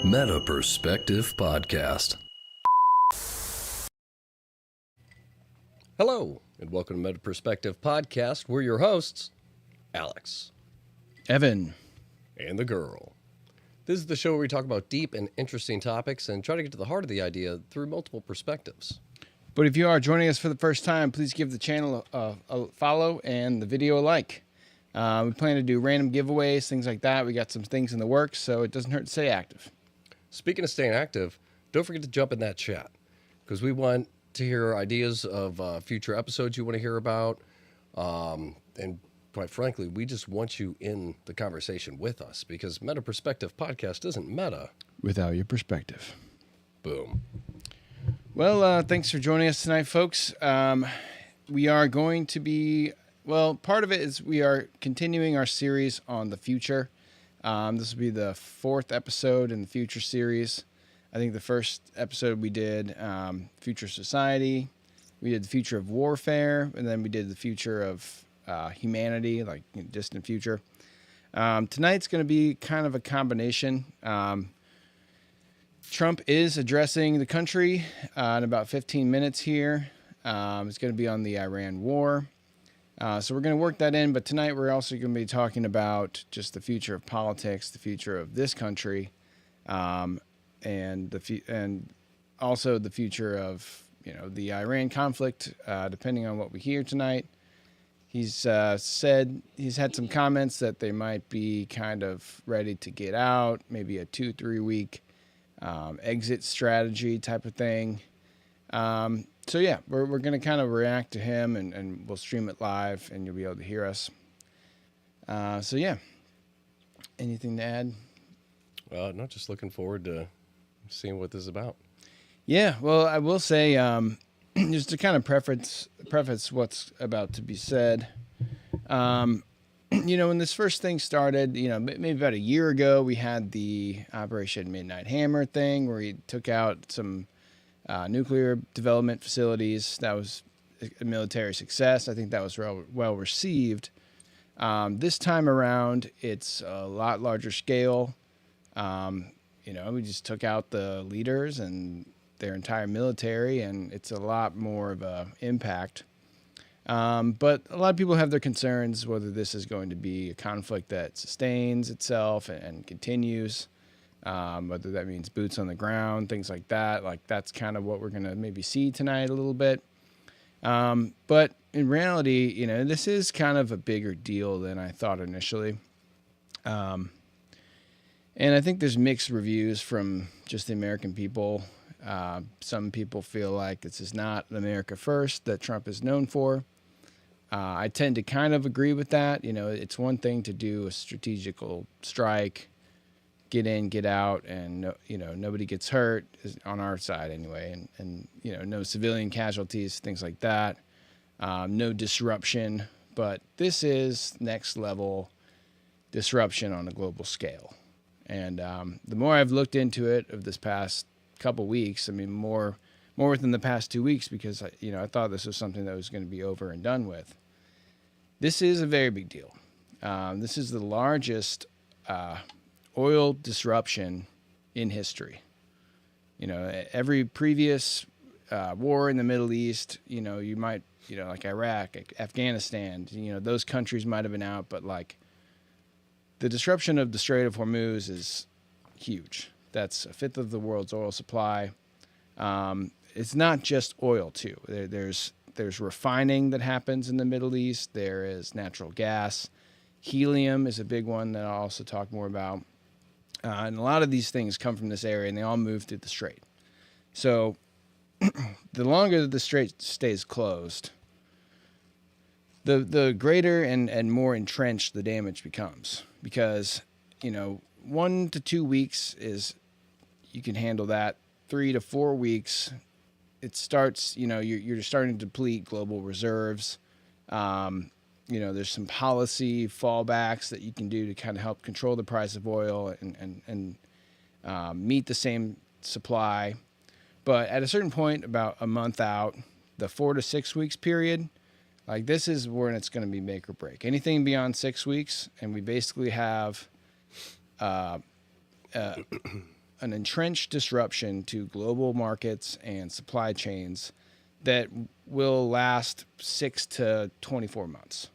Meta Perspective Podcast. Hello, and welcome to Meta Perspective Podcast. We're your hosts, Alex, Evan, and the girl. This is the show where we talk about deep and interesting topics and try to get to the heart of the idea through multiple perspectives. But if you are joining us for the first time, please give the channel a follow and the video a like. We plan to do random giveaways, things like that. We got some things in the works, so it doesn't hurt to stay active. Speaking of staying active, don't forget to jump in that chat because we want to hear ideas of future episodes you want to hear about. And quite frankly, we just want you in the conversation with us because Meta Perspective Podcast isn't meta Without your perspective. Boom. Well, thanks for joining us tonight, folks. We are going to be, part of it is we are continuing our series on the future. This will be the fourth episode in the future series. I think the first episode we did future society. We did the future of warfare, and then we did the future of humanity, like distant future. Tonight's going to be kind of a combination. Trump is addressing the country in about 15 minutes here. It's going to be on the Iran war. So we're going to work that in, but tonight we're also going to be talking about just the future of politics, the future of this country, and also the future of the Iran conflict. Depending on what we hear tonight, he's said he's had some comments that they might be kind of ready to get out, maybe a 2-3 week exit strategy type of thing. So yeah, we're going to kind of react to him and we'll stream it live and you'll be able to hear us. So yeah, anything to add? No, just looking forward to seeing what this is about. Yeah, well, I will say, just to kind of preface what's about to be said, when this first thing started, maybe about a year ago, we had the Operation Midnight Hammer thing where he took out some nuclear development facilities. That was a military success. I think that was well received. This time around, it's a lot larger scale. We just took out the leaders and their entire military, and it's a lot more of an impact. But a lot of people have their concerns whether this is going to be a conflict that sustains itself and continues. Whether that means boots on the ground, things like that. Like that's kind of what we're going to maybe see tonight a little bit. But in reality, this is kind of a bigger deal than I thought initially. And I think there's mixed reviews from just the American people. Some people feel like this is not America first that Trump is known for. I tend to kind of agree with that. It's one thing to do a strategical strike, get in, get out, and nobody gets hurt on our side anyway, and no civilian casualties, things like that, no disruption. But this is next level disruption on a global scale. And the more I've looked into it of this past couple weeks, more within the past 2 weeks, because I thought this was something that was going to be over and done with. This is a very big deal. This is the largest oil disruption in history. Every previous war in the Middle East, you might, like Iraq, Afghanistan, those countries might have been out, but like the disruption of the Strait of Hormuz is huge. That's a fifth of the world's oil supply. It's not just oil too. There's refining that happens in the Middle East. There is natural gas. Helium is a big one that I'll also talk more about. And a lot of these things come from this area, and they all move through the strait. So the longer that the strait stays closed, the greater and more entrenched the damage becomes. Because, 1 to 2 weeks is, you can handle that. 3 to 4 weeks, it starts, you're starting to deplete global reserves. There's some policy fallbacks that you can do to kind of help control the price of oil and meet the same supply. But at a certain point, about a month out, the 4 to 6 weeks period, like this is when it's going to be make or break. Anything beyond 6 weeks, and we basically have an entrenched disruption to global markets and supply chains that will last 6 to 24 months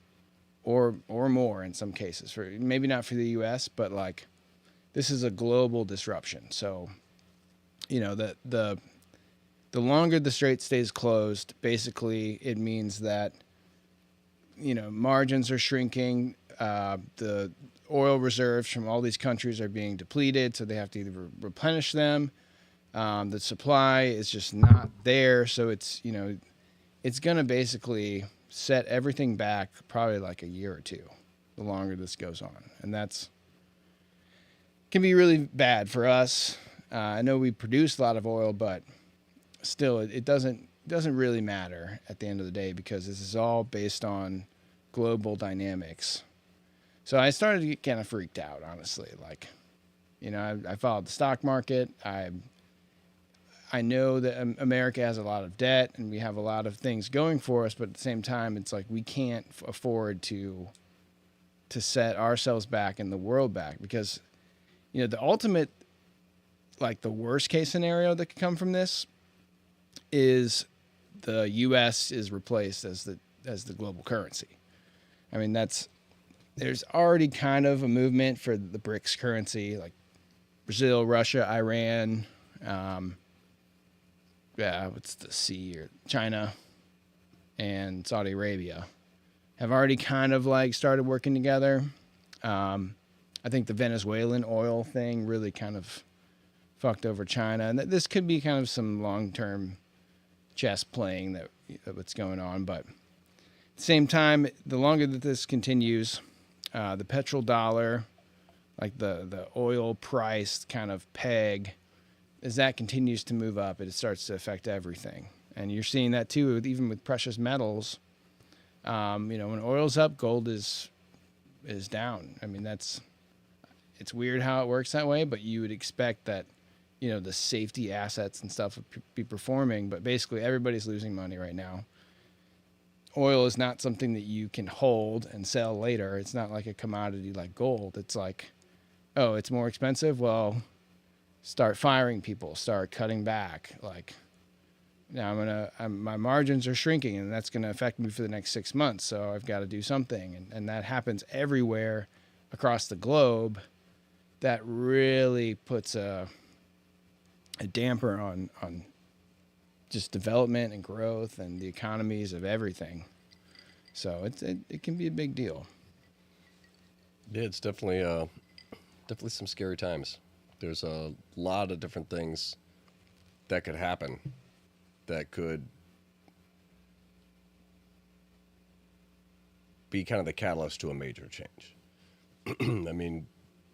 or more in some cases. For maybe not for the US, but like this is a global disruption. So, you know, the longer the strait stays closed, basically it means that, you know, margins are shrinking. The oil reserves from all these countries are being depleted, so they have to either replenish them. The supply is just not there, so it's, you know, it's going to basically set everything back probably like a year or two, the longer this goes on, and that's can be really bad for us. I know we produce a lot of oil, but still, it doesn't really matter at the end of the day because this is all based on global dynamics. So I started to get kind of freaked out, honestly. Like, you know, I followed the stock market. I know that America has a lot of debt and we have a lot of things going for us, but at the same time, it's like we can't afford to set ourselves back and the world back because, you know, the ultimate, like the worst case scenario that could come from this is the U.S. is replaced as the global currency. I mean, there's already kind of a movement for the BRICS currency, like Brazil, Russia, Iran, what's the C, or China and Saudi Arabia have already kind of like started working together. I think the Venezuelan oil thing really kind of fucked over China, and this could be kind of some long-term chess playing that what's going on, but at the same time, the longer that this continues, the petrodollar, like the oil price kind of peg, as that continues to move up, it starts to affect everything. And you're seeing that too, even with precious metals. You know, when oil's up, gold is down. I mean, it's weird how it works that way, but you would expect that, you know, the safety assets and stuff would be performing, but basically everybody's losing money right now. Oil is not something that you can hold and sell later. It's not like a commodity like gold. It's like, oh, it's more expensive? Well, start firing people, start cutting back. Like, now my margins are shrinking and that's going to affect me for the next 6 months. So I've got to do something. And that happens everywhere across the globe. That really puts a damper on just development and growth and the economies of everything. So it can be a big deal. Yeah, it's definitely some scary times. There's a lot of different things that could happen that could be kind of the catalyst to a major change. I mean,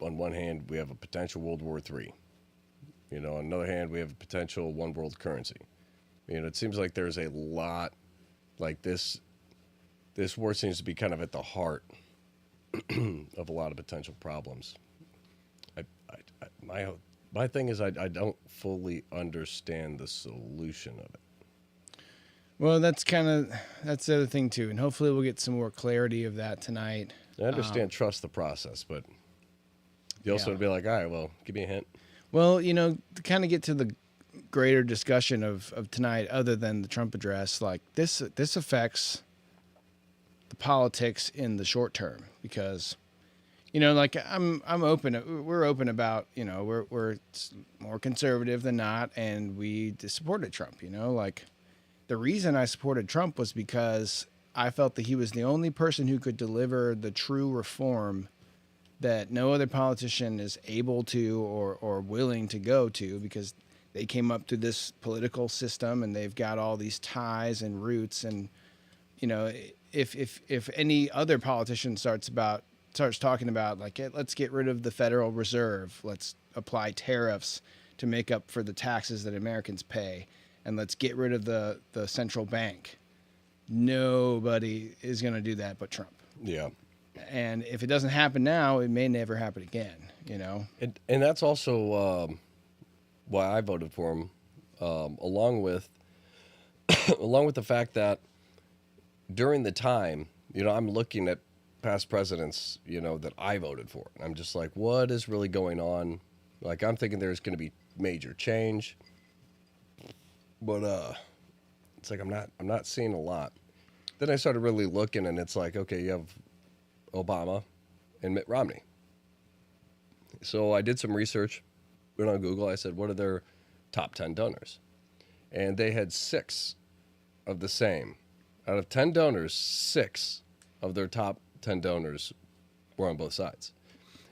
on one hand, we have a potential World War III. You know, on the other hand, we have a potential one world currency. You know, it seems like there's a lot like this. This war seems to be kind of at the heart of a lot of potential problems. My thing is I don't fully understand the solution of it. Well, that's the other thing too, and hopefully we'll get some more clarity of that tonight. I understand trust the process, but you also would be like, all right, well, give me a hint. Well, you know, to kind of get to the greater discussion of tonight, other than the Trump address, like this affects the politics in the short term because, you know, like we're open about, you know, we're more conservative than not, and we supported Trump. You know, like the reason I supported Trump was because I felt that he was the only person who could deliver the true reform that no other politician is able to or willing to go to, because they came up through this political system and they've got all these ties and roots. And, you know, if any other politician starts talking about like, hey, let's get rid of the Federal Reserve, let's apply tariffs to make up for the taxes that Americans pay, and let's get rid of the central bank, nobody is going to do that but Trump. Yeah. And if it doesn't happen now, it may never happen again, you know? And that's also why I voted for him, along with the fact that during the time, you know, I'm looking at past presidents, you know, that I voted for. I'm just like, what is really going on? Like, I'm thinking there's going to be major change. But it's like I'm not seeing a lot. Then I started really looking, and it's like, okay, you have Obama and Mitt Romney. So I did some research, went on Google. I said, what are their top 10 donors? And they had 6 of the same. Out of 10 donors, 6 of their top 10 donors were on both sides.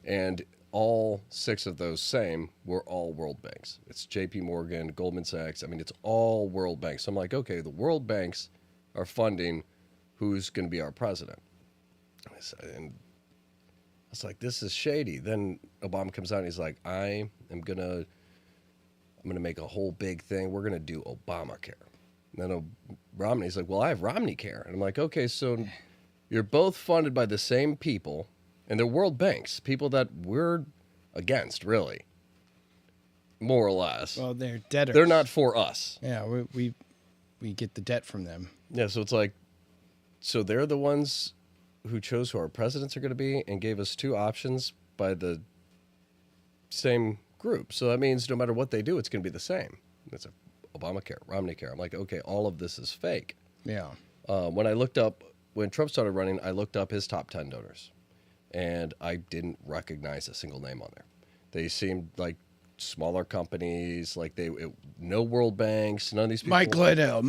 And all 6 of those same were all World Banks. It's JP Morgan, Goldman Sachs. I mean, it's all World Banks. So I'm like, okay, the World Banks are funding who's going to be our president. And I was like, this is shady. Then Obama comes out and he's like, I'm gonna make a whole big thing. We're gonna do Obamacare. And then Romney's like, well, I have Romney Care. And I'm like, okay, so you're both funded by the same people, and they're World Banks, people that we're against, really, more or less. Well, they're debtors. They're not for us. Yeah, we get the debt from them. Yeah, so it's like, so they're the ones who chose who our presidents are going to be and gave us 2 options by the same group. So that means no matter what they do, it's going to be the same. It's Obamacare, Romney Care. I'm like, okay, all of this is fake. Yeah. When Trump started running, I looked up his top 10 donors, and I didn't recognize a single name on there. They seemed like smaller companies, like no World Banks, none of these people. Mike Liddell,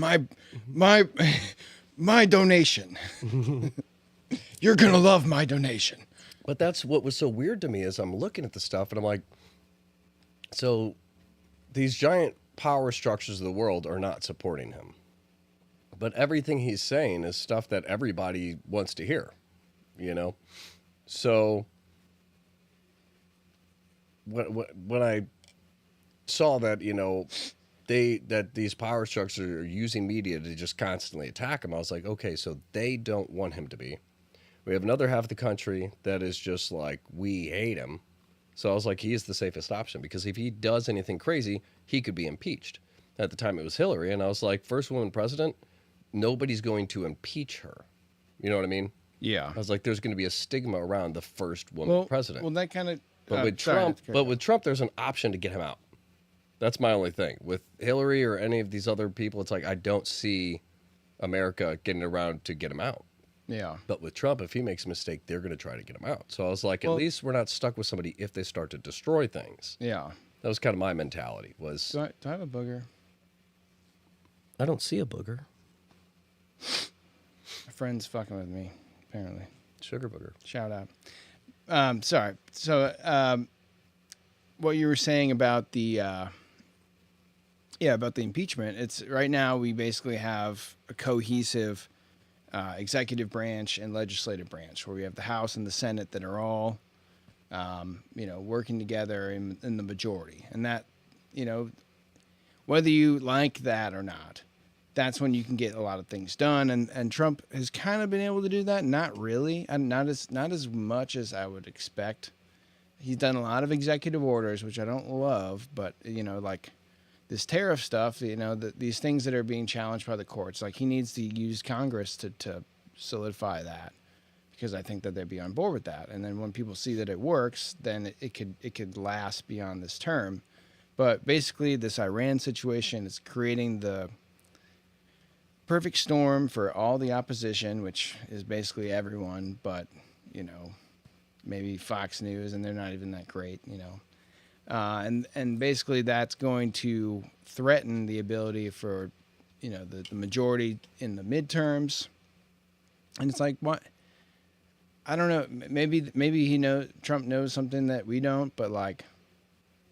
my donation. You're going to love my donation. But that's what was so weird to me is I'm looking at the stuff and I'm like, so these giant power structures of the world are not supporting him. But everything he's saying is stuff that everybody wants to hear, you know? So when I saw that, you know, that these power structures are using media to just constantly attack him, I was like, okay, so they don't want him to be. We have another half of the country that is just like, we hate him. So I was like, he is the safest option because if he does anything crazy, he could be impeached. At the time, it was Hillary. And I was like, first woman president, nobody's going to impeach her. You know what I mean? Yeah. I was like, there's going to be a stigma around the first woman president. Well, that kind of... But with Trump, there's an option to get him out. That's my only thing. With Hillary or any of these other people, it's like, I don't see America getting around to get him out. Yeah. But with Trump, if he makes a mistake, they're going to try to get him out. So I was like, at least we're not stuck with somebody if they start to destroy things. Yeah. That was kind of my mentality. Was Do I have a booger? I don't see a booger. My friend's fucking with me, apparently. Sugar booger. Shout out. Sorry. So, what you were saying about the impeachment, it's right now we basically have a cohesive executive branch and legislative branch where we have the House and the Senate that are all, working together in the majority. And that, whether you like that or not, that's when you can get a lot of things done. And Trump has kind of been able to do that. Not really, and not as much as I would expect. He's done a lot of executive orders, which I don't love, but like this tariff stuff, these things that are being challenged by the courts, like he needs to use Congress to solidify that, because I think that they'd be on board with that. And then when people see that it works, then it could last beyond this term. But basically, this Iran situation is creating the perfect storm for all the opposition, which is basically everyone, but maybe Fox News, and they're not even that great, and basically that's going to threaten the ability for, the majority in the midterms. And it's like, what? I don't know. Maybe Trump knows something that we don't, but like,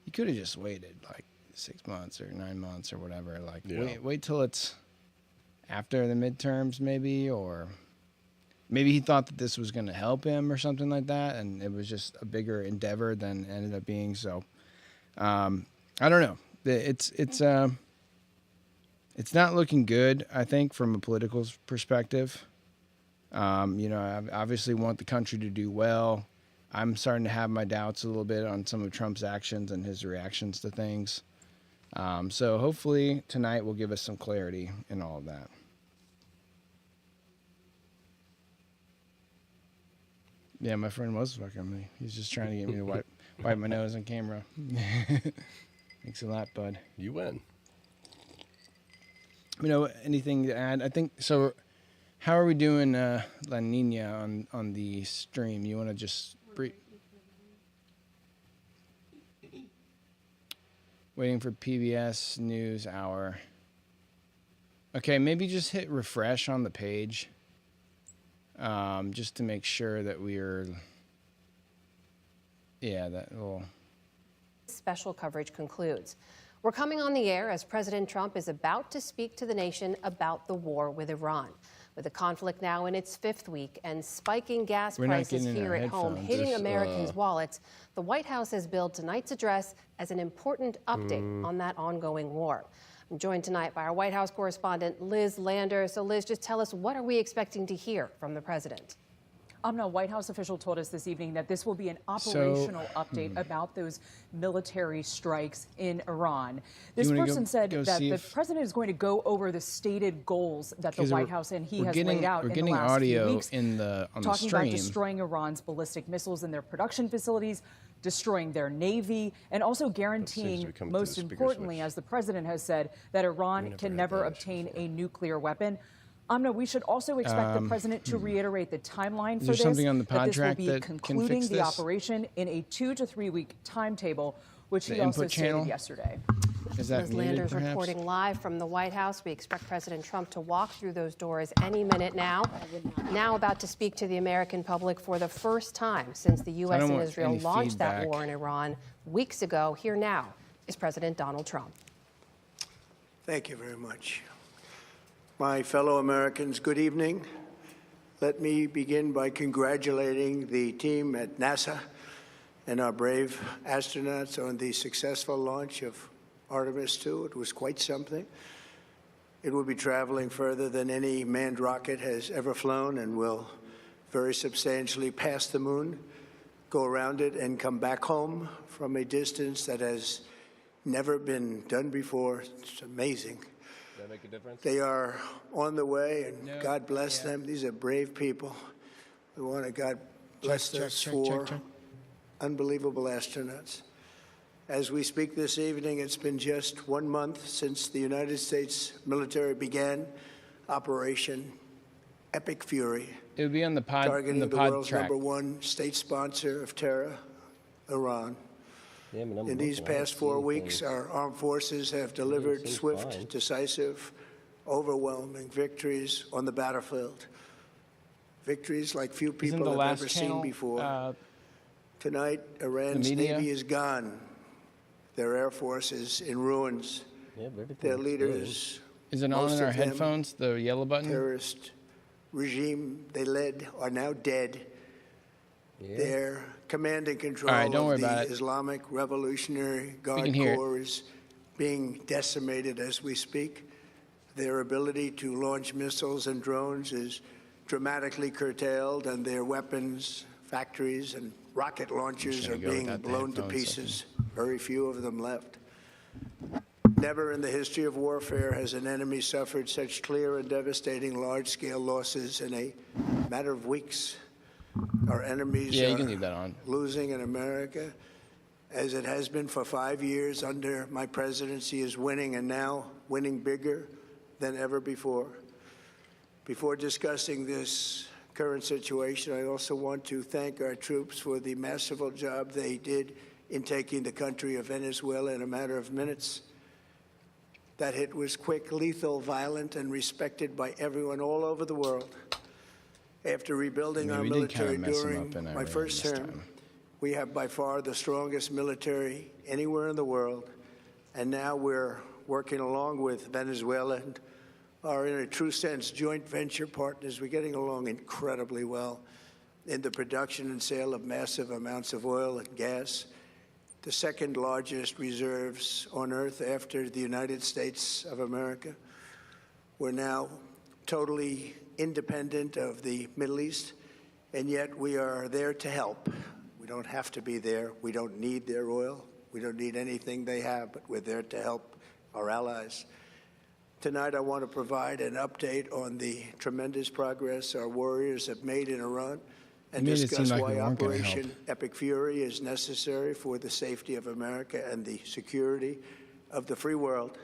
he could have just waited like 6 months or 9 months or whatever. Like, wait till it's after the midterms, maybe, or maybe he thought that this was going to help him or something like that, and it was just a bigger endeavor than it ended up being. So, I don't know. It's not looking good, I think, from a political perspective. I obviously want the country to do well. I'm starting to have my doubts a little bit on some of Trump's actions and his reactions to things. So hopefully tonight will give us some clarity in all of that. Yeah, my friend was fucking me. He's just trying to get me to wipe my nose on camera. Thanks a lot, bud. You win. Anything to add? I think so. How are we doing, La Nina, on the stream? You want to just waiting for PBS News Hour. Okay, maybe just hit refresh on the page, just to make sure that we're. Yeah, that will. Special coverage concludes. We're coming on the air as President Trump is about to speak to the nation about the war with Iran. With the conflict now in its 5th week and spiking gas prices here at home hitting Americans' wallets, the White House has billed tonight's address as an important update on that ongoing war. I'm joined tonight by our White House correspondent, Liz Lander. So, Liz, just tell us, what are we expecting to hear from the president? A White House official told us this evening that this will be an operational update about those military strikes in Iran. This person said that the president is going to go over the stated goals that the White House and he has laid out in the last few weeks, talking about destroying Iran's ballistic missiles in their production facilities, destroying their navy, and also guaranteeing, most importantly, as the president has said, that Iran can never obtain a nuclear weapon. Amna, we should also expect the president to reiterate the timeline for this, that this will be concluding the operation in a 2 to 3 week timetable, which he also stated yesterday. Is that Liz Lander's reporting live from the White House. We expect President Trump to walk through those doors any minute now. Now about to speak to the American public for the first time since the U.S. and Israel launched that war in Iran weeks ago. Here now is President Donald Trump. Thank you very much. My fellow Americans, good evening. Let me begin by congratulating the team at NASA and our brave astronauts on the successful launch of Artemis II. It was quite something. It will be traveling further than any manned rocket has ever flown and will very substantially pass the moon, go around it, and come back home from a distance that has never been done before. It's amazing. That make a difference? They are on the way, and God bless them. These are brave people. We want to God bless those four unbelievable astronauts. As we speak this evening, it's been just 1 month since the United States military began Operation Epic Fury, It would be on the pod, targeting the the pod world's track. #1 state sponsor of terror, Iran. Yeah, In these past 4 weeks, our armed forces have delivered swift, decisive, overwhelming victories on the battlefield. Victories like few people have ever seen before. Tonight, Iran's Navy is gone. Their Air Force is in ruins. Their leaders, Is it on in our headphones, the yellow button? terrorist regime they led, are now dead. Their command and control of the Islamic Revolutionary Guard Corps is being decimated as we speak. Their ability to launch missiles and drones is dramatically curtailed, and their weapons, factories, and rocket launchers are being blown to pieces. Very few of them left. Never in the history of warfare has an enemy suffered such clear and devastating large-scale losses in a matter of weeks. Our enemies are losing in America, as it has been for 5 years under my presidency, is winning, and now winning bigger than ever before. Before discussing this current situation, I also want to thank our troops for the masterful job they did in taking the country of Venezuela in a matter of minutes. That hit was quick, lethal, violent, and respected by everyone all over the world. After rebuilding our military during my first term, we have by far the strongest military anywhere in the world. And now we're working along with Venezuela and are, in a true sense, joint venture partners. We're getting along incredibly well in the production and sale of massive amounts of oil and gas, the second largest reserves on Earth after the United States of America. We're now totally independent of the Middle East, and yet we are there to help. We don't have to be there. We don't need their oil. We don't need anything they have, but we're there to help our allies. Tonight, I want to provide an update on the tremendous progress our warriors have made in Iran and discuss why Operation Epic Fury is necessary for the safety of America and the security of the free world.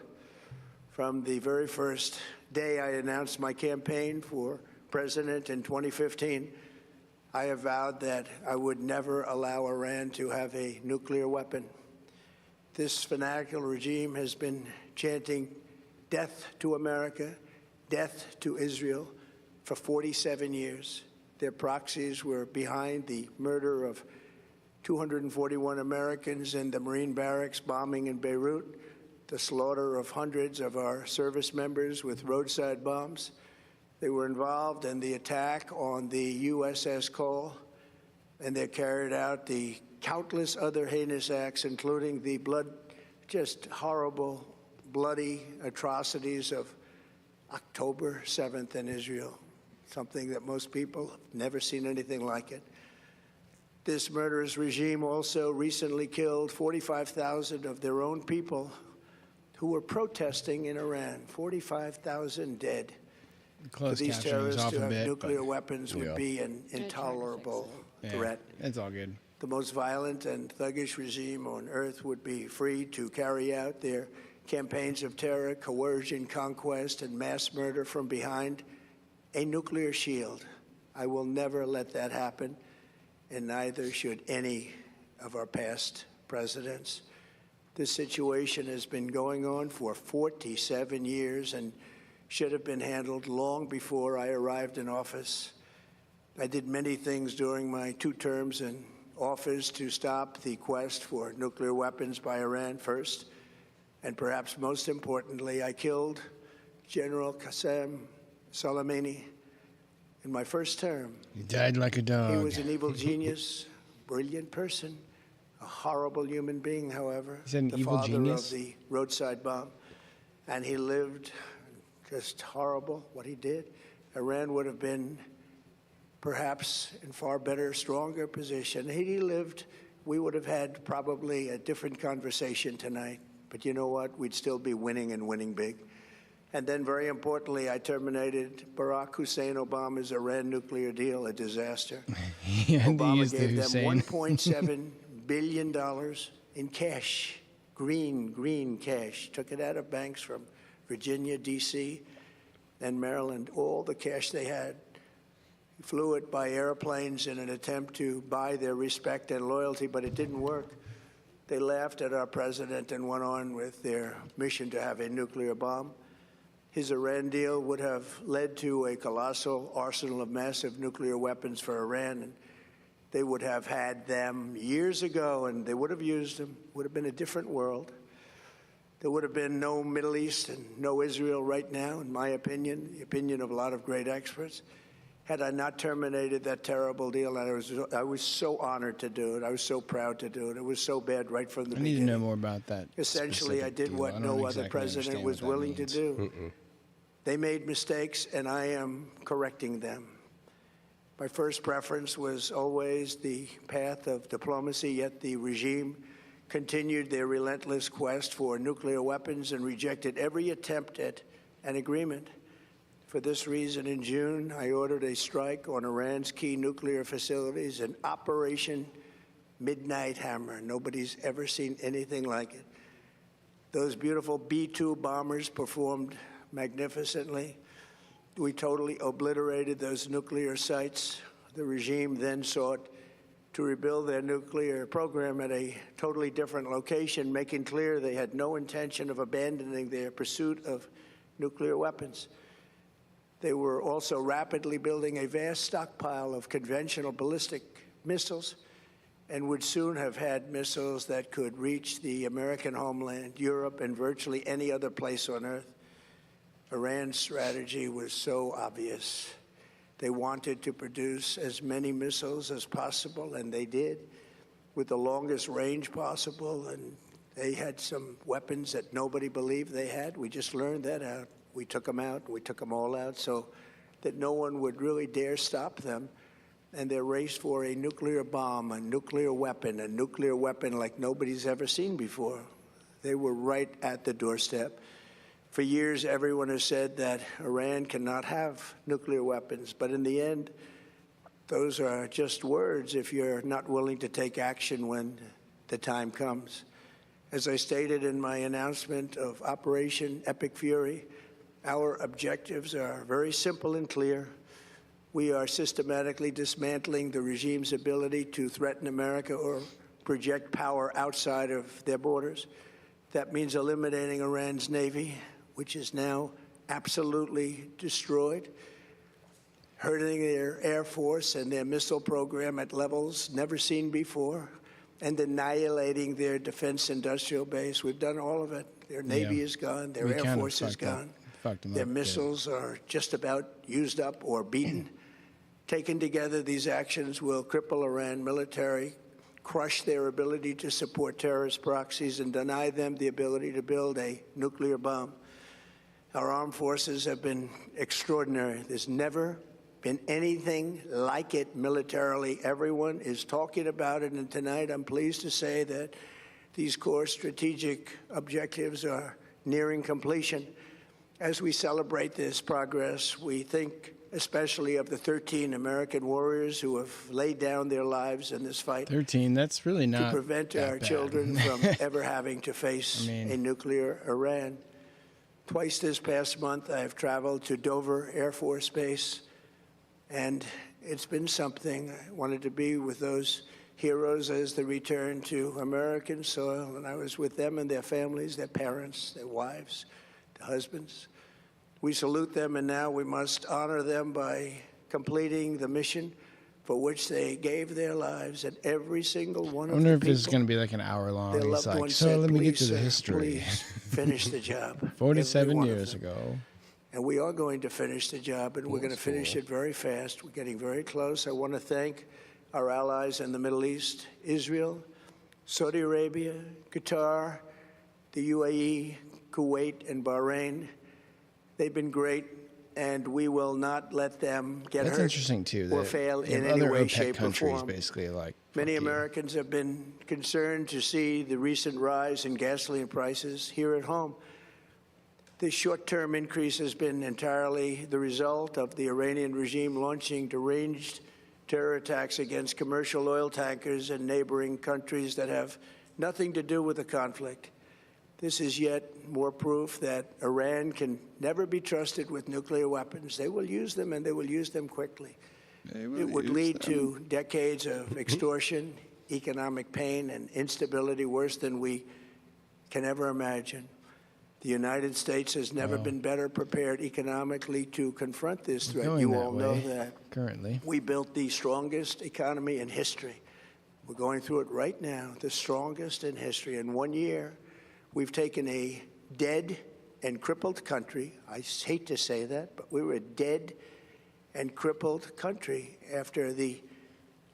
From the very first day I announced my campaign for president in 2015, I have vowed that I would never allow Iran to have a nuclear weapon. This fanatical regime has been chanting death to America, death to Israel for 47 years. Their proxies were behind the murder of 241 Americans in the Marine barracks bombing in Beirut, the slaughter of hundreds of our service members with roadside bombs. They were involved in the attack on the USS Cole, and they carried out the countless other heinous acts, including the just horrible, bloody atrocities of October 7th in Israel, something that most people have never seen anything like it. This murderous regime also recently killed 45,000 of their own people who were protesting in Iran. 45,000 dead. For these terrorists to have nuclear weapons would be an intolerable threat. It's all good. The most violent and thuggish regime on earth would be free to carry out their campaigns of terror, coercion, conquest, and mass murder from behind a nuclear shield. I will never let that happen, and neither should any of our past presidents. This situation has been going on for 47 years and should have been handled long before I arrived in office. I did many things during my 2 terms in office to stop the quest for nuclear weapons by Iran first, and perhaps most importantly, I killed General Qasem Soleimani in my first term. He died like a dog. He was an evil genius, brilliant person, a horrible human being, however, He's an the evil father genius? of the roadside bomb. And he lived just horrible, what he did. Iran would have been perhaps in far better, stronger position. Had he lived, we would have had probably a different conversation tonight. But you know what? We'd still be winning and winning big. And then, very importantly, I terminated Barack Hussein Obama's Iran nuclear deal, a disaster. Obama gave them $1.7 billion in cash, green cash. Took it out of banks from Virginia, D.C., and Maryland, all the cash they had. Flew it by airplanes in an attempt to buy their respect and loyalty, but it didn't work. They laughed at our president and went on with their mission to have a nuclear bomb. His Iran deal would have led to a colossal arsenal of massive nuclear weapons for Iran, and they would have had them years ago, and they would have used them. It would have been a different world. There would have been no Middle East and no Israel right now, in my opinion, the opinion of a lot of great experts. Had I not terminated that terrible deal, I was so honored to do it. I was so proud to do it. It was so bad right from the beginning. I need to know more about that. Essentially, I did what no other president was willing to do. They made mistakes, and I am correcting them. My first preference was always the path of diplomacy, yet the regime continued their relentless quest for nuclear weapons and rejected every attempt at an agreement. For this reason, in June, I ordered a strike on Iran's key nuclear facilities, an Operation Midnight Hammer. Nobody's ever seen anything like it. Those beautiful B-2 bombers performed magnificently. We totally obliterated those nuclear sites. The regime then sought to rebuild their nuclear program at a totally different location, making clear they had no intention of abandoning their pursuit of nuclear weapons. They were also rapidly building a vast stockpile of conventional ballistic missiles and would soon have had missiles that could reach the American homeland, Europe, and virtually any other place on Earth. Iran's strategy was so obvious. They wanted to produce as many missiles as possible, and they did, with the longest range possible. And they had some weapons that nobody believed they had. We just learned that out. We took them out. We took them all out so that no one would really dare stop them. And their race for a nuclear bomb, a nuclear weapon like nobody's ever seen before. They were right at the doorstep. For years, everyone has said that Iran cannot have nuclear weapons, but in the end, those are just words if you're not willing to take action when the time comes. As I stated in my announcement of Operation Epic Fury, our objectives are very simple and clear. We are systematically dismantling the regime's ability to threaten America or project power outside of their borders. That means eliminating Iran's Navy, which is now absolutely destroyed, hurting their Air Force and their missile program at levels never seen before, and annihilating their defense industrial base. We've done all of it. Their Navy is gone. Their Air Force is gone. Their missiles are just about used up or beaten. Taken together, these actions will cripple Iran military, crush their ability to support terrorist proxies, and deny them the ability to build a nuclear bomb. Our armed forces have been extraordinary. There's never been anything like it militarily. Everyone is talking about it, and tonight I'm pleased to say that these core strategic objectives are nearing completion. As we celebrate this progress, we think especially of the 13 American warriors who have laid down their lives in this fight. 13, that's really not to prevent our children from ever having to face a nuclear Iran. Twice this past month, I have traveled to Dover Air Force Base, and it's been something. I wanted to be with those heroes as they return to American soil, and I was with them and their families, their parents, their wives, their husbands. We salute them, and now we must honor them by completing the mission for which they gave their lives, and every single one of them. I wonder if this is going to be like an hour long. He's like, so let me get to the history. Finish the job. 47 years ago. And we are going to finish the job, and we're going to finish it very fast. We're getting very close. I want to thank our allies in the Middle East, Israel, Saudi Arabia, Qatar, the UAE, Kuwait, and Bahrain. They've been great, and we will not let them get That's hurt interesting too, or fail in any way, shape, or form. Basically like many Americans have been concerned to see the recent rise in gasoline prices here at home. This short-term increase has been entirely the result of the Iranian regime launching deranged terror attacks against commercial oil tankers in neighboring countries that have nothing to do with the conflict. This is yet more proof that Iran can never be trusted with nuclear weapons. They will use them, and they will use them quickly. It would lead to decades of extortion, economic pain, and instability worse than we can ever imagine. The United States has never been better prepared economically to confront this threat. You all know that. Currently. We built the strongest economy in history. We're going through it right now, the strongest in history. In 1 year, we've taken a dead and crippled country. I hate to say that, but we were a dead and crippled country after the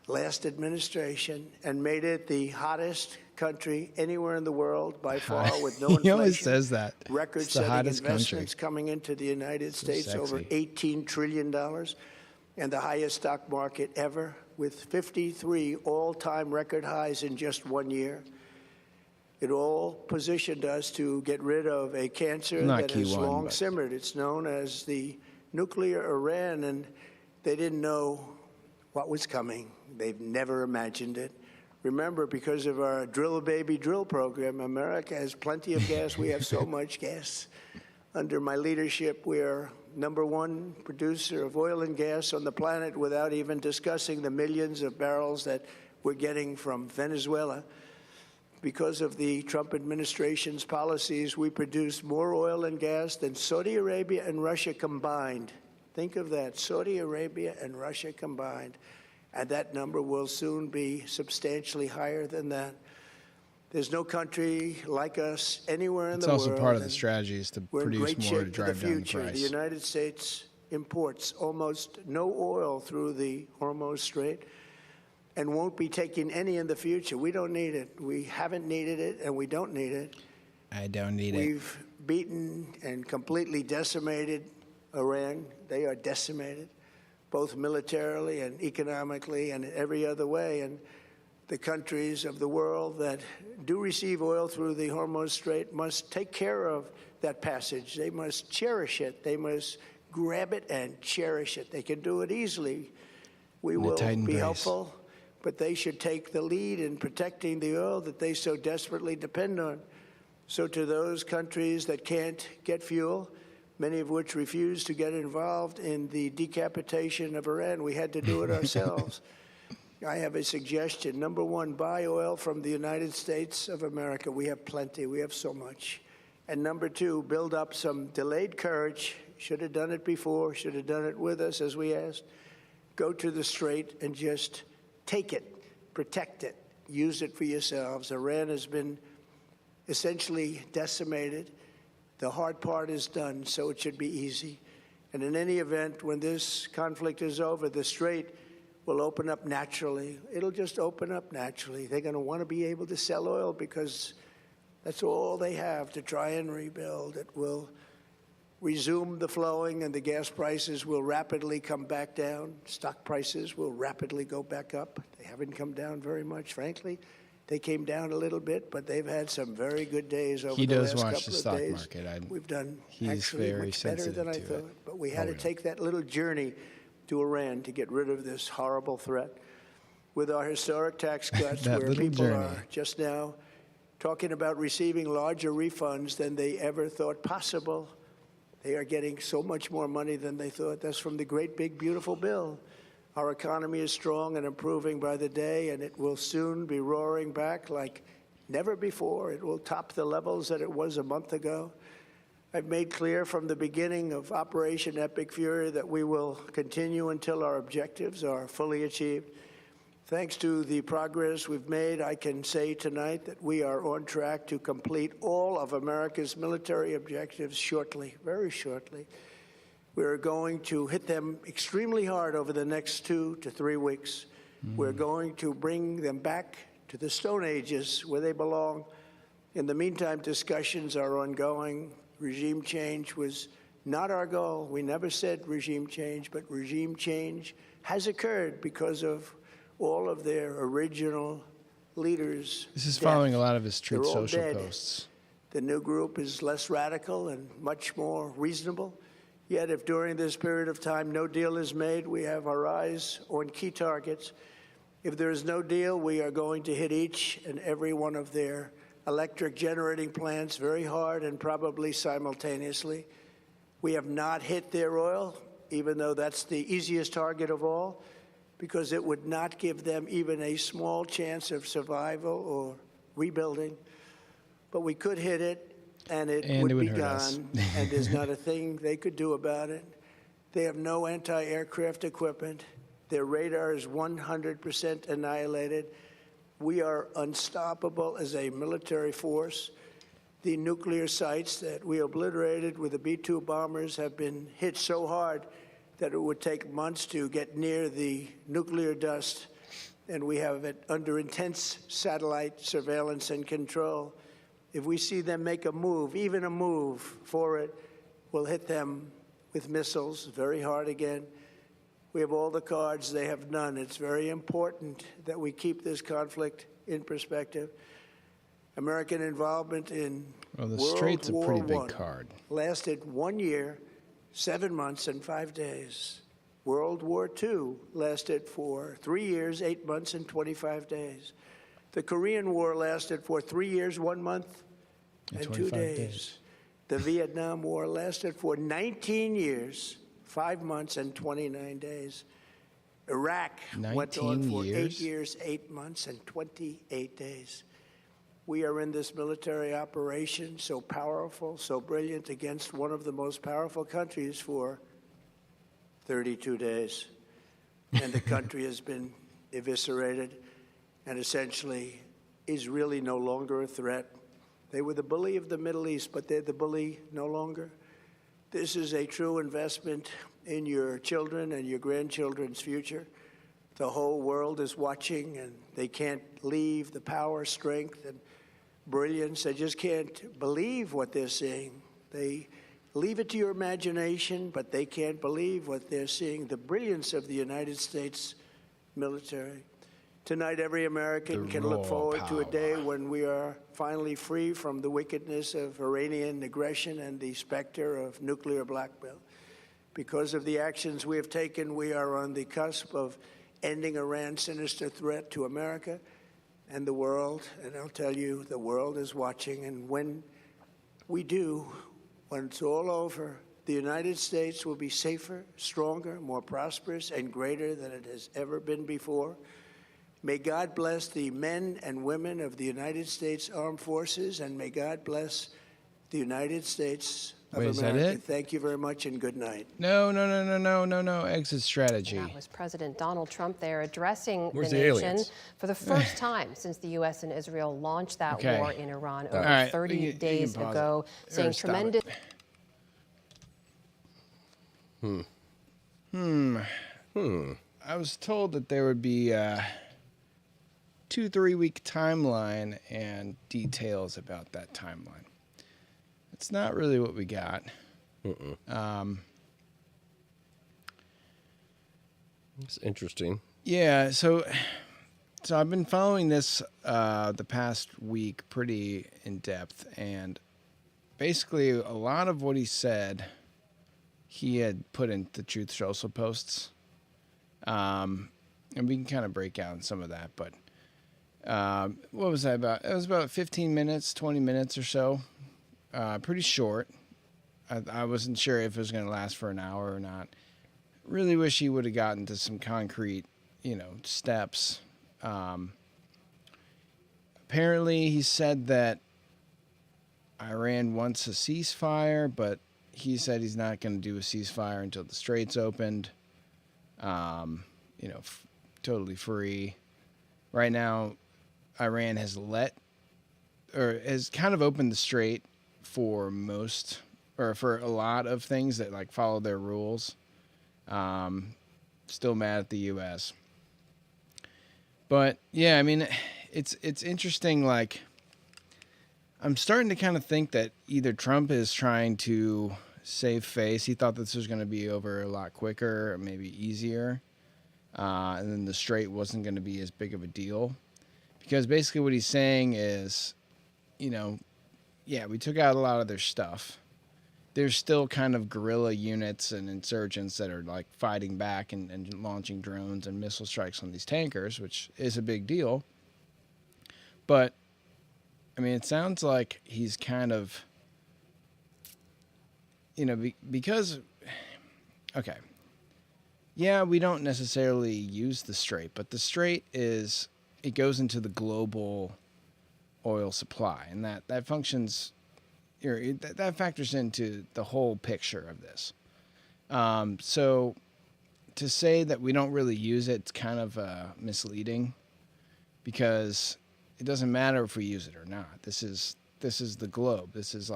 last administration and made it the hottest country anywhere in the world by far with no inflation. He always says that. Record-setting investments coming into the United States, over $18 trillion, and the highest stock market ever with 53 all-time record highs in just 1 year. It all positioned us to get rid of a cancer that has long simmered. It's known as the nuclear Iran, and they didn't know what was coming. They've never imagined it. Remember, because of our Drill Baby Drill program, America has plenty of gas. We have so much gas. Under my leadership, we're #1 producer of oil and gas on the planet without even discussing the millions of barrels that we're getting from Venezuela. Because of the Trump administration's policies, we produce more oil and gas than Saudi Arabia and Russia combined. Think of that, Saudi Arabia and Russia combined. And that number will soon be substantially higher than that. There's no country like us anywhere in the world. It's also part of the strategy is to produce more to drive down the price. The United States imports almost no oil through the Hormuz Strait and won't be taking any in the future. We don't need it. We haven't needed it, and we don't need it. I don't need it. We've beaten and completely decimated Iran. They are decimated, both militarily and economically and every other way. And the countries of the world that do receive oil through the Hormuz Strait must take care of that passage. They must cherish it. They must grab it and cherish it. They can do it easily We will be helpful, but they should take the lead in protecting the oil that they so desperately depend on. So to those countries that can't get fuel, many of which refuse to get involved in the decapitation of Iran, we had to do it ourselves. I have a suggestion. Number one, buy oil from the United States of America. We have plenty. We have so much. And number two, build up some delayed courage. Should have done it before. Should have done it with us, as we asked. Go to the Strait and just take it, protect it, use it for yourselves. Iran has been essentially decimated. The hard part is done, so it should be easy. And in any event, when this conflict is over, the Strait will open up naturally. It'll just open up naturally. They're going to want to be able to sell oil because that's all they have to try and rebuild. It will resume the flowing, and the gas prices will rapidly come back down. Stock prices will rapidly go back up. They haven't come down very much, frankly. They came down a little bit, but they've had some very good days over the last couple of days. He does watch the stock market. We've done actually much better than I thought, but we had to take that little journey to Iran to get rid of this horrible threat. With our historic tax cuts, where people are just now talking about receiving larger refunds than they ever thought possible. They are getting so much more money than they thought. That's from the great, big, beautiful bill. Our economy is strong and improving by the day, and it will soon be roaring back like never before. It will top the levels that it was a month ago. I've made clear from the beginning of Operation Epic Fury that we will continue until our objectives are fully achieved. Thanks to the progress we've made, I can say tonight that we are on track to complete all of America's military objectives shortly, very shortly. We're going to hit them extremely hard over the next 2 to 3 weeks. We're going to bring them back to the Stone Ages where they belong. In the meantime, discussions are ongoing. Regime change was not our goal. We never said regime change, but regime change has occurred because of all of their original leaders. This is following a lot of his Truth Social posts. The new group is less radical and much more reasonable. Yet if during this period of time no deal is made, we have our eyes on key targets. If there is no deal, we are going to hit each and every one of their electric generating plants very hard and probably simultaneously. We have not hit their oil, even though that's the easiest target of all, because it would not give them even a small chance of survival or rebuilding. But we could hit it, and it would be gone, and there's not a thing they could do about it. They have no anti-aircraft equipment. Their radar is 100% annihilated. We are unstoppable as a military force. The nuclear sites that we obliterated with the B-2 bombers have been hit so hard that it would take months to get near the nuclear dust, and we have it under intense satellite surveillance and control. If we see them make a move, even a move for it, we'll hit them with missiles very hard again. We have all the cards, they have none. It's very important that we keep this conflict in perspective. American involvement in Strait's World a pretty War big card. Lasted 1 year, 7 months, and 5 days. World War II lasted for 3 years, 8 months, and 25 days. The Korean War lasted for 3 years, 1 month, and 2 days. The Vietnam War lasted for 19 years, 5 months, and 29 days. Iraq went on for 8 years, 8 months, and 28 days. We are in this military operation so powerful, so brilliant against one of the most powerful countries for 32 days. And the country has been eviscerated and essentially is really no longer a threat. They were the bully of the Middle East, but they're the bully no longer. This is a true investment in your children and your grandchildren's future. The whole world is watching, and they can't leave the power, strength, and brilliance. They just can't believe what they're seeing. They leave it to your imagination, but they can't believe what they're seeing, the brilliance of the United States military. Tonight, every American can look forward to a day when we are finally free from the wickedness of Iranian aggression and the specter of nuclear blackmail. Because of the actions we have taken, we are on the cusp of ending Iran's sinister threat to America and the world. And I'll tell you, the world is watching. And when we do, when it's all over, the United States will be safer, stronger, more prosperous, and greater than it has ever been before. May God bless the men and women of the United States Armed Forces, and may God bless the United States of America. Is that it? Thank you very much, and good night. No. Exit strategy. That was President Donald Trump there addressing Where's the the nation aliens? for the first time since the U.S. and Israel launched that war in Iran over 30 days ago, saying tremendous. I was told that there would be a 2-3 week timeline and details about that timeline. It's not really what we got. It's interesting. Yeah, so I've been following this the past week pretty in depth, and basically a lot of what he said he had put into Truth Social posts, and we can kind of break out some of that. But what was that about? It was about 15 minutes, 20 minutes or so. Pretty short. I wasn't sure if it was going to last for an hour or not. Really wish he would have gotten to some concrete, steps. Apparently, he said that Iran wants a ceasefire, but he said he's not going to do a ceasefire until the Straits opened. Totally free. Right now, Iran has has kind of opened the Strait for a lot of things that follow their rules. Still mad at the U.S. But yeah, I mean, it's interesting. I'm starting to kind of think that either Trump is trying to save face. He thought this was going to be over a lot quicker, or maybe easier, and then the Strait wasn't going to be as big of a deal. Because basically what he's saying is, we took out a lot of their stuff. There's still kind of guerrilla units and insurgents that are fighting back and launching drones and missile strikes on these tankers, which is a big deal. But, I mean, it sounds like he's kind of, because, okay. Yeah, we don't necessarily use the Strait, but the Strait it goes into the global oil supply, and that functions, that factors into the whole picture of this. So to say that we don't really use it, it's kind of misleading, because it doesn't matter if we use it or not. This is the globe. This is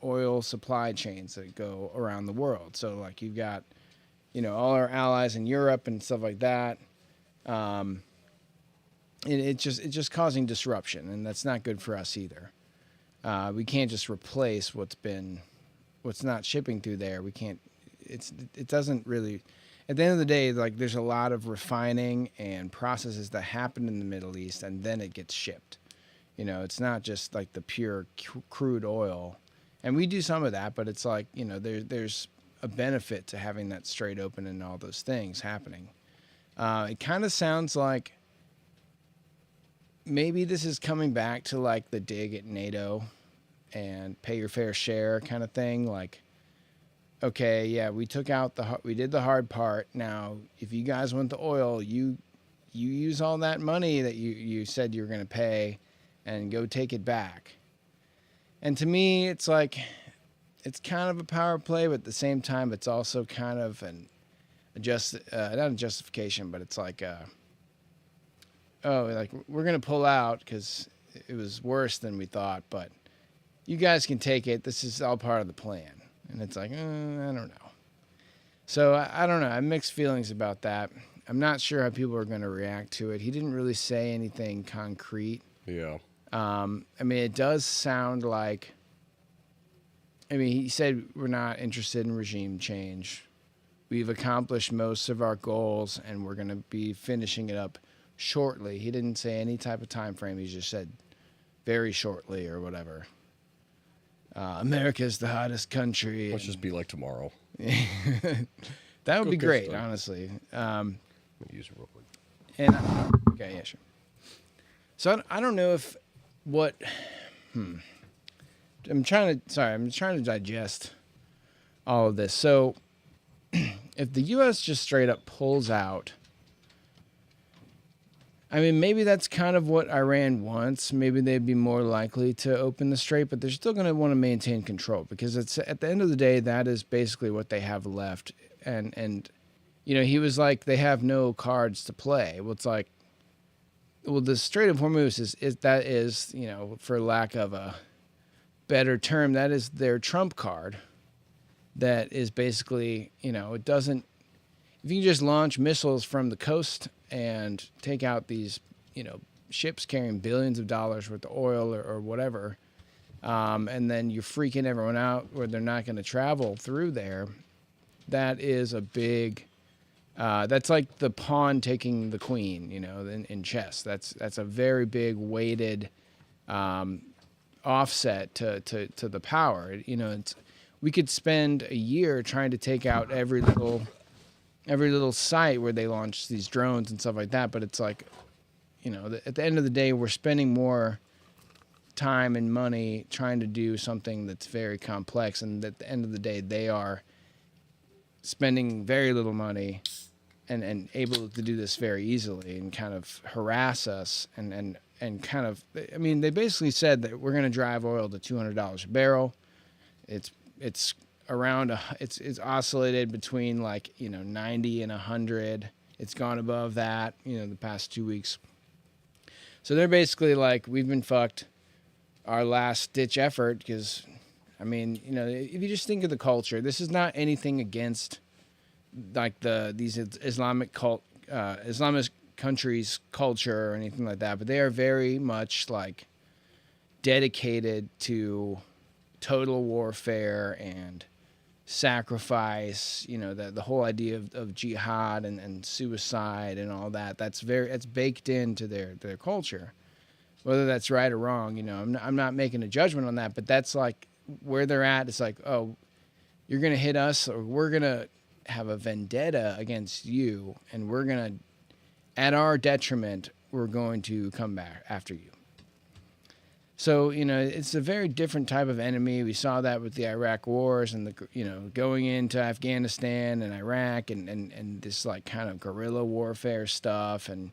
oil supply chains that go around the world. So you've got, all our allies in Europe and stuff like that. It's just causing disruption, and that's not good for us either. We can't just replace what's not shipping through there. We can't. It doesn't really. At the end of the day, there's a lot of refining and processes that happen in the Middle East, and then it gets shipped. It's not just the pure crude oil, and we do some of that, but it's there's a benefit to having that Strait open and all those things happening. It kind of sounds like maybe this is coming back to the dig at NATO and pay your fair share kind of thing. Okay, yeah, we did the hard part. Now, if you guys want the oil, you use all that money that you said you were going to pay and go take it back. And to me, it's it's kind of a power play, but at the same time, it's also kind of not a justification, but it's we're going to pull out because it was worse than we thought, but you guys can take it. This is all part of the plan. And it's I don't know. So I don't know. I have mixed feelings about that. I'm not sure how people are going to react to it. He didn't really say anything concrete. Yeah. I mean, it does sound like, he said we're not interested in regime change. We've accomplished most of our goals, and we're going to be finishing it up shortly. He didn't say any type of time frame. He just said very shortly or whatever. America's the hottest country. Let's just be like tomorrow. That would be great, honestly. Let me use it real quick. And okay, yeah, sure. So I don't know if what I'm trying to digest all of this. So if the U.S. just straight up pulls out, I mean, maybe that's kind of what Iran wants. Maybe they'd be more likely to open the strait, but they're still going to want to maintain control because it's at the end of the day, that is basically what they have left. And you know, he was like, they have no cards to play. Well, it's like, well, the Strait of Hormuz is, you know, for lack of a better term, that is their trump card. That is basically, you know, it doesn't, if you can just launch missiles from the coast and take out these, you know, ships carrying billions of dollars worth of oil or whatever, and then you're freaking everyone out where they're not going to travel through there, that is a big, that's like the pawn taking the queen, you know, in chess. That's a very big weighted offset to the power. You know, we could spend a year trying to take out every little site where they launch these drones and stuff like that. But it's like, you know, at the end of the day, we're spending more time and money trying to do something that's very complex. And at the end of the day, they are spending very little money and able to do this very easily and kind of harass us and kind of, I mean, they basically said that we're going to drive oil to $200 a barrel. It's around it's oscillated between, like, you know, 90 and 100. It's gone above that, you know, the past 2 weeks. So they're basically like, we've been fucked. Our last ditch effort, because, I mean, you know, if you just think of the culture, this is not anything against like these Islamist countries' culture or anything like that, but they are very much like dedicated to total warfare and sacrifice, you know, the whole idea of jihad and suicide and all that. That's baked into their culture. Whether that's right or wrong, you know, I'm not making a judgment on that, but that's like where they're at. It's like, oh, you're going to hit us, or we're going to have a vendetta against you, and we're going to, at our detriment, we're going to come back after you. So, you know, it's a very different type of enemy. We saw that with the Iraq wars and going into Afghanistan and Iraq and this like kind of guerrilla warfare stuff and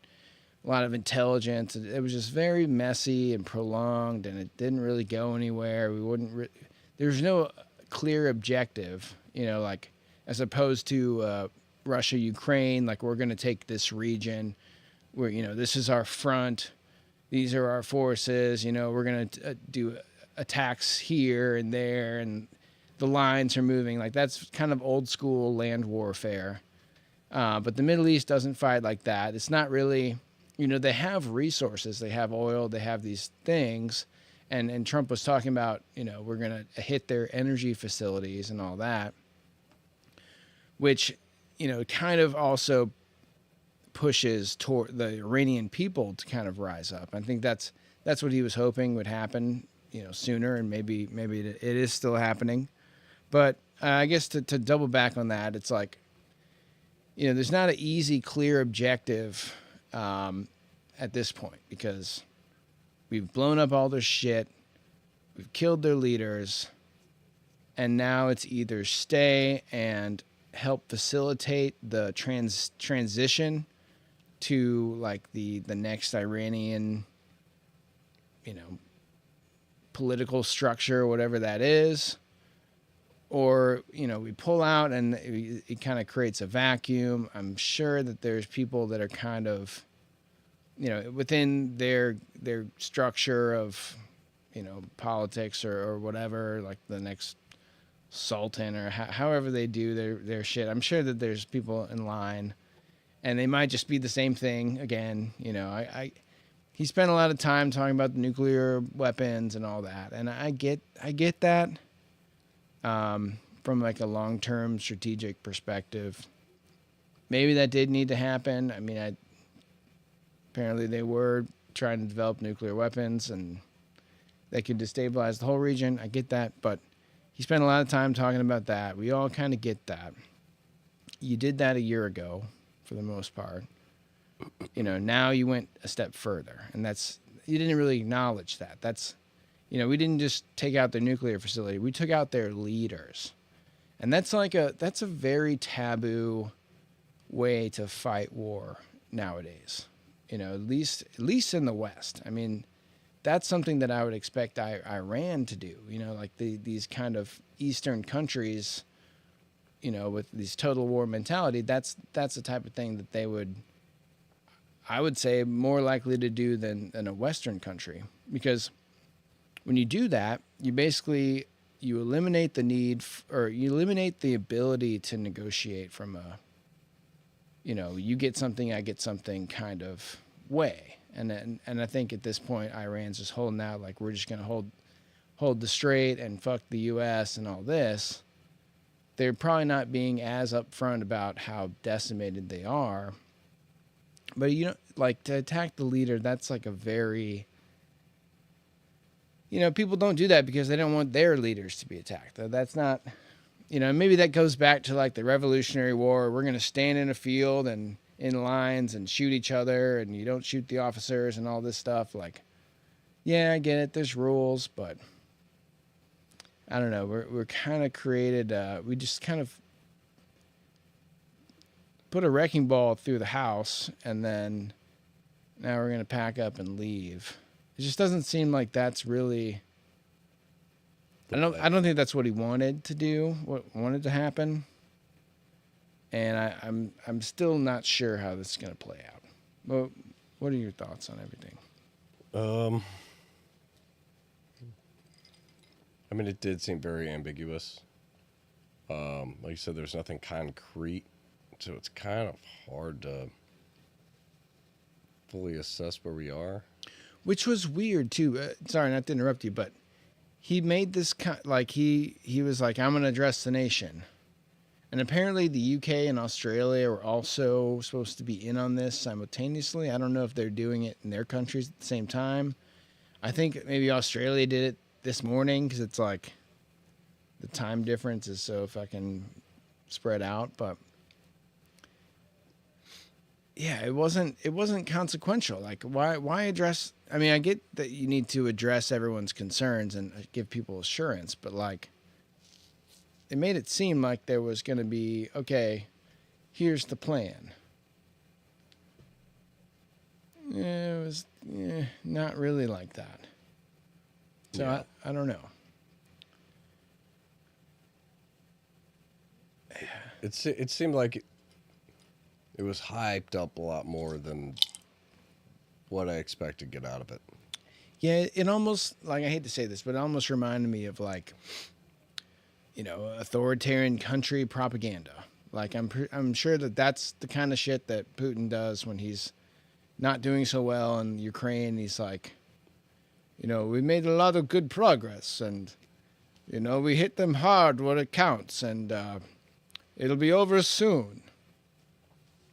a lot of intelligence. It was just very messy and prolonged, and it didn't really go anywhere. There's no clear objective, you know, like as opposed to Russia, Ukraine, like we're going to take this region where, you know, this is our front. These are our forces, you know, we're going to do attacks here and there, and the lines are moving. Like, that's kind of old school land warfare. But the Middle East doesn't fight like that. It's not really, you know, they have resources. They have oil. They have these things. And Trump was talking about, you know, we're going to hit their energy facilities and all that, which, you know, kind of also pushes toward the Iranian people to kind of rise up. I think that's what he was hoping would happen, you know, sooner, and maybe it is still happening. But I guess to double back on that, it's like, you know, there's not an easy, clear objective at this point, because we've blown up all their shit, we've killed their leaders, and now it's either stay and help facilitate the transition to like the next Iranian, you know, political structure, whatever that is, or, you know, we pull out and it kind of creates a vacuum. I'm sure that there's people that are kind of, you know, within their structure of, you know, politics or whatever, like the next sultan or however they do their shit. I'm sure that there's people in line, and they might just be the same thing again. You know, he spent a lot of time talking about the nuclear weapons and all that, and I get that from like a long-term strategic perspective. Maybe that did need to happen. I mean, apparently they were trying to develop nuclear weapons, and they could destabilize the whole region. I get that, but he spent a lot of time talking about that. We all kind of get that. you did that a year ago for the most part. Now you went a step further, and you didn't really acknowledge that. We didn't just take out their nuclear facility. We took out their leaders. And that's a very taboo way to fight war nowadays. At least in the West. I mean, that's something that I would expect Iran to do. Like these kind of Eastern countries, with these total war mentality. That's the type of thing that they would, I would say, more likely to do than a Western country. Because when you do that, you eliminate the need or you eliminate the ability to negotiate from you get something, I get something kind of way. And I think at this point, Iran's just holding out like we're just going to hold the straight and fuck the U.S. and all this. They're probably not being as upfront about how decimated they are. But, to attack the leader, that's like a very... people don't do that because they don't want their leaders to be attacked. That's not, maybe that goes back to like the Revolutionary War. We're going to stand in a field and in lines and shoot each other, and you don't shoot the officers and all this stuff. Like, yeah, I get it. There's rules, but I don't know. We're kind of created, we just kind of put a wrecking ball through the house, and then now we're going to pack up and leave. It just doesn't seem like that's really. I don't think that's what he wanted to do. What wanted to happen. And I'm still not sure how this is going to play out. Well, what are your thoughts on everything? I mean, it did seem very ambiguous. Like you said, there's nothing concrete, so it's kind of hard to fully assess where we are. Which was weird too. Sorry, not to interrupt you, but he made this he was like, I'm going to address the nation. And apparently the UK and Australia were also supposed to be in on this simultaneously. I don't know if they're doing it in their countries at the same time. I think maybe Australia did it this morning because it's like the time difference is so fucking spread out. But yeah, it wasn't consequential. Like, why address? I mean, I get that you need to address everyone's concerns and give people assurance, but like, it made it seem like there was going to be, okay, here's the plan. Yeah, it was not really like that. So yeah. I don't know. It seemed like it was hyped up a lot more than what I expected to get out of it. Yeah, it almost, like, I hate to say this, but it almost reminded me of like, authoritarian country propaganda. Like I'm sure that's the kind of shit that Putin does when he's not doing so well in Ukraine. He's like, we made a lot of good progress, and we hit them hard when it counts, and it'll be over soon.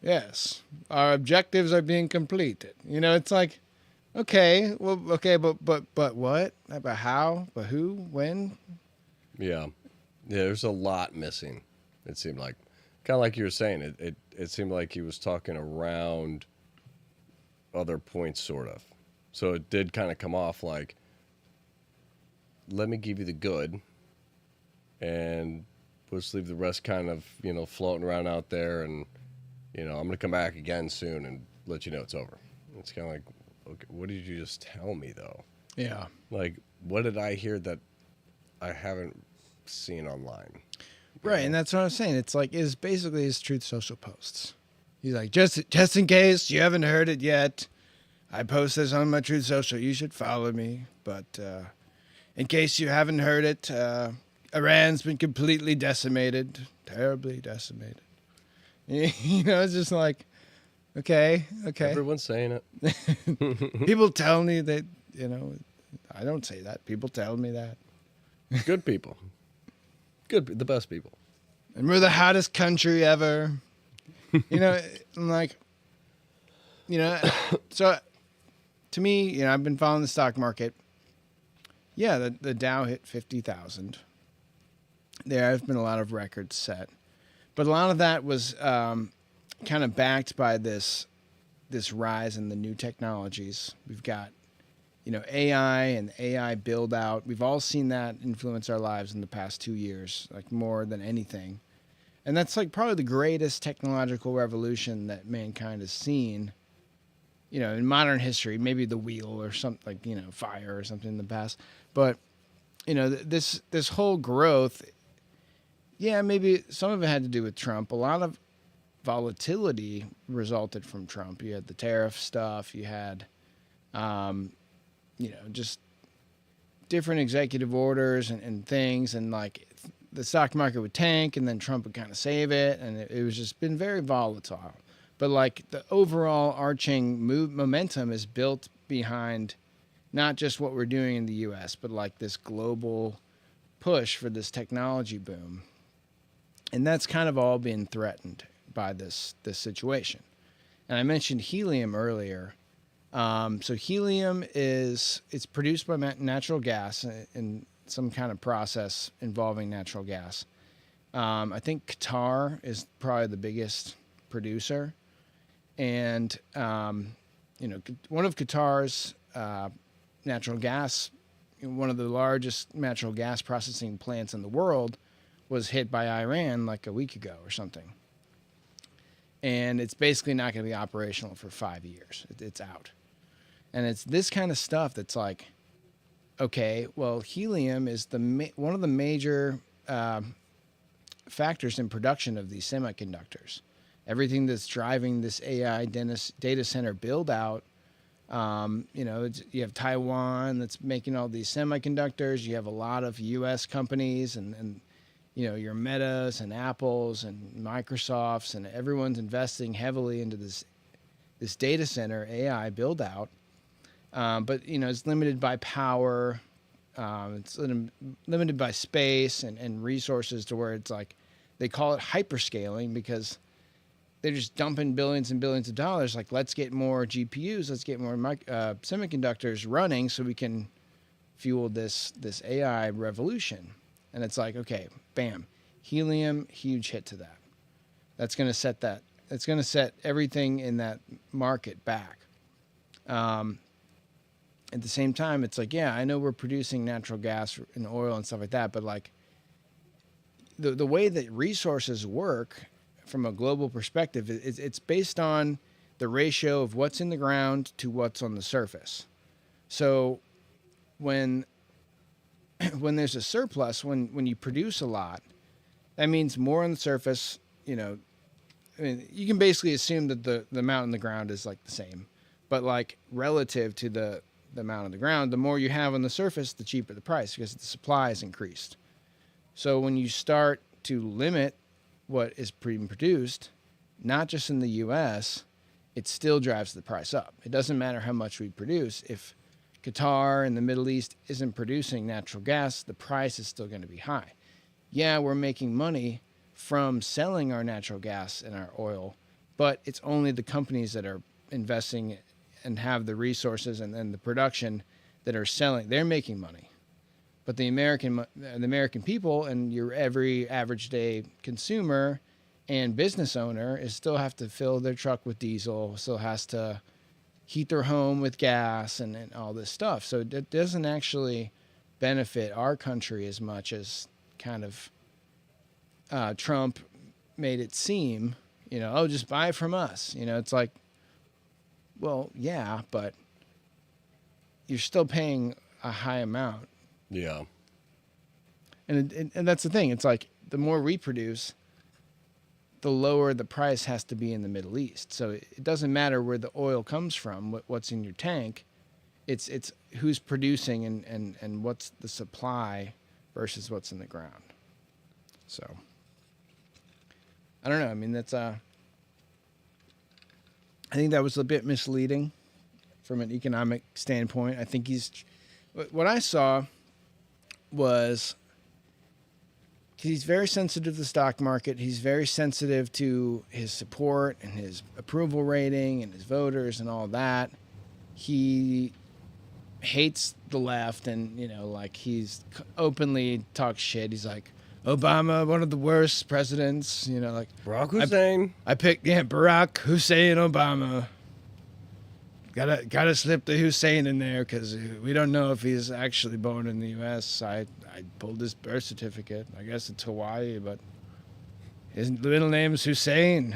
Yes, our objectives are being completed. It's like, okay, well, okay, but what? About how? But who? When? Yeah. Yeah, there's a lot missing, it seemed like. Kind of like you were saying, it seemed like he was talking around other points, sort of. So it did kind of come off like, let me give you the good, and we'll just leave the rest kind of, floating around out there, and, I'm going to come back again soon and let you know it's over. It's kind of like, okay, what did you just tell me, though? Yeah. Like, what did I hear that I haven't seen online? Right, and that's what I'm saying. It's like, is basically his Truth Social posts. He's like, just in case you haven't heard it yet, I post this on my Truth Social. You should follow me. But in case you haven't heard it, Iran's been completely decimated, terribly decimated. It's just like, okay. Everyone's saying it. People tell me that, I don't say that. People tell me that. Good people. The best people. And we're the hottest country ever. I'm like, so to me, I've been following the stock market. Yeah, the Dow hit 50,000. There have been a lot of records set. But a lot of that was kind of backed by this rise in the new technologies. We've got, AI and AI build out. We've all seen that influence our lives in the past 2 years, like more than anything. And that's like probably the greatest technological revolution that mankind has seen, in modern history. Maybe the wheel or something like, fire or something in the past. But, this whole growth, yeah, maybe some of it had to do with Trump. A lot of volatility resulted from Trump. You had the tariff stuff. You had, just different executive orders and things. And like the stock market would tank and then Trump would kind of save it. And it was just been very volatile. But like the overall arching momentum is built behind not just what we're doing in the U.S., but like this global push for this technology boom. And that's kind of all been threatened by this situation. And I mentioned helium earlier. So helium it's produced by natural gas in some kind of process involving natural gas. I think Qatar is probably the biggest producer. And, one of Qatar's natural gas, one of the largest natural gas processing plants in the world, was hit by Iran like a week ago or something. And it's basically not going to be operational for 5 years. It's out. And it's this kind of stuff that's like, okay, well, helium is one of the major factors in production of these semiconductors. Everything that's driving this AI data center build out, you have Taiwan that's making all these semiconductors. You have a lot of U.S. companies and your Metas and Apples and Microsofts, and everyone's investing heavily into this data center AI build out. But it's limited by power. It's limited by space and resources, to where it's like they call it hyperscaling because they're just dumping billions and billions of dollars. Like, let's get more GPUs, let's get more semiconductors running so we can fuel this AI revolution. And it's like, okay, bam, helium, huge hit to that. That's going to set that. It's going to set everything in that market back. At the same time, it's like, yeah, I know we're producing natural gas and oil and stuff like that, but like the way that resources work from a global perspective, it's based on the ratio of what's in the ground to what's on the surface. So when there's a surplus, when you produce a lot, that means more on the surface. I mean, you can basically assume that the amount in the ground is like the same, but like relative to the amount on the ground, the more you have on the surface, the cheaper the price, because the supply is increased. So when you start to limit what is being produced, not just in the U.S., it still drives the price up. It doesn't matter how much we produce. If Qatar and the Middle East isn't producing natural gas, the price is still going to be high. Yeah, we're making money from selling our natural gas and our oil, but it's only the companies that are investing and have the resources and the production that are selling. They're making money. But the American people and your every average day consumer and business owner still have to fill their truck with diesel, still has to heat their home with gas and all this stuff. So it doesn't actually benefit our country as much as kind of Trump made it seem, just buy from us. It's like, well, yeah, but you're still paying a high amount. Yeah. And that's the thing. It's like the more we produce, the lower the price has to be in the Middle East. So it doesn't matter where the oil comes from, what's in your tank. It's who's producing and what's the supply versus what's in the ground. So I don't know. I mean, that's I think that was a bit misleading from an economic standpoint. I think what I saw was he's very sensitive to the stock market. He's very sensitive to his support and his approval rating and his voters and all that. He hates the left and, he's openly talks shit. He's like, Obama, one of the worst presidents, you know, like Barack Hussein. I picked Barack Hussein Obama. Gotta slip the Hussein in there because we don't know if he's actually born in the U.S. I pulled his birth certificate. I guess it's Hawaii, but his middle name's Hussein.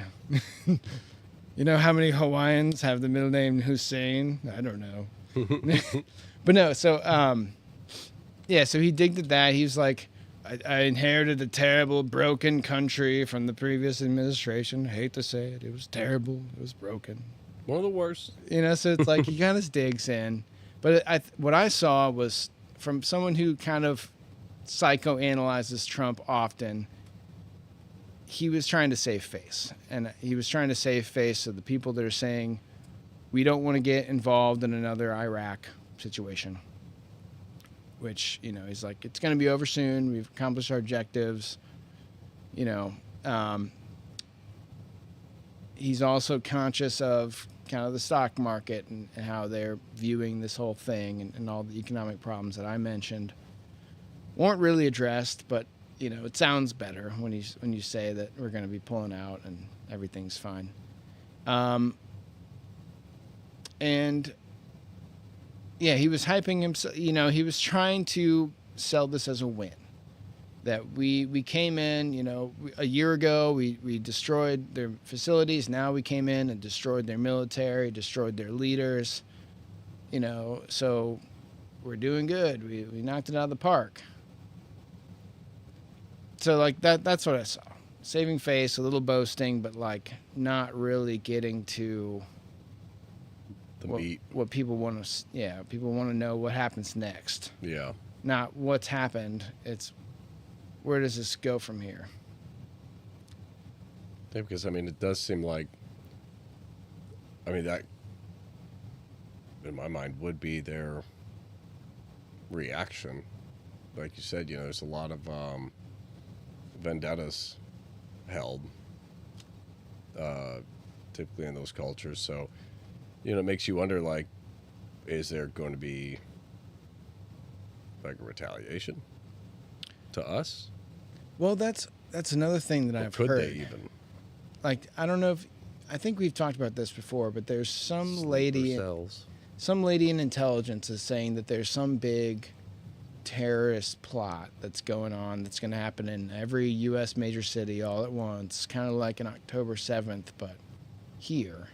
You know how many Hawaiians have the middle name Hussein? I don't know. But no, so so he digged at that. He was like, I inherited a terrible, broken country from the previous administration. I hate to say it. It was terrible. It was broken. One of the worst. You know, so it's like he kind of digs in. But what I saw was from someone who kind of psychoanalyzes Trump often, he was trying to save face. And he was trying to save face of the people that are saying, we don't want to get involved in another Iraq situation. Which, you know, he's like, it's going to be over soon. We've accomplished our objectives. You know, he's also conscious of kind of the stock market and how they're viewing this whole thing and all the economic problems that I mentioned weren't really addressed, but you know, it sounds better when you say that we're going to be pulling out and everything's fine. And yeah, he was hyping himself, you know, he was trying to sell this as a win. That we came in, you know, a year ago, we destroyed their facilities. Now we came in and destroyed their military, destroyed their leaders, you know, so we're doing good. We knocked it out of the park. So, like, that's what I saw. Saving face, a little boasting, but, like, not really getting to what people want to, people want to know what happens next. Yeah. Not what's happened. It's where does this go from here? Yeah, because, I mean, it does seem like, I mean, that, in my mind, would be their reaction. Like you said, you know, there's a lot of vendettas held, typically in those cultures. So, you know, it makes you wonder, like, is there going to be, like, a retaliation to us? Well, that's another thing that I've heard. Could they even? Like, I don't know if, I think we've talked about this before, but there's some lady in intelligence is saying that there's some big terrorist plot that's going on that's going to happen in every U.S. major city all at once, kind of like an October 7th, but here.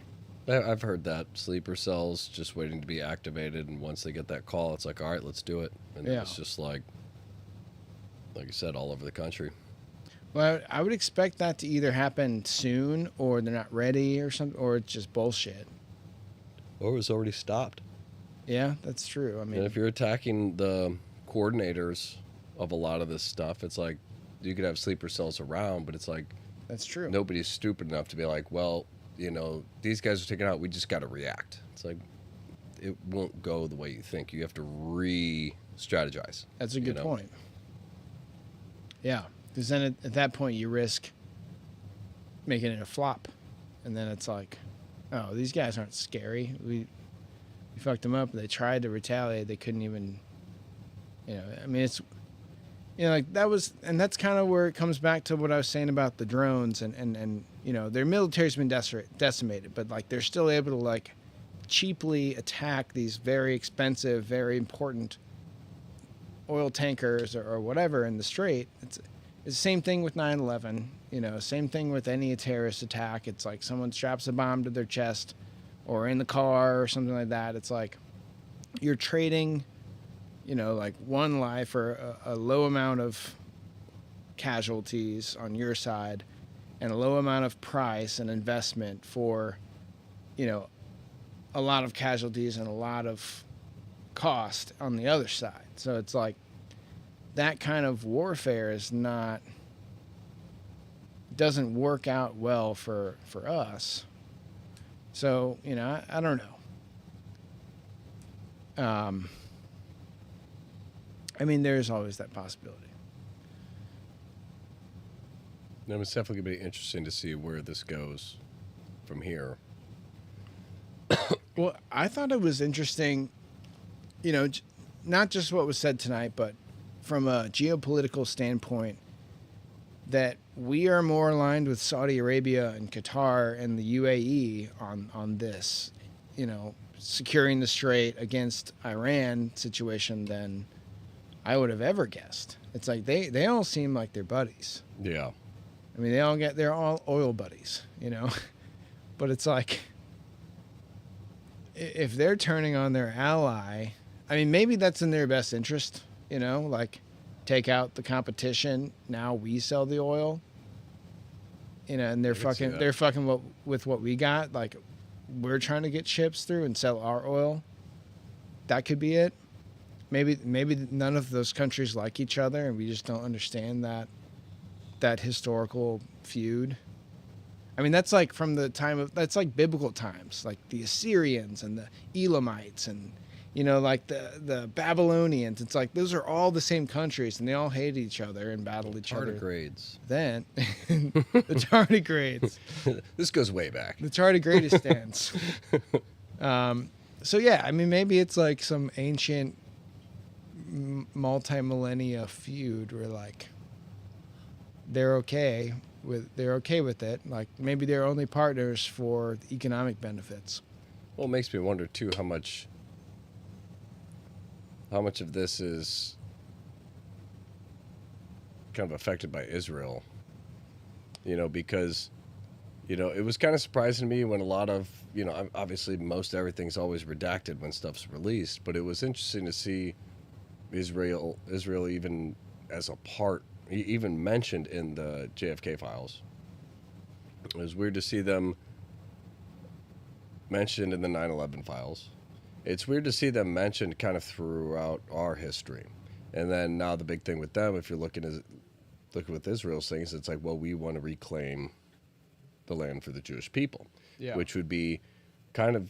I've heard that. Sleeper cells just waiting to be activated, and once they get that call, it's like, all right, let's do it. And it's just like you said, all over the country. Well, I would expect that to either happen soon, or they're not ready, or something, or it's just bullshit. Or it was already stopped. Yeah, that's true. I mean, and if you're attacking the coordinators of a lot of this stuff, it's like you could have sleeper cells around, but it's like that's true. Nobody's stupid enough to be like, well, you know, these guys are taken out. We just got to react. It's like it won't go the way you think. You have to re-strategize. That's a good point. Yeah, because then at that point you risk making it a flop, and then it's like, oh, these guys aren't scary. We fucked them up. They tried to retaliate. They couldn't even, you know. I mean, it's, you know, like that was, and that's kind of where it comes back to what I was saying about the drones, and you know, their military's been decimated, but like they're still able to like cheaply attack these very expensive, very important oil tankers or whatever in the Strait. It's the same thing with 9/11, you know, same thing with any terrorist attack. It's like someone straps a bomb to their chest or in the car or something like that. It's like you're trading, you know, like one life or a low amount of casualties on your side and a low amount of price and investment for, you know, a lot of casualties and a lot of cost on the other side. So it's like that kind of warfare is not, doesn't work out well for us. So, you know, I don't know. I mean, there's always that possibility. No, it's definitely going to be interesting to see where this goes from here. Well, I thought it was interesting, you know, not just what was said tonight, but from a geopolitical standpoint, that we are more aligned with Saudi Arabia and Qatar and the UAE on this, securing the strait against Iran situation than I would have ever guessed. It's like they all seem like they're buddies. Yeah. I mean, they're all oil buddies, but it's like, if they're turning on their ally, I mean, maybe that's in their best interest, like take out the competition. Now we sell the oil, and they're fucking with what we got. Like, we're trying to get ships through and sell our oil. That could be it. Maybe none of those countries like each other, and we just don't understand that historical feud. I mean, that's like that's like biblical times, like the Assyrians and the Elamites and, like the Babylonians. It's like those are all the same countries, and they all hate each other and battle each other. Tardigrades. Then, the tardigrades. This goes way back. The tardigradistans. So, yeah, I mean, maybe it's like some ancient multi-millennia feud where, like, they're okay with it. Like, maybe they're only partners for the economic benefits. Well, it makes me wonder too how much of this is kind of affected by Israel. Because it was kind of surprising to me when a lot of, obviously most everything's always redacted when stuff's released, but it was interesting to see Israel even as a part, even mentioned in the JFK files. It was weird to see them mentioned in the 9/11 files. It's weird to see them mentioned kind of throughout our history. And then now the big thing with them, if you're looking with Israel's things, it's like, well, we want to reclaim the land for the Jewish people, which would be kind of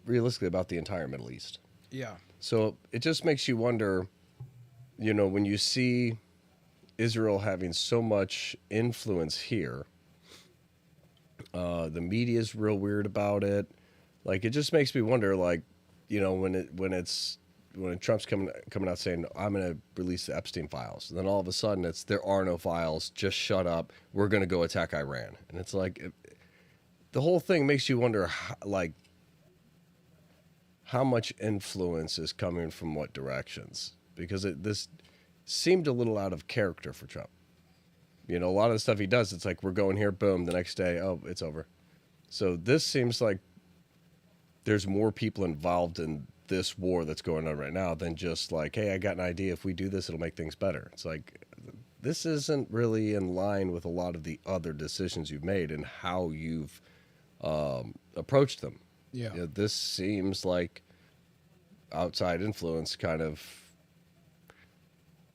realistically about the entire Middle East. Yeah. So it just makes you wonder, when you see Israel having so much influence here, the media's real weird about it. Like, it just makes me wonder, like, when Trump's coming out saying, I'm going to release the Epstein files, and then all of a sudden there are no files, just shut up, we're going to go attack Iran. And it's like, the whole thing makes you wonder, how much influence is coming from what directions, because this seemed a little out of character for Trump. A lot of the stuff he does, it's like, we're going here, boom, the next day, oh, it's over. So this seems like there's more people involved in this war that's going on right now than just like, hey, I got an idea. If we do this, it'll make things better. It's like, this isn't really in line with a lot of the other decisions you've made and how you've approached them. Yeah. This seems like outside influence kind of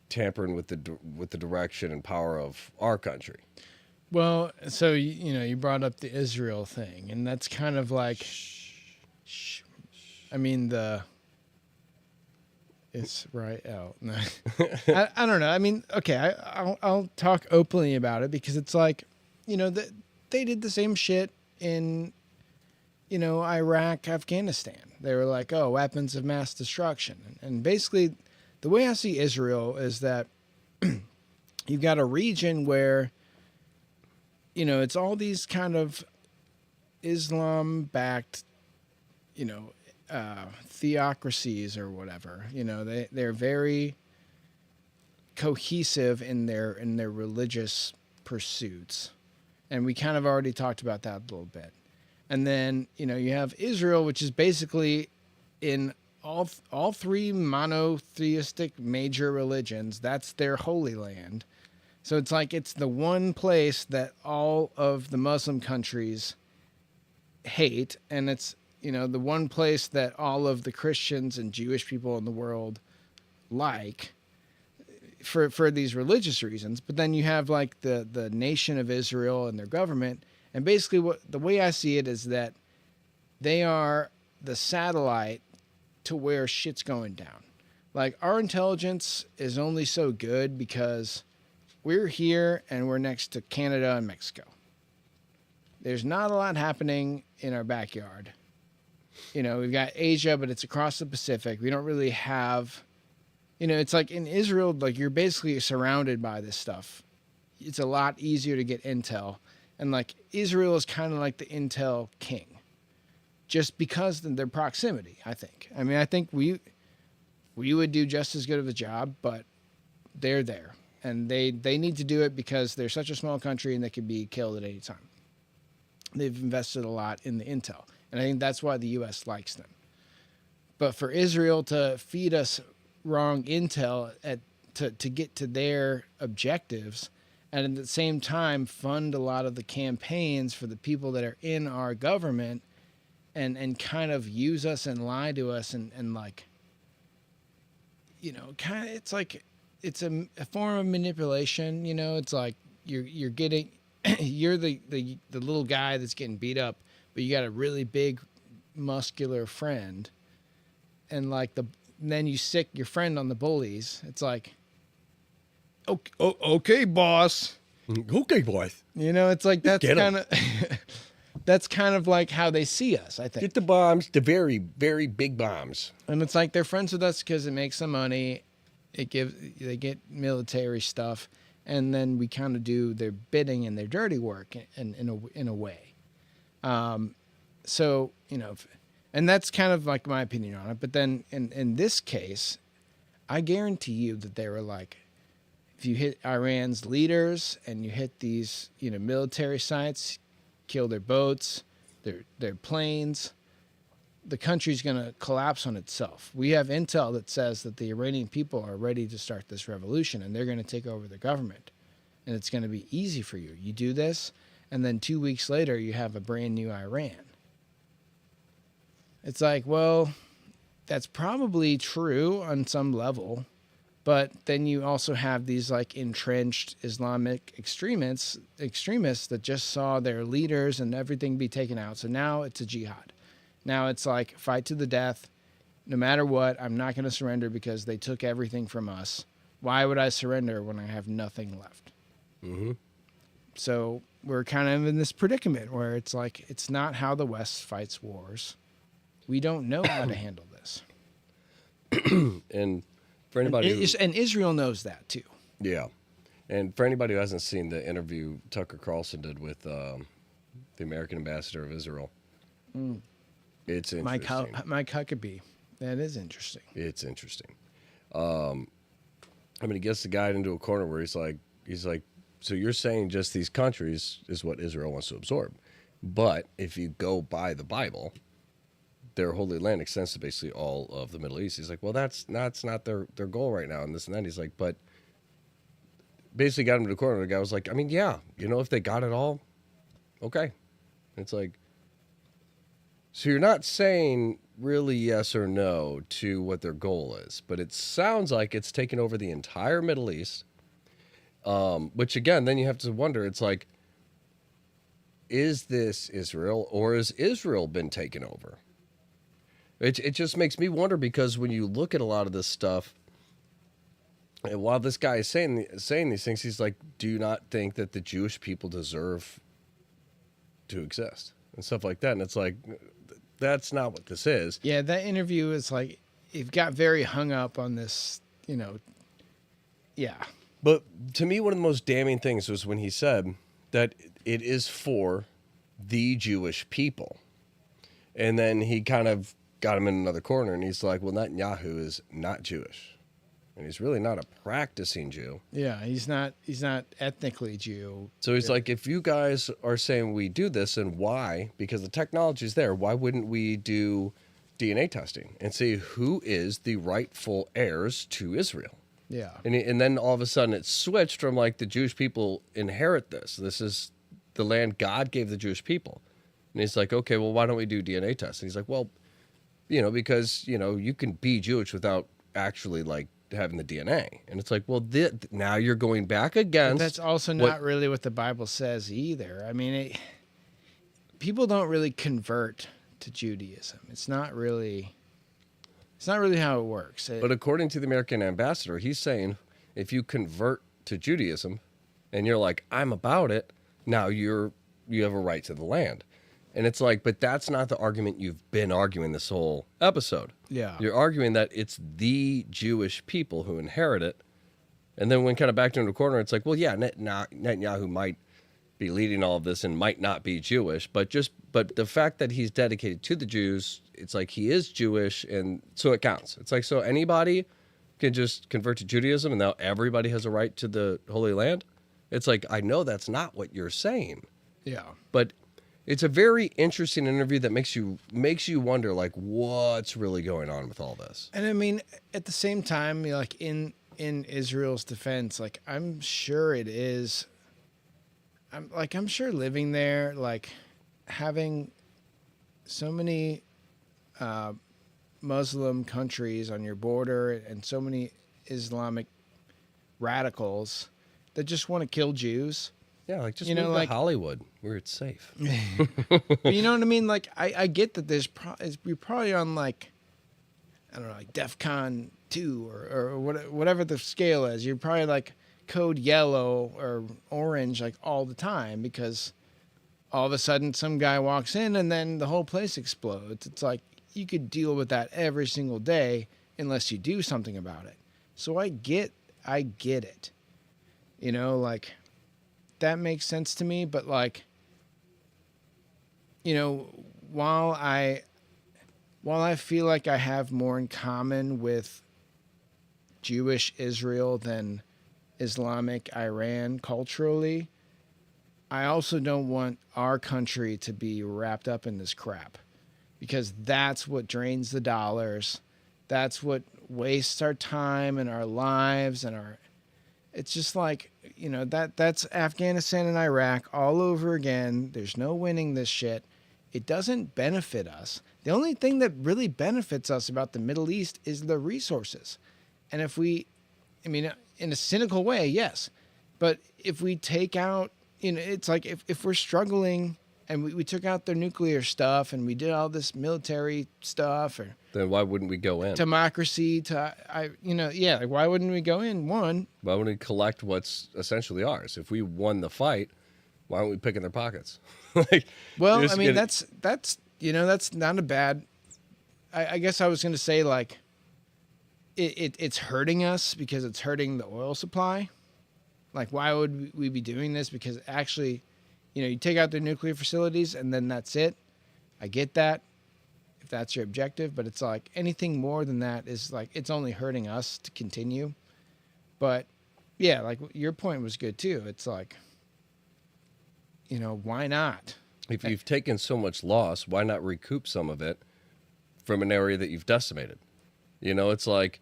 tampering with the direction and power of our country. Well, so you brought up the Israel thing, and that's kind of like, I mean, it's right out. No. I don't know. I mean, okay, I'll talk openly about it because it's like, they did the same shit in, Iraq, Afghanistan. They were like, oh, weapons of mass destruction. And basically, the way I see Israel is that you've got a region where, it's all these kind of Islam-backed, theocracies or whatever. They're very cohesive in their religious pursuits, and we kind of already talked about that a little bit. And then you have Israel, which is basically in all three monotheistic major religions. That's their holy land. So it's like it's the one place that all of the Muslim countries hate, and it's the one place that all of the Christians and Jewish people in the world like for these religious reasons. But then you have like the nation of Israel and their government, and basically the way I see it is that they are the satellite to where shit's going down. Like, our intelligence is only so good because we're here and we're next to Canada and Mexico. There's not a lot happening in our backyard. We've got Asia, but it's across the Pacific. We don't really have, it's like in Israel, like, you're basically surrounded by this stuff. it's a lot easier to get intel. And like Israel is kind of like the intel king, just because of their proximity, I think. I mean, I think we would do just as good of a job, but they're there. And they need to do it because they're such a small country and they could be killed at any time. They've invested a lot in the intel. And I think that's why the U.S. likes them. But for Israel to feed us wrong intel to get to their objectives, and at the same time fund a lot of the campaigns for the people that are in our government, and kind of use us and lie to us and like, you know, kind of, it's like, it's a form of manipulation. You know, it's like you're getting, you're the little guy that's getting beat up, but you got a really big muscular friend, and like then you sick your friend on the bullies. It's like, okay, boss. Okay, boss. You know, it's like that's kind of that's kind of like how they see us, I think. Get the bombs, the very, very big bombs. And it's like they're friends with us because it makes them money. They get military stuff, and then we kind of do their bidding and their dirty work in a way. So, you know, and that's kind of like my opinion on it. But then in this case, I guarantee you that they were like, if you hit Iran's leaders and you hit these, you know, military sites, kill their boats, their planes, the country's going to collapse on itself. We have intel that says that the Iranian people are ready to start this revolution, and they're going to take over the government. And it's going to be easy for you. You do this, and then 2 weeks later, you have a brand new Iran. It's like, well, that's probably true on some level, but then you also have these like entrenched Islamic extremists that just saw their leaders and everything be taken out. So now it's a jihad. Now it's like fight to the death. No matter what, I'm not going to surrender because they took everything from us. Why would I surrender when I have nothing left? Mm-hmm. So we're kind of in this predicament where it's like, it's not how the West fights wars. We don't know how to handle this. And for anybody and Israel knows that too. Yeah. And for anybody who hasn't seen the interview Tucker Carlson did with the American ambassador of Israel, it's interesting. Mike Huckabee. That is interesting. It's interesting. I mean, he gets the guy into a corner where he's like, so you're saying just these countries is what Israel wants to absorb. But if you go by the Bible, their Holy Land extends to basically all of the Middle East. He's like, well, that's not their goal right now, and this and that. He's like, but basically got him to the corner. The guy was like, I mean, yeah, you know, if they got it all, okay. It's like, so you're not saying really yes or no to what their goal is, but it sounds like it's taken over the entire Middle East, which again, then you have to wonder, it's like, is this Israel or has Israel been taken over? It just makes me wonder, because when you look at a lot of this stuff, and while this guy is saying these things, he's like, do you not think that the Jewish people deserve to exist and stuff like that? And it's like, that's not what this is. Yeah, that interview is like, it got very hung up on this, you know, yeah. But to me, one of the most damning things was when he said that it is for the Jewish people. And then he kind of got him in another corner, and he's like, well, Netanyahu is not Jewish. And he's really not a practicing Jew. Yeah, he's not ethnically Jew. So he's like, if you guys are saying we do this, and why? Because the technology's there. Why wouldn't we do DNA testing and see who is the rightful heirs to Israel? Yeah. And then all of a sudden it switched from like, the Jewish people inherit this. This is the land God gave the Jewish people. And he's like, okay, well, why don't we do DNA tests? And he's like, well, you know, because, you know, you can be Jewish without actually like having the DNA. And it's like, well, now you're going back against. But that's also not really what the Bible says either. I mean, people don't really convert to Judaism. It's not really how it works. But according to the American ambassador, he's saying if you convert to Judaism and you're like, I'm about it, now you have a right to the land. And it's like, but that's not the argument you've been arguing this whole episode. Yeah. You're arguing that it's the Jewish people who inherit it, And then when kind of backed into a corner, it's like, well, yeah, Netanyahu might be leading all of this and might not be Jewish, but the fact that he's dedicated to the Jews, it's like he is Jewish, and so it counts. It's like, so anybody can just convert to Judaism and now everybody has a right to the Holy Land? It's like, I know that's not what you're saying. Yeah. But it's a very interesting interview that makes you wonder, like, what's really going on with all this? And I mean, at the same time, like in Israel's defense, like I'm sure it is. I'm sure living there, like having so many Muslim countries on your border and so many Islamic radicals that just want to kill Jews. Yeah, like just move to Hollywood where it's safe. But you know what I mean? Like I get that you're probably on like, I don't know, like DEFCON 2 or whatever the scale is. You're probably like code yellow or orange like all the time because all of a sudden some guy walks in and then the whole place explodes. It's like you could deal with that every single day unless you do something about it. So I get it. You know, like that makes sense to me, but like, you know, while I feel like I have more in common with Jewish Israel than Islamic Iran culturally, I also don't want our country to be wrapped up in this crap because that's what drains the dollars. That's what wastes our time and our lives and it's just like, you know, that's Afghanistan and Iraq all over again. There's no winning this shit. It doesn't benefit us. The only thing that really benefits us about the Middle East is the resources. And if we, I mean, in a cynical way, yes. But if we take out, you know, it's like if we're struggling and we took out their nuclear stuff and we did all this military stuff or then why wouldn't we go in? Democracy like why wouldn't we go in? One, why wouldn't we collect what's essentially ours? If we won the fight, why aren't we picking their pockets? Like, well, I mean, that's you know, that's not a bad. I guess I was going to say like it's hurting us because it's hurting the oil supply. Like, why would we be doing this? Because actually, you know, you take out their nuclear facilities and then that's it. I get that if that's your objective, but it's like anything more than that is like it's only hurting us to continue. But yeah, like your point was good too. It's like, you know, why not? If you've taken so much loss, why not recoup some of it from an area that you've decimated? You know, it's like,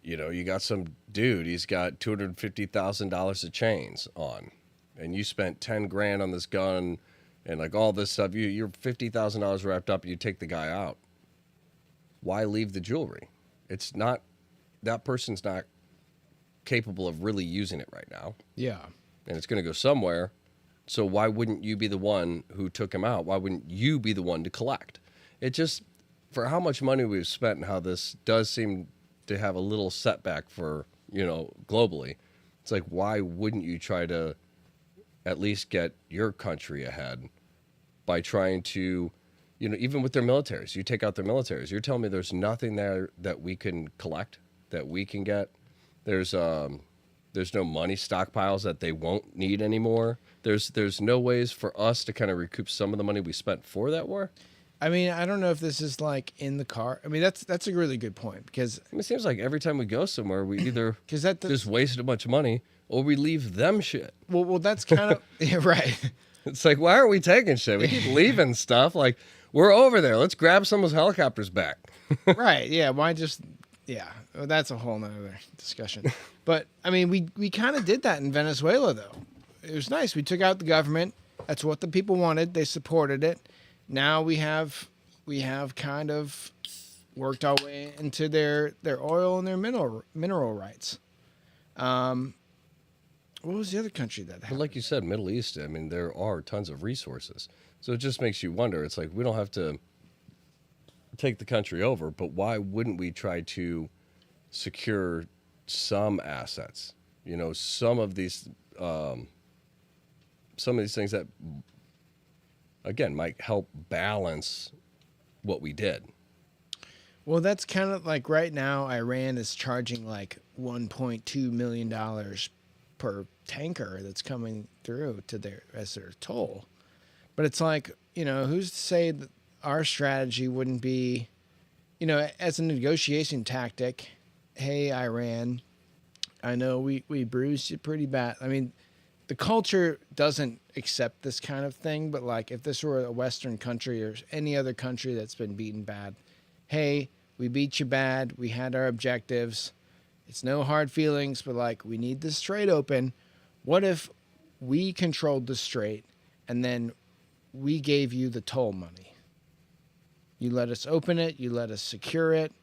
you know, you got some dude, he's got $250,000 of chains on, and you spent 10 grand on this gun and like all this stuff. You're $50,000 wrapped up, and you take the guy out. Why leave the jewelry? It's not, that person's not capable of really using it right now. Yeah. And it's going to go somewhere. So why wouldn't you be the one who took him out? Why wouldn't you be the one to collect? It just, for how much money we've spent and how this does seem to have a little setback for, you know, globally, it's like, why wouldn't you try to at least get your country ahead by trying to, you know, even with their militaries, you take out their militaries. You're telling me there's nothing there that we can collect, that we can get? There's no money stockpiles that they won't need anymore. There's no ways for us to kind of recoup some of the money we spent for that war. I mean, I don't know if this is like in the car. I mean, that's a really good point because it seems like every time we go somewhere, we either just wasted a bunch of money or we leave them shit. Well, that's kind of yeah, right. It's like, why aren't we taking shit? We keep leaving stuff. Like, we're over there. Let's grab some of those helicopters back. Right. Yeah. Why just? Yeah. Well, that's a whole nother discussion. But I mean, we kind of did that in Venezuela, though. It was nice. We took out the government. That's what the people wanted. They supported it. Now we have kind of worked our way into their oil and their mineral rights. What was the other country that happened? But like you said, Middle East, I mean, there are tons of resources. So it just makes you wonder. It's like, we don't have to take the country over, but why wouldn't we try to secure some assets? You know, some of these things that, again, might help balance what we did. Well, that's kind of like right now, Iran is charging like $1.2 million per tanker that's coming through as their toll. But it's like, who's to say that our strategy wouldn't be, as a negotiation tactic, hey, Iran, I know we bruised you pretty bad. I mean, the culture doesn't accept this kind of thing, but like if this were a Western country or any other country that's been beaten bad, hey, we beat you bad, we had our objectives, it's no hard feelings, but like we need this strait open. What if we controlled the strait and then we gave you the toll money? You let us open it, you let us secure it,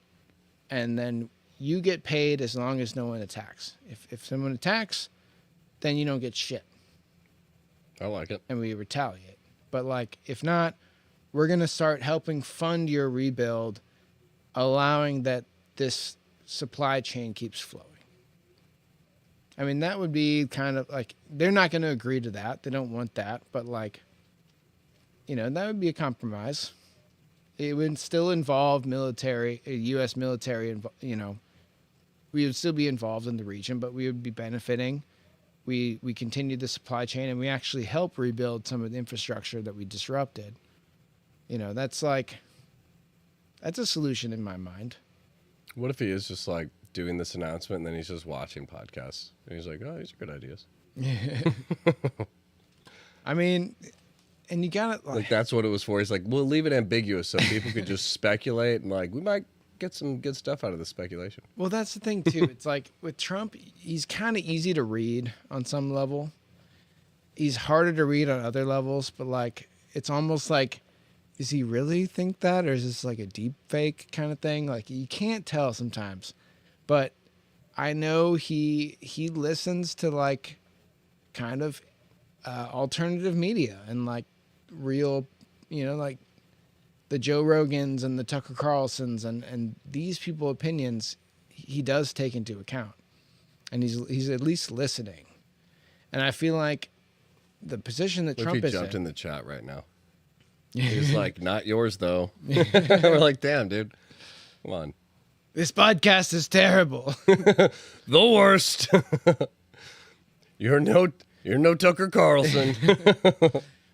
and then you get paid as long as no one attacks. If someone attacks, then you don't get shit. I like it. And we retaliate. But like, if not, we're going to start helping fund your rebuild, allowing that this supply chain keeps flowing. I mean, that would be kind of like, they're not going to agree to that. They don't want that. But like, that would be a compromise. It would still involve military, U.S. military, we would still be involved in the region, but we would be benefiting. We continue the supply chain, and we actually help rebuild some of the infrastructure that we disrupted. That's a solution in my mind. What if he is just like doing this announcement and then he's just watching podcasts and he's like, oh, these are good ideas. I mean, and you gotta like that's what it was for. He's like, we'll leave it ambiguous so people could just speculate, and like we might get some good stuff out of the speculation. Well, that's the thing too. It's like with Trump, he's kind of easy to read on some level. He's harder to read on other levels, but like it's almost like, does he really think that, or is this like a deep fake kind of thing? Like you can't tell sometimes. But I know he listens to like kind of alternative media and like real, like the Joe Rogans and the Tucker Carlsons and these people opinions he does take into account, and he's at least listening. And I feel like the position that Trump is jumped in the chat right now. He's like, not yours though. We're like, damn, dude, come on. This podcast is terrible. The worst. You're no Tucker Carlson.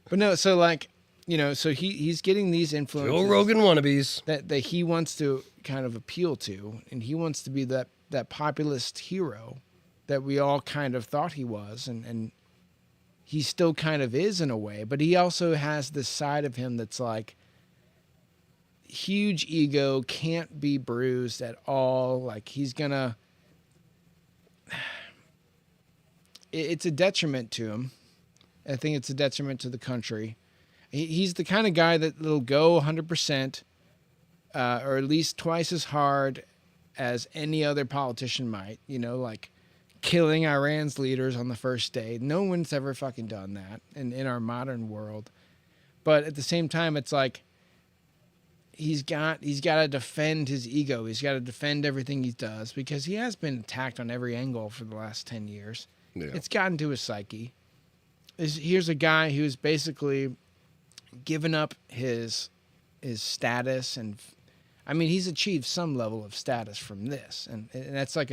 But no, so like, so he's getting these influences. Joe Rogan wannabes. That he wants to kind of appeal to, and he wants to be that populist hero that we all kind of thought he was, and he still kind of is in a way, but he also has this side of him that's like huge ego, can't be bruised at all. Like he's gonna, it's a detriment to him. I think it's a detriment to the country. He's the kind of guy that'll go 100%, or at least twice as hard as any other politician might, like killing Iran's leaders on the first day. No one's ever fucking done that in our modern world. But at the same time, it's like he's got to defend his ego. He's got to defend everything he does because he has been attacked on every angle for the last 10 years. Yeah. It's gotten to his psyche. Here's a guy who's basically given up his status, and I mean he's achieved some level of status from this, and that's like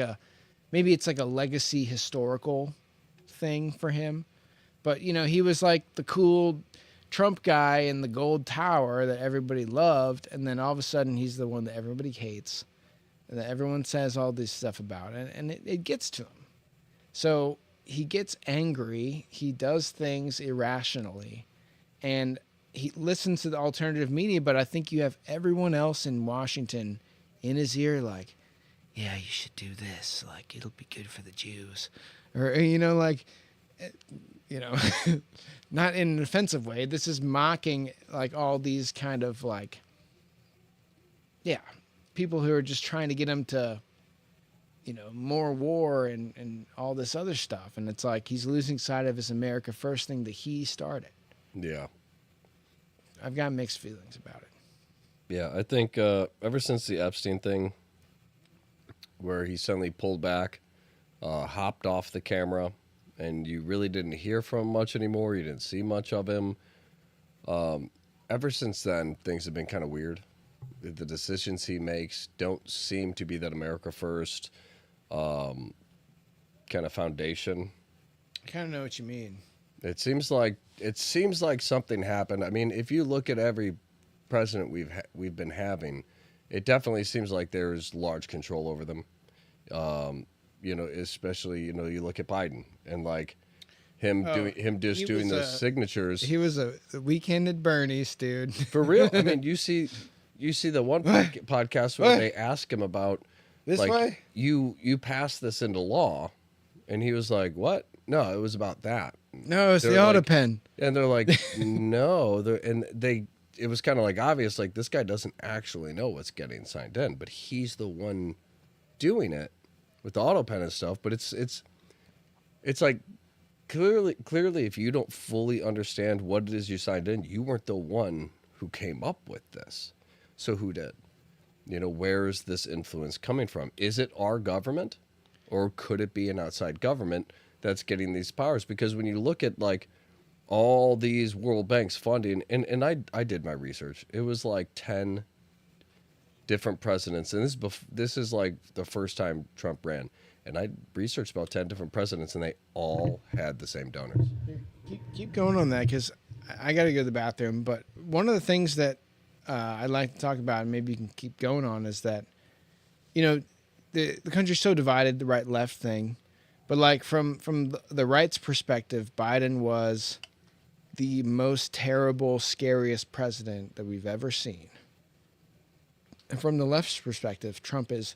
maybe it's like a legacy historical thing for him. But he was like the cool Trump guy in the gold tower that everybody loved, and then all of a sudden he's the one that everybody hates and that everyone says all this stuff about, and it gets to him. So he gets angry, he does things irrationally, and he listens to the alternative media, but I think you have everyone else in Washington in his ear like, yeah, you should do this, like it'll be good for the Jews, or not in an offensive way. This is mocking like all these kind of like, yeah, people who are just trying to get him to, more war and all this other stuff. And it's like he's losing sight of his America First thing that he started. Yeah. I've got mixed feelings about it. Yeah, I think ever since the Epstein thing, where he suddenly pulled back, hopped off the camera, and you really didn't hear from him much anymore. You didn't see much of him. Ever since then, things have been kind of weird. The decisions he makes don't seem to be that America First. kind of foundation. I kind of know what you mean. It seems like something happened. I mean, if you look at every president we've been having, it definitely seems like there's large control over them. Especially you look at Biden and like him doing the signatures. He was a weak-handed Bernie's dude. For real. I mean, you see the one podcast where they ask him about this way. You passed this into law, and he was like, "What? No, it was about that." No, it's the auto pen. And they're like, "No," it was kind of like obvious, like this guy doesn't actually know what's getting signed in, but he's the one doing it with the auto pen and stuff. But it's like clearly, if you don't fully understand what it is you signed in, you weren't the one who came up with this. So who did? Where's this influence coming from? Is it our government, or could it be an outside government that's getting these powers? Because when you look at like all these World Bank's funding, and I did my research, it was like 10 different presidents, and this is like the first time Trump ran, and I researched about 10 different presidents, and they all had the same donors. Keep going on that, because I got to go to the bathroom. But one of the things that I'd like to talk about, and maybe you can keep going on, is that the country's so divided, the right-left thing. But like from the right's perspective, Biden was the most terrible, scariest president that we've ever seen. And from the left's perspective, Trump is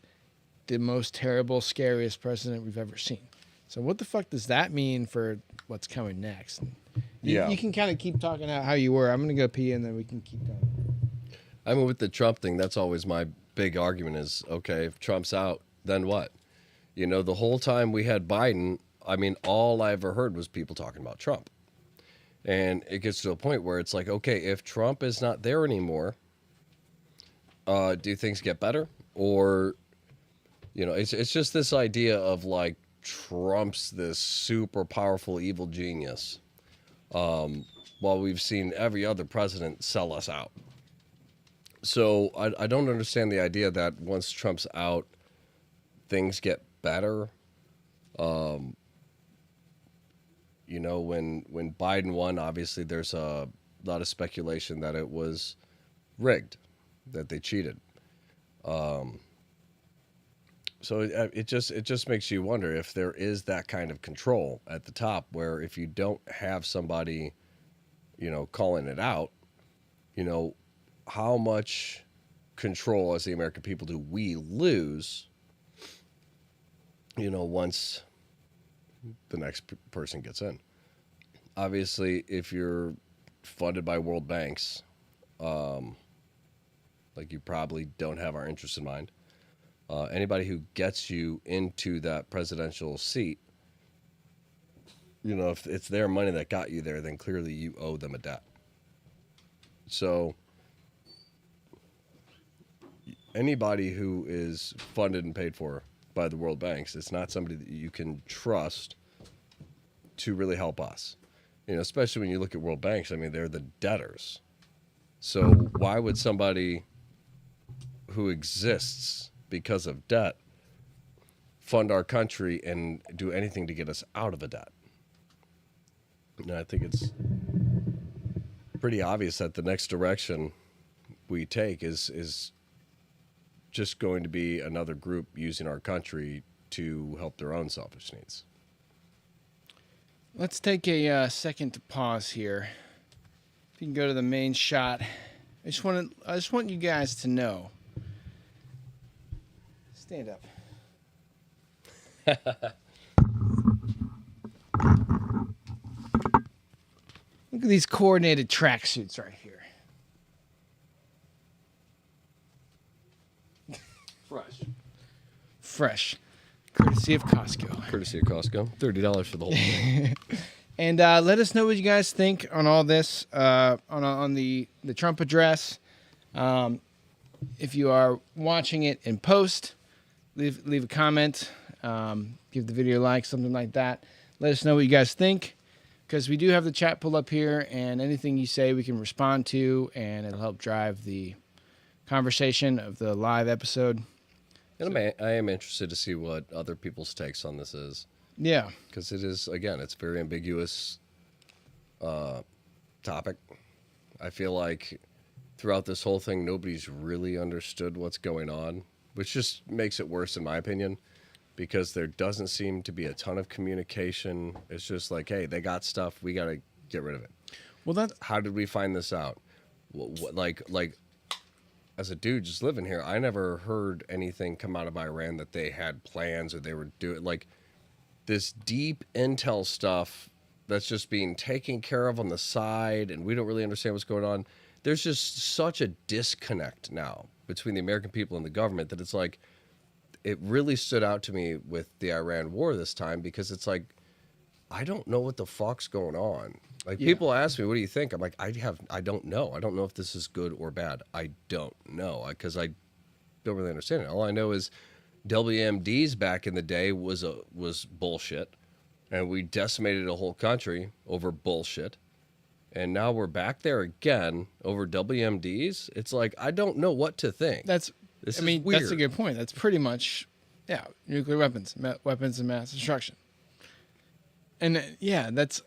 the most terrible, scariest president we've ever seen. So what the fuck does that mean for what's coming next? You can kind of keep talking about how you were. I'm going to go pee, and then we can keep going. I mean, with the Trump thing, that's always my big argument is, okay, if Trump's out, then what? The whole time we had Biden, I mean, all I ever heard was people talking about Trump. And it gets to a point where it's like, okay, if Trump is not there anymore, do things get better? Or, it's just this idea of like Trump's this super powerful evil genius, while we've seen every other president sell us out. So I don't understand the idea that once Trump's out, things get better. When Biden won, obviously there's a lot of speculation that it was rigged, that they cheated. So it just makes you wonder if there is that kind of control at the top, where if you don't have somebody, calling it out, how much control as the American people do we lose, once the next person gets in? Obviously, if you're funded by world banks, like you probably don't have our interests in mind. Anybody who gets you into that presidential seat, if it's their money that got you there, then clearly you owe them a debt. So anybody who is funded and paid for by the world banks, it's not somebody that you can trust to really help us. Especially when you look at world banks, I mean, they're the debtors. So why would somebody who exists because of debt fund our country and do anything to get us out of a debt? I think it's pretty obvious that the next direction we take is just going to be another group using our country to help their own selfish needs. Let's take a second to pause here. If you can go to the main shot, I just want you guys to know. Stand up. Look at these coordinated tracksuits right here. Fresh. Courtesy of Costco. $30 for the whole thing. And let us know what you guys think on all this, on the Trump address. If you are watching it in post, leave a comment, give the video a like, something like that. Let us know what you guys think, because we do have the chat pulled up here, and anything you say we can respond to, and it'll help drive the conversation of the live episode. And I am interested to see what other people's takes on this is. Yeah. Because it is, again, it's a very ambiguous topic. I feel like throughout this whole thing, nobody's really understood what's going on, which just makes it worse, in my opinion, because there doesn't seem to be a ton of communication. It's just like, hey, they got stuff. We got to get rid of it. Well, how did we find this out? Like, as a dude just living here, I never heard anything come out of Iran that they had plans or they were doing like this deep intel stuff that's just being taken care of on the side, and we don't really understand what's going on. There's just such a disconnect now between the American people and the government that it's like, it really stood out to me with the Iran war this time, because it's like, I don't know what the fuck's going on. Like, people ask me, what do you think? I'm like, I don't know. I don't know if this is good or bad. I don't know, because I don't really understand it. All I know is WMDs back in the day was bullshit, and we decimated a whole country over bullshit. And now we're back there again over WMDs. It's like, I don't know what to think. That's a good point. That's pretty much, nuclear weapons, weapons of mass destruction. And that's.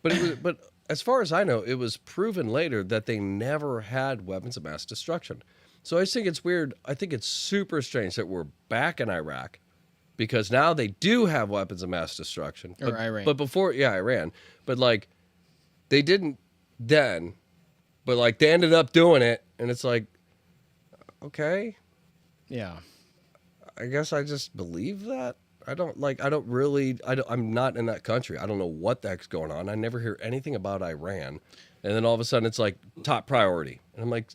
But as far as I know, it was proven later that they never had weapons of mass destruction. So I just think it's weird. I think it's super strange that we're back in Iraq, because now they do have weapons of mass destruction. Or Iran. But before, Iran. But like, they didn't then, but like they ended up doing it, and it's like, okay. Yeah. I guess I just believe that. I'm not in that country. I don't know what the heck's going on. I never hear anything about Iran. And then all of a sudden it's like top priority. And I'm like,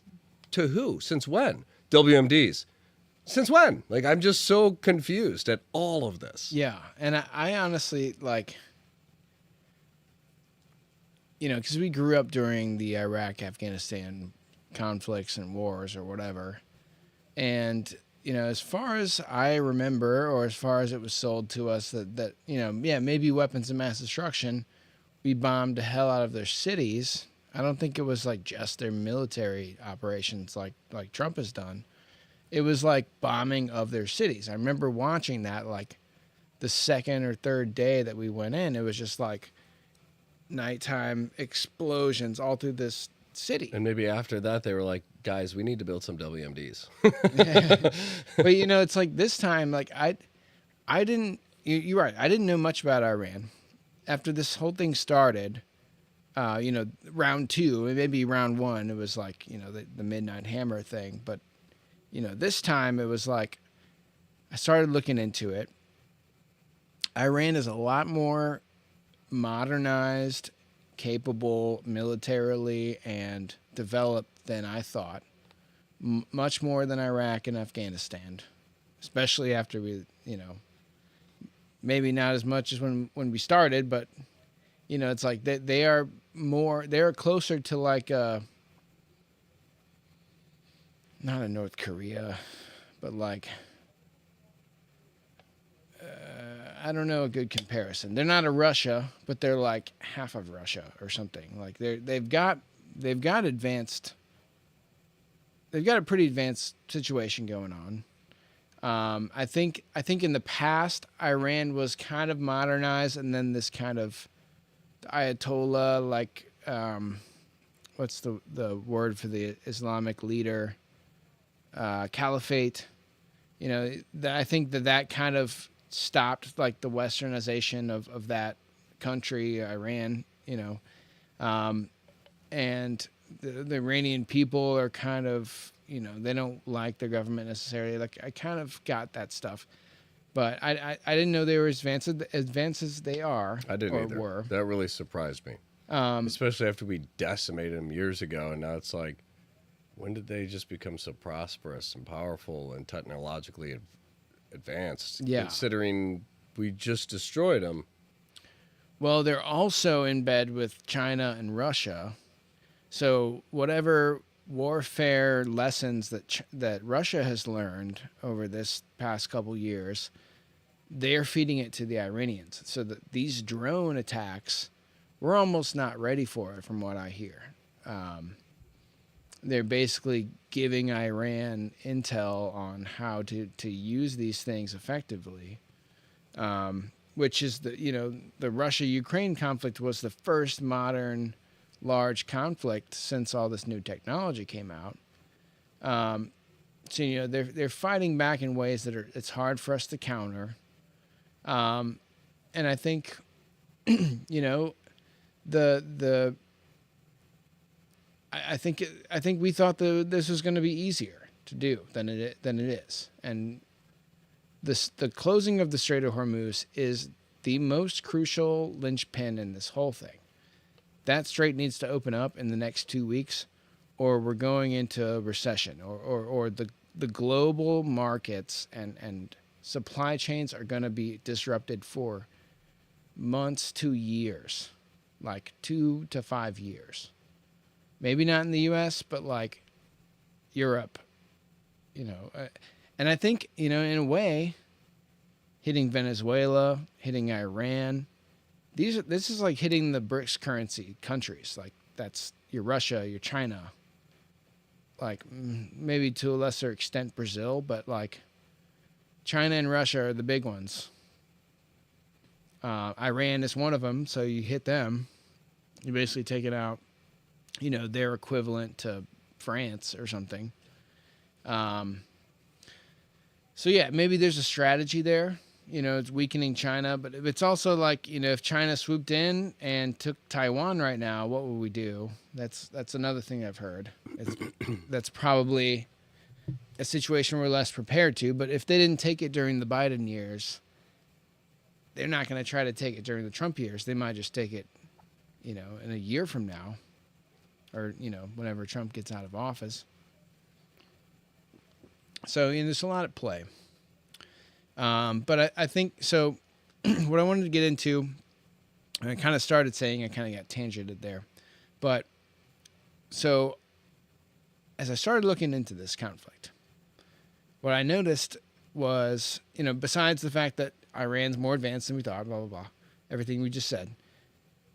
to who? Since when? WMDs. Since when? Like, I'm just so confused at all of this. Yeah. And I honestly, like, because we grew up during the Iraq-Afghanistan conflicts and wars or whatever. And as far as I remember, or as far as it was sold to us, that maybe weapons of mass destruction, we bombed the hell out of their cities. I don't think it was like just their military operations like Trump has done. It was like bombing of their cities. I remember watching that, like the second or third day that we went in. It was just like nighttime explosions all through this city. And maybe after that they were like, guys, we need to build some WMDs. But it's like this time, like I didn't. You're right. I didn't know much about Iran. After this whole thing started, round 2, maybe round 1, it was like the Midnight Hammer thing. But this time it was like I started looking into it. Iran is a lot more modernized, capable militarily, and developed than I thought. Much more than Iraq and Afghanistan, especially after we, maybe not as much as when we started, but it's like they are closer to like not a North Korea, but like I don't know a good comparison. They're not a Russia, but they're like half of Russia or something. Like they've got advanced. They've got a pretty advanced situation going on. I think in the past Iran was kind of modernized, and then this kind of Ayatollah, like what's the word for the Islamic leader? Caliphate. I think that kind of stopped like the westernization of that country, Iran. And the Iranian people are kind of, they don't like their government necessarily. Like, I kind of got that stuff, but I didn't know they were as advanced as they are. I didn't or either. Were. That really surprised me, especially after we decimated them years ago, and now it's like, when did they just become so prosperous and powerful and technologically advanced? Yeah. Considering we just destroyed them. Well, they're also in bed with China and Russia. So whatever warfare lessons that Russia has learned over this past couple years, they're feeding it to the Iranians. So that these drone attacks, we're almost not ready for it, from what I hear. they're basically giving Iran intel on how to use these things effectively, which is the Russia-Ukraine conflict was the first modern large conflict since all this new technology came out. So they're fighting back in ways that it's hard for us to counter, and I think I think we thought this was going to be easier to do than it is, and the closing of the Strait of Hormuz is the most crucial linchpin in this whole thing. That strait needs to open up in the next 2 weeks, or we're going into recession, or the global markets and supply chains are going to be disrupted for months to years, like 2 to 5 years. Maybe not in the U.S., but like Europe, and I think, in a way, hitting Venezuela, hitting Iran, this is like hitting the BRICS currency countries. Like that's your Russia, your China, like maybe to a lesser extent Brazil, but like China and Russia are the big ones. Iran is one of them, so you hit them, you basically take it out. Their equivalent to France or something. So yeah, maybe there's a strategy there. It's weakening China, but it's also like, if China swooped in and took Taiwan right now, what would we do? That's another thing I've heard. That's probably a situation we're less prepared to, but if they didn't take it during the Biden years, they're not going to try to take it during the Trump years. They might just take it, in a year from now, or, whenever Trump gets out of office. So, there's a lot at play. But I think, so what I wanted to get into, and I kind of started saying, I kind of got tangented there. But, so, as I started looking into this conflict, what I noticed was, besides the fact that Iran's more advanced than we thought, blah, blah, blah, everything we just said,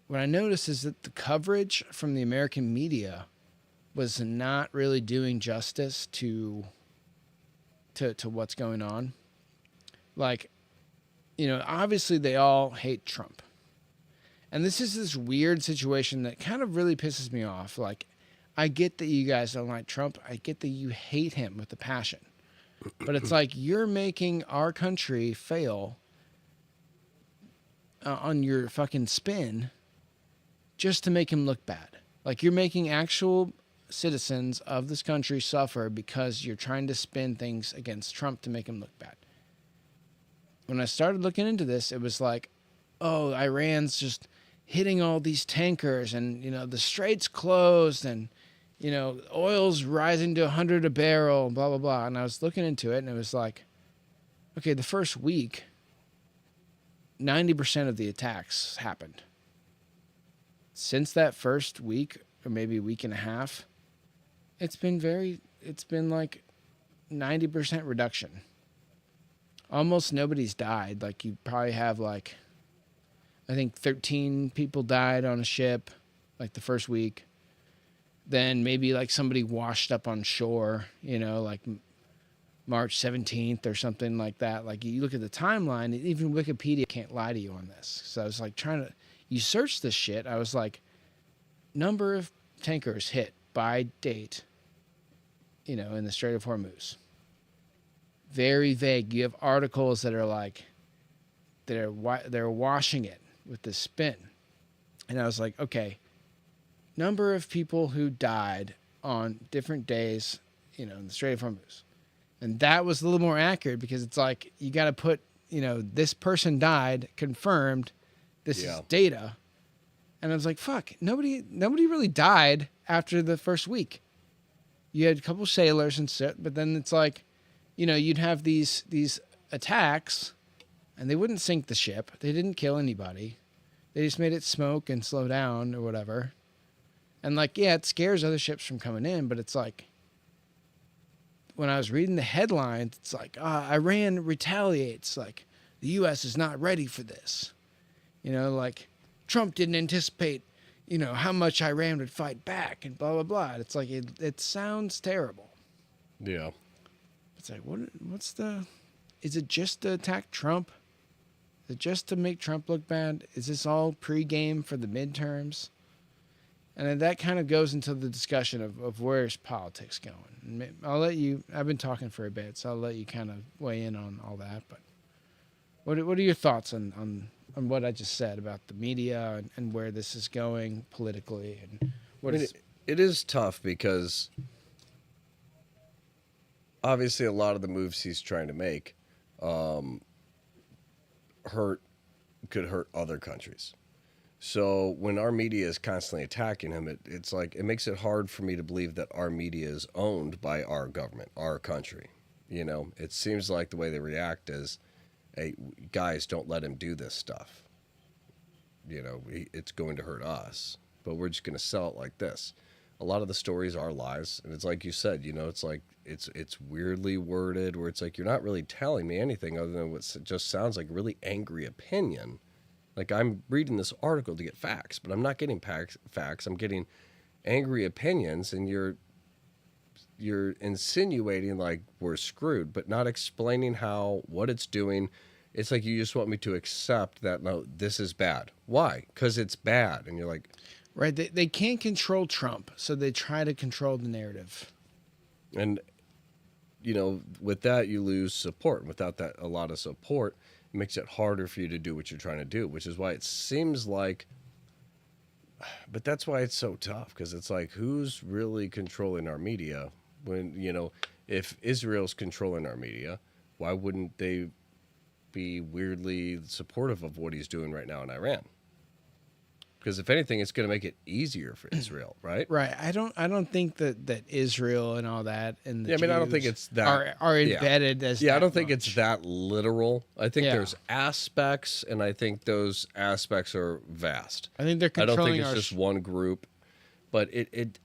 what I noticed is that the coverage from the American media was not really doing justice to what's going on. Like, obviously they all hate Trump. And this is this weird situation that kind of really pisses me off. Like, I get that you guys don't like Trump. I get that you hate him with a passion. But it's like you're making our country fail on your fucking spin just to make him look bad. Like, you're making actual citizens of this country suffer because you're trying to spin things against Trump to make him look bad. When I started looking into this, it was like, oh, Iran's just hitting all these tankers, and, the strait's closed, and, oil's rising to 100 a barrel, blah, blah, blah. And I was looking into it, and it was like, okay, the first week, 90% of the attacks happened. Since that first week, or maybe a week and a half, it's been like 90% reduction. Almost nobody's died. Like, you probably have like, I think 13 people died on a ship, like the first week. Then maybe like somebody washed up on shore, like March 17th or something like that. Like, you look at the timeline, even Wikipedia can't lie to you on this. So I was like you search this shit. I was like, number of tankers hit by date, in the Strait of Hormuz. Very vague. You have articles that are like, they're washing it with this spin. And I was like, okay, number of people who died on different days, in the Strait of Hormuz. And that was a little more accurate, because it's like, you got to put, this person died, confirmed, this is data. And I was like, fuck, nobody really died after the first week. You had a couple sailors and shit, but then it's like, you'd have these attacks, and they wouldn't sink the ship. They didn't kill anybody. They just made it smoke and slow down or whatever. And like, yeah, it scares other ships from coming in, but it's like, when I was reading the headlines, it's like, Iran retaliates. Like, the U.S. is not ready for this. Like, Trump didn't anticipate, you know, how much Iran would fight back and blah, blah, blah. It's like, it sounds terrible. Yeah. It's like, is it just to attack Trump? Is it just to make Trump look bad? Is this all pregame for the midterms? And then that kind of goes into the discussion of where's politics going. I'll let you, I've been talking for a bit, so I'll let you kind of weigh in on all that. But what are your thoughts on what I just said about the media and where this is going politically? And it is tough because obviously a lot of the moves he's trying to make could hurt other countries. So when our media is constantly attacking him, it's like it makes it hard for me to believe that our media is owned by our government, our country. You know, it seems like the way they react is, hey, guys, don't let him do this stuff. You know, it's going to hurt us, but we're just going to sell it like this. A lot of the stories are lies, and it's like you said, you know, it's like it's weirdly worded where it's like you're not really telling me anything other than what just sounds like a really angry opinion. Like, I'm reading this article to get facts, but I'm not getting facts. I'm getting angry opinions, and you're insinuating like we're screwed, but not explaining what it's doing. It's like you just want me to accept that, no, this is bad. Why? Because it's bad. And you're like... Right. They can't control Trump, so they try to control the narrative. And, you know, with that, you lose support. Without that, a lot of support, it makes it harder for you to do what you're trying to do, which is why it seems like... But that's why it's so tough, because it's like, who's really controlling our media? When, you know, if Israel's controlling our media, why wouldn't they be weirdly supportive of what he's doing right now in Iran? Because if anything, it's going to make it easier for Israel, right? Right. I don't think that Israel and all that and the I don't think it's that are embedded as I don't think it's that literal. I think there's aspects, and I think those aspects are vast. I think they're controlling. I don't think it's just one group, but it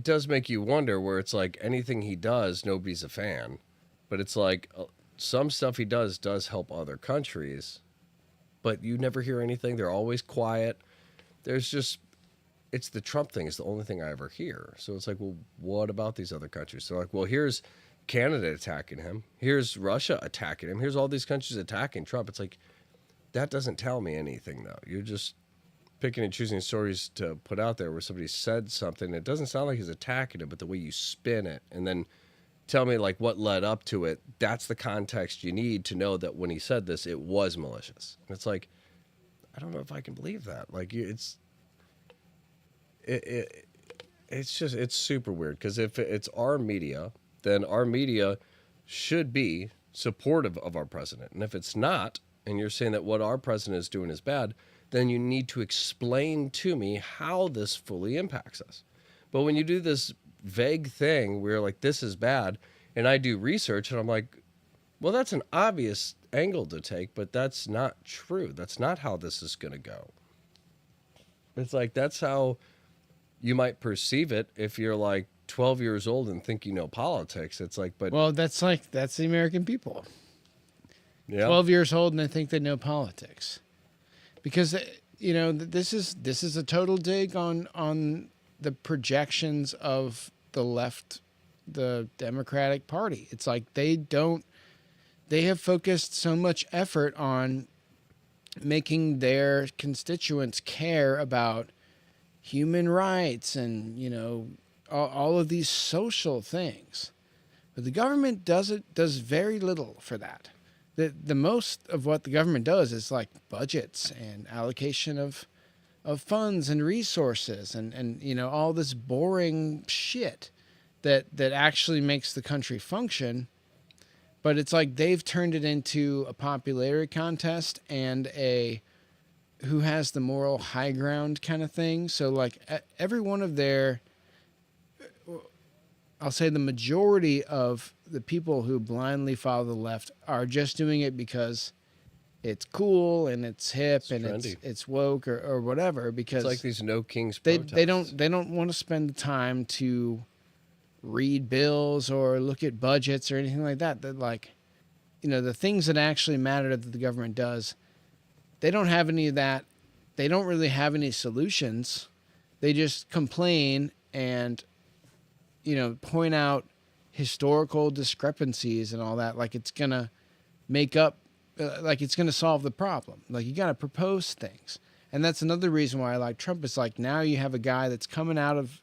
does make you wonder where it's like anything he does, nobody's a fan, but it's like some stuff he does help other countries, but you never hear anything. They're always quiet. There's just, it's the Trump thing is the only thing I ever hear. So it's like, well, what about these other countries? So like, well, here's Canada attacking him. Here's Russia attacking him. Here's all these countries attacking Trump. It's like, that doesn't tell me anything, though. You're just picking and choosing stories to put out there where somebody said something. It doesn't sound like he's attacking him, but the way you spin it and then tell me like what led up to it, that's the context you need to know that when he said this, it was malicious. And it's like, I don't know if I can believe that. Like, it's super weird, because if it's our media, then our media should be supportive of our president. And if it's not, and you're saying that what our president is doing is bad, then you need to explain to me how this fully impacts us. But when you do this vague thing where you're like, this is bad, and I do research and I'm like, well, that's an obvious angle to take, but that's not true. That's not how this is going to go. It's like, that's how you might perceive it if you're like 12 years old and think you know politics. It's like, but... Well, that's the American people. Yeah. 12 years old and they think they know politics. Because, you know, this is a total dig on the projections of the left, the Democratic Party. It's like they have focused so much effort on making their constituents care about human rights and, you know, all of these social things. But the government does very little for that. The most of what the government does is like budgets and allocation of funds and resources and you know, all this boring shit that actually makes the country function. But it's like they've turned it into a popularity contest and a who has the moral high ground kind of thing. So like every one of their, I'll say the majority of the people who blindly follow the left are just doing it because it's cool and it's hip and it's woke or whatever. Because it's like these No Kings protests. They don't want to spend the time to read bills or look at budgets or anything like that. That, like, you know, the things that actually matter that the government does, they don't have any of that they don't really have any solutions. They just complain and, point out historical discrepancies and all that. Like it's going to make up, like it's going to solve the problem. Like you got to propose things. And that's another reason why I like Trump. Is like now you have a guy that's coming out of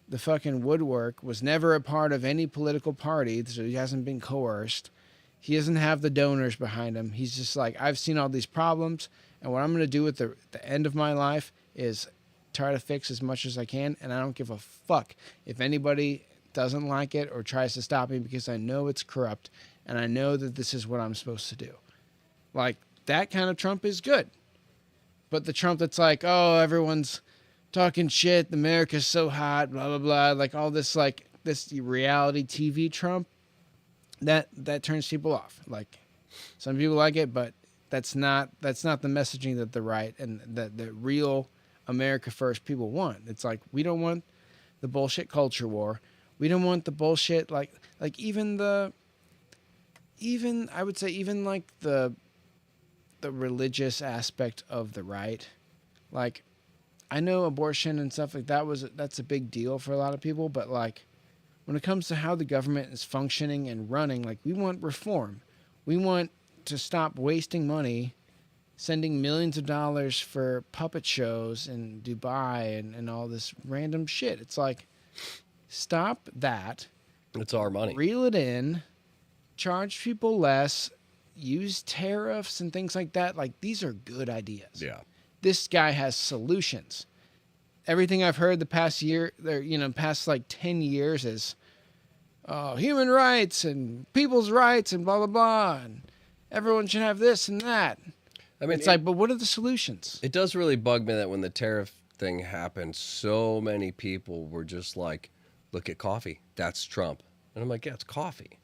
the fucking woodwork, was never a part of any political party, so he hasn't been coerced. He doesn't have the donors behind him. He's just like, I've seen all these problems, and what I'm going to do at the end of my life is try to fix as much as I can, and I don't give a fuck if anybody doesn't like it or tries to stop me, because I know it's corrupt, and I know that this is what I'm supposed to do. Like, that kind of Trump is good. But the Trump that's like, oh, everyone's talking shit, America's so hot, blah, blah, blah, like all this, like, this reality TV Trump, that turns people off. Like, some people like it, but that's not the messaging that the right and that the real America first people want. It's like, we don't want the bullshit culture war. We don't want the bullshit, like even I would say even like the religious aspect of the right. Like, I know abortion and stuff like that's a big deal for a lot of people, but like when it comes to how the government is functioning and running, like we want reform. We want to stop wasting money, sending millions of dollars for puppet shows in Dubai and all this random shit. It's like, stop that. It's our money. Reel it in, charge people less, use tariffs and things like that. Like, these are good ideas. Yeah. This guy has solutions. Everything I've heard the past year, past like 10 years is human rights and people's rights and blah, blah, blah. And everyone should have this and that. I mean, it's like, but what are the solutions? It does really bug me that when the tariff thing happened, so many people were just like, look at coffee. That's Trump. And I'm like, yeah, it's coffee.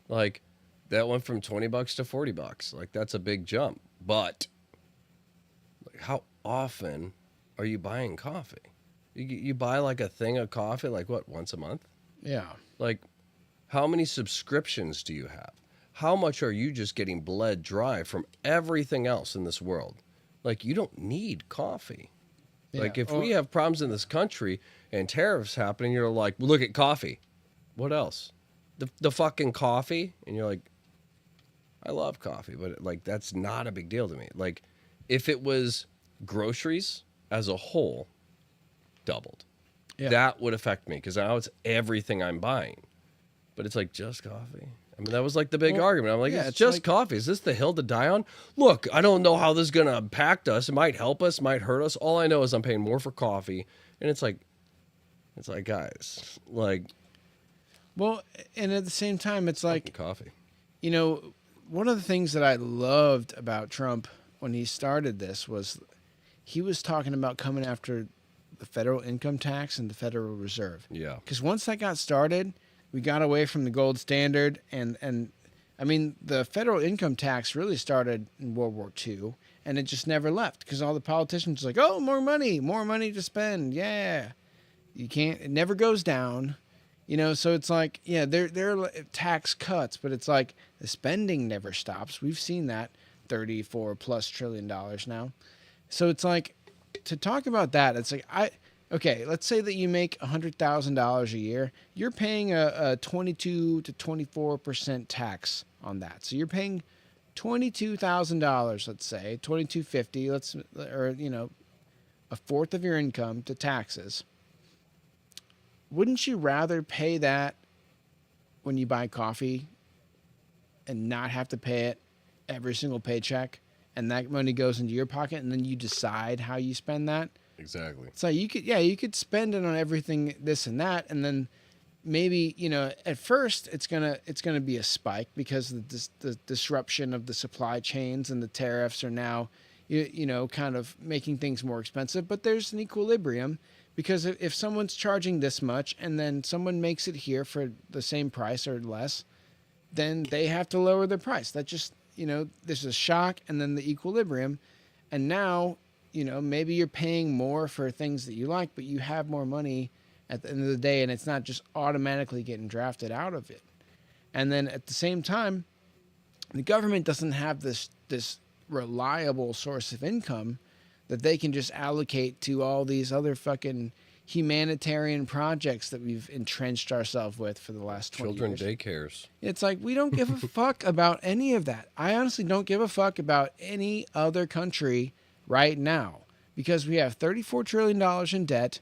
Like, that went from $20 to $40. Like, that's a big jump. But like, how often are you buying coffee? You buy like a thing of coffee, like what, once a month? Yeah. Like, how many subscriptions do you have? How much are you just getting bled dry from everything else in this world? Like, you don't need coffee. Yeah. Like, if we have problems in this country and tariffs happening, you're like, well, look at coffee. What else? The fucking coffee? And you're like, I love coffee, but like, that's not a big deal to me. Like, if it was groceries as a whole doubled, that would affect me, because now it's everything I'm buying. But it's like, just coffee. I mean, that was like the big argument. I'm like, it's just like, coffee. Is this the hill to die on? Look, I don't know how this is going to impact us. It might help us, might hurt us. All I know is I'm paying more for coffee. And it's like, guys, like. Well, and at the same time, it's like, coffee. One of the things that I loved about Trump when he started this was he was talking about coming after the federal income tax and the Federal Reserve. Yeah. Because once that got started, we got away from the gold standard. And I mean, the federal income tax really started in World War II, and it just never left, because all the politicians were like, oh, more money to spend. Yeah. You can't, it never goes down. So it's like, yeah, there are tax cuts, but it's like the spending never stops. We've seen that $34+ trillion now. So it's like, to talk about that, it's like, okay, let's say that you make $100,000 a year. You're paying a 22 to 24% tax on that. So you're paying $22,000, let's say, $22.50, or a fourth of your income to taxes. Wouldn't you rather pay that when you buy coffee and not have to pay it every single paycheck, and that money goes into your pocket, and then you decide how you spend that? Exactly. So you could spend it on everything, this and that, and then maybe, at first it's gonna be a spike because of the disruption of the supply chains, and the tariffs are now, kind of making things more expensive. But there's an equilibrium. Because if someone's charging this much and then someone makes it here for the same price or less, then they have to lower their price. That just, there's a shock and then the equilibrium. And now, maybe you're paying more for things that you like, but you have more money at the end of the day, and it's not just automatically getting drafted out of it. And then at the same time, the government doesn't have this reliable source of income that they can just allocate to all these other fucking humanitarian projects that we've entrenched ourselves with for the last 20 Children years. daycares. It's like, we don't give a fuck about any of that. I honestly don't give a fuck about any other country right now because we have $34 trillion in debt.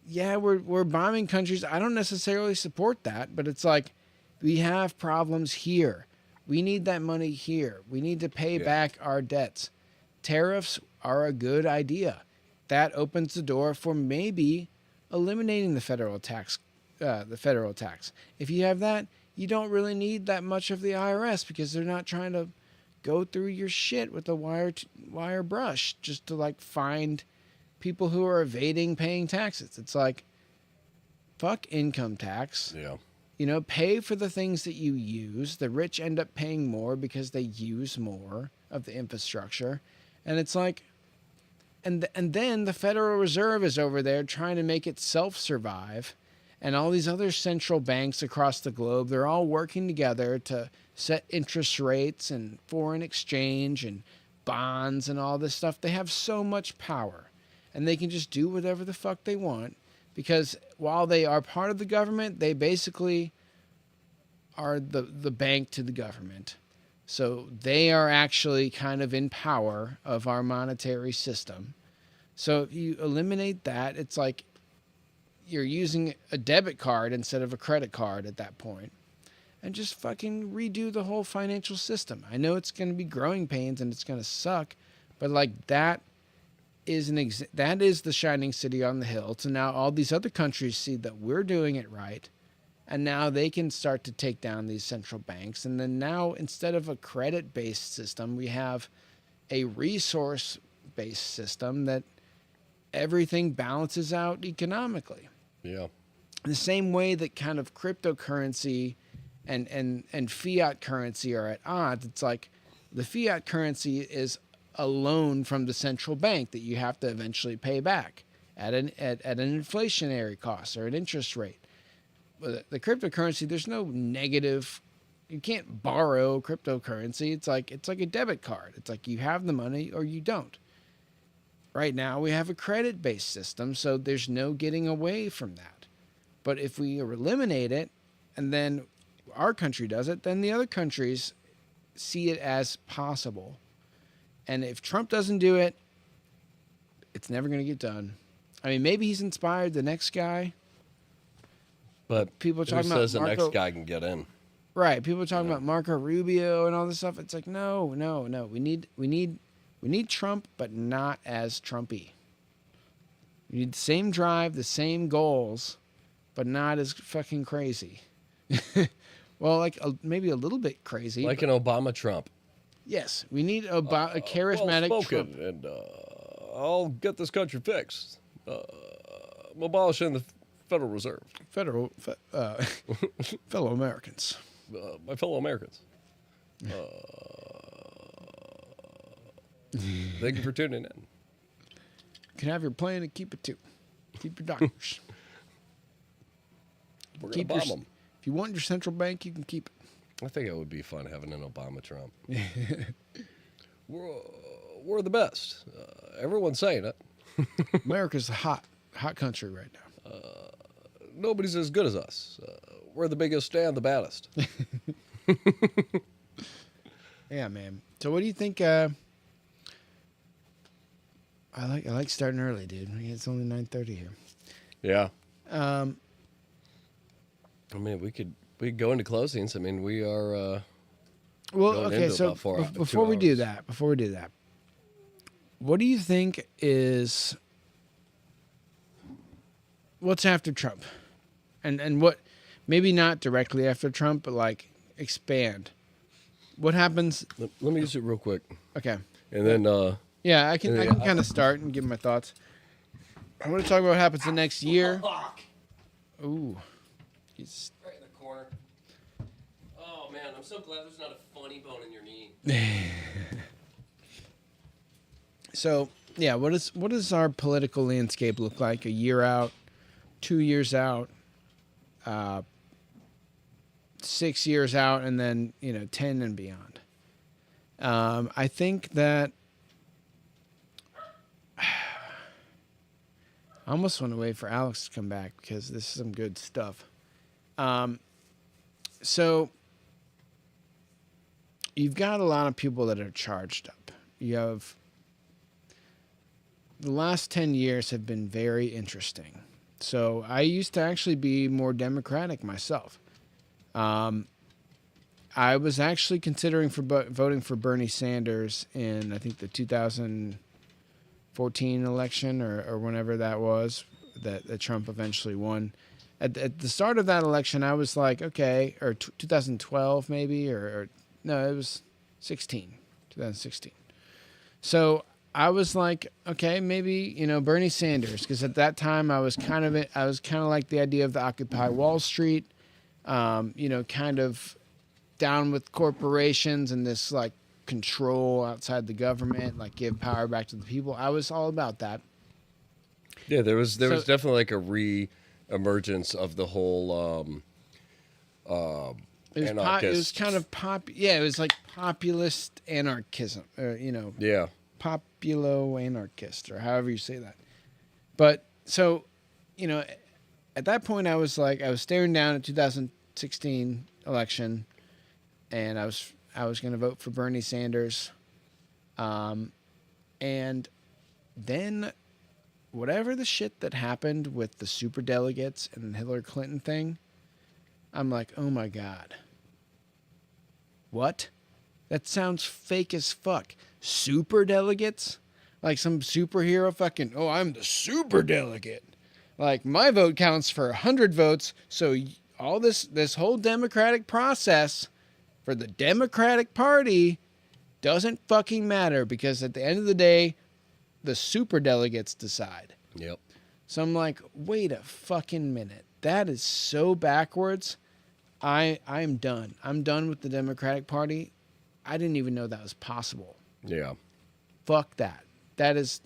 Yeah, we're bombing countries. I don't necessarily support that, but it's like, we have problems here. We need that money here. We need to pay back our debts. Tariffs are a good idea. That opens the door for maybe eliminating the federal tax. If you have that, you don't really need that much of the IRS because they're not trying to go through your shit with a wire brush just to like find people who are evading paying taxes. It's like, fuck income tax. Yeah. You know, pay for the things that you use. The rich end up paying more because they use more of the infrastructure. And it's like, and then the Federal Reserve is over there trying to make itself survive. And all these other central banks across the globe, they're all working together to set interest rates and foreign exchange and bonds and all this stuff. They have so much power. And they can just do whatever the fuck they want. Because while they are part of the government, they basically are the bank to the government. So they are actually kind of in power of our monetary system. So if you eliminate that, it's like you're using a debit card instead of a credit card at that point. And just fucking redo the whole financial system. I know it's going to be growing pains and it's going to suck, but like that is that is the shining city on the hill. So now all these other countries see that we're doing it right, and now they can start to take down these central banks. And then now, instead of a credit-based system, we have a resource-based system that everything balances out economically. Yeah. In the same way that kind of cryptocurrency and fiat currency are at odds, it's like the fiat currency is a loan from the central bank that you have to eventually pay back at an inflationary cost or an interest rate. But the cryptocurrency, there's no negative. You can't borrow cryptocurrency. It's like a debit card. It's like you have the money or you don't. Right now we have a credit-based system, so there's no getting away from that. But if we eliminate it, and then our country does it, then the other countries see it as possible. And if Trump doesn't do it, it's never going to get done. I mean, maybe he's inspired the next guy. But people are who talking says about the next guy can get in? Right. People are talking about Marco Rubio and all this stuff. It's like, no. We need Trump, but not as Trumpy. We need the same drive, the same goals, but not as fucking crazy. Well, like maybe a little bit crazy. Like an Obama Trump. Yes, we need a charismatic well-spoken, Trump. and I'll get this country fixed. I'm abolishing the Federal Reserve. Fellow Americans. My fellow Americans. Thank you for tuning in. You can have your plan and keep it too. Keep your doctors. We're going to bomb them. If you want your central bank, you can keep it. I think it would be fun having an Obama Trump. We're the best. Everyone's saying it. America's a hot country right now. Nobody's as good as us. We're the biggest and the baddest. Yeah, man. So what do you think? I like starting early, dude. It's only 9:30 here. Yeah. I mean, we could go into closings. I mean, we are. Well, okay. So before we do that, what do you think is what's after Trump, and what maybe not directly after Trump, but like expand. What happens? Let me use it real quick. Okay. And then. Yeah, I can kind of start and give my thoughts. I want to talk about what happens the next year. Ooh. He's right in the corner. Oh, man, I'm so glad there's not a funny bone in your knee. So, yeah, what does our political landscape look like a year out, 2 years out, 6 years out, and then, 10 and beyond? I think that I almost want to wait for Alex to come back because this is some good stuff. So you've got a lot of people that are charged up. You have the last 10 years have been very interesting. So I used to actually be more Democratic myself. I was actually considering for voting for Bernie Sanders in, I think, the 2014 election or whenever that was, that Trump eventually won. At the start of that election, I was like, okay, or 2012 maybe, or no, it was 2016. So I was like, okay, maybe, Bernie Sanders, because at that time I was kind of like the idea of the Occupy Wall Street, kind of down with corporations and this like control outside the government, like give power back to the people. I was all about that. Yeah, there was definitely like a re-emergence of the whole anarchist. It was kind of it was like populist anarchism, Yeah. Populo-anarchist, or however you say that. But so, at that point I was staring down at 2016 election, and I was going to vote for Bernie Sanders. And then whatever the shit that happened with the superdelegates and the Hillary Clinton thing, I'm like, oh my God. What? That sounds fake as fuck. Superdelegates? Like some superhero fucking, oh, I'm the superdelegate. Like my vote counts for 100 votes, so all this whole democratic process for the Democratic Party doesn't fucking matter, because at the end of the day, the superdelegates decide. Yep. So I'm like, wait a fucking minute. That is so backwards. I'm done. I'm done with the Democratic Party. I didn't even know that was possible. Yeah. Fuck that. That's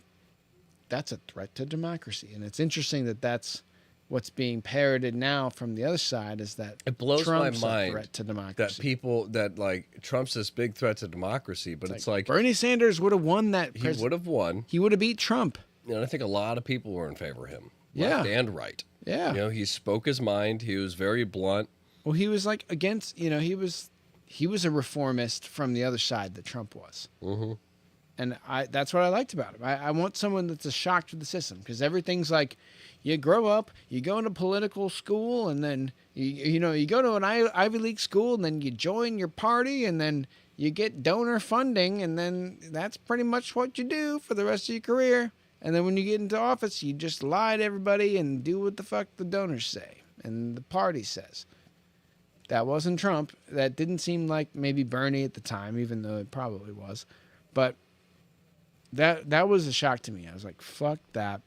a threat to democracy. And it's interesting that that's what's being parroted now from the other side, is that it blows Trump's my mind a threat to democracy. That people that like Trump's this big threat to democracy, but it's like Bernie Sanders would have won that. He would have won. He would have beat Trump. And I think a lot of people were in favor of him. Yeah. Left and right. Yeah. He spoke his mind. He was very blunt. Well, he was like against, he was a reformist from the other side that Trump was. Mm-hmm. And that's what I liked about him. I want someone that's a shock to the system, because everything's like, you grow up, you go into political school, and then you go to an Ivy League school, and then you join your party, and then you get donor funding, and then that's pretty much what you do for the rest of your career. And then when you get into office, you just lie to everybody and do what the fuck the donors say and the party says. That wasn't Trump. That didn't seem like maybe Bernie at the time, even though it probably was. But that was a shock to me. I was like, fuck that.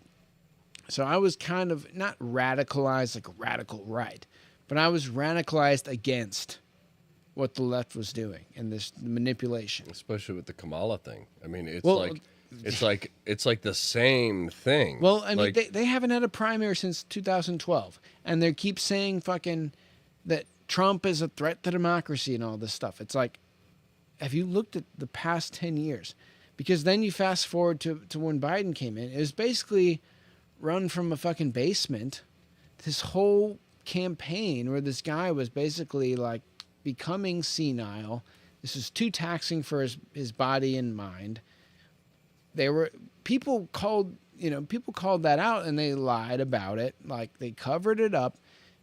So I was kind of not radicalized like a radical right, but I was radicalized against what the left was doing and this manipulation. Especially with the Kamala thing. I mean, it's like the same thing. Well, I mean, they haven't had a primary since 2012, and they keep saying fucking that Trump is a threat to democracy and all this stuff. It's like, have you looked at the past 10 years? Because then you fast forward to when Biden came in. It was basically run from a fucking basement. This whole campaign where this guy was basically like becoming senile. This was too taxing for his body and mind. People called that out, and they lied about it. Like, they covered it up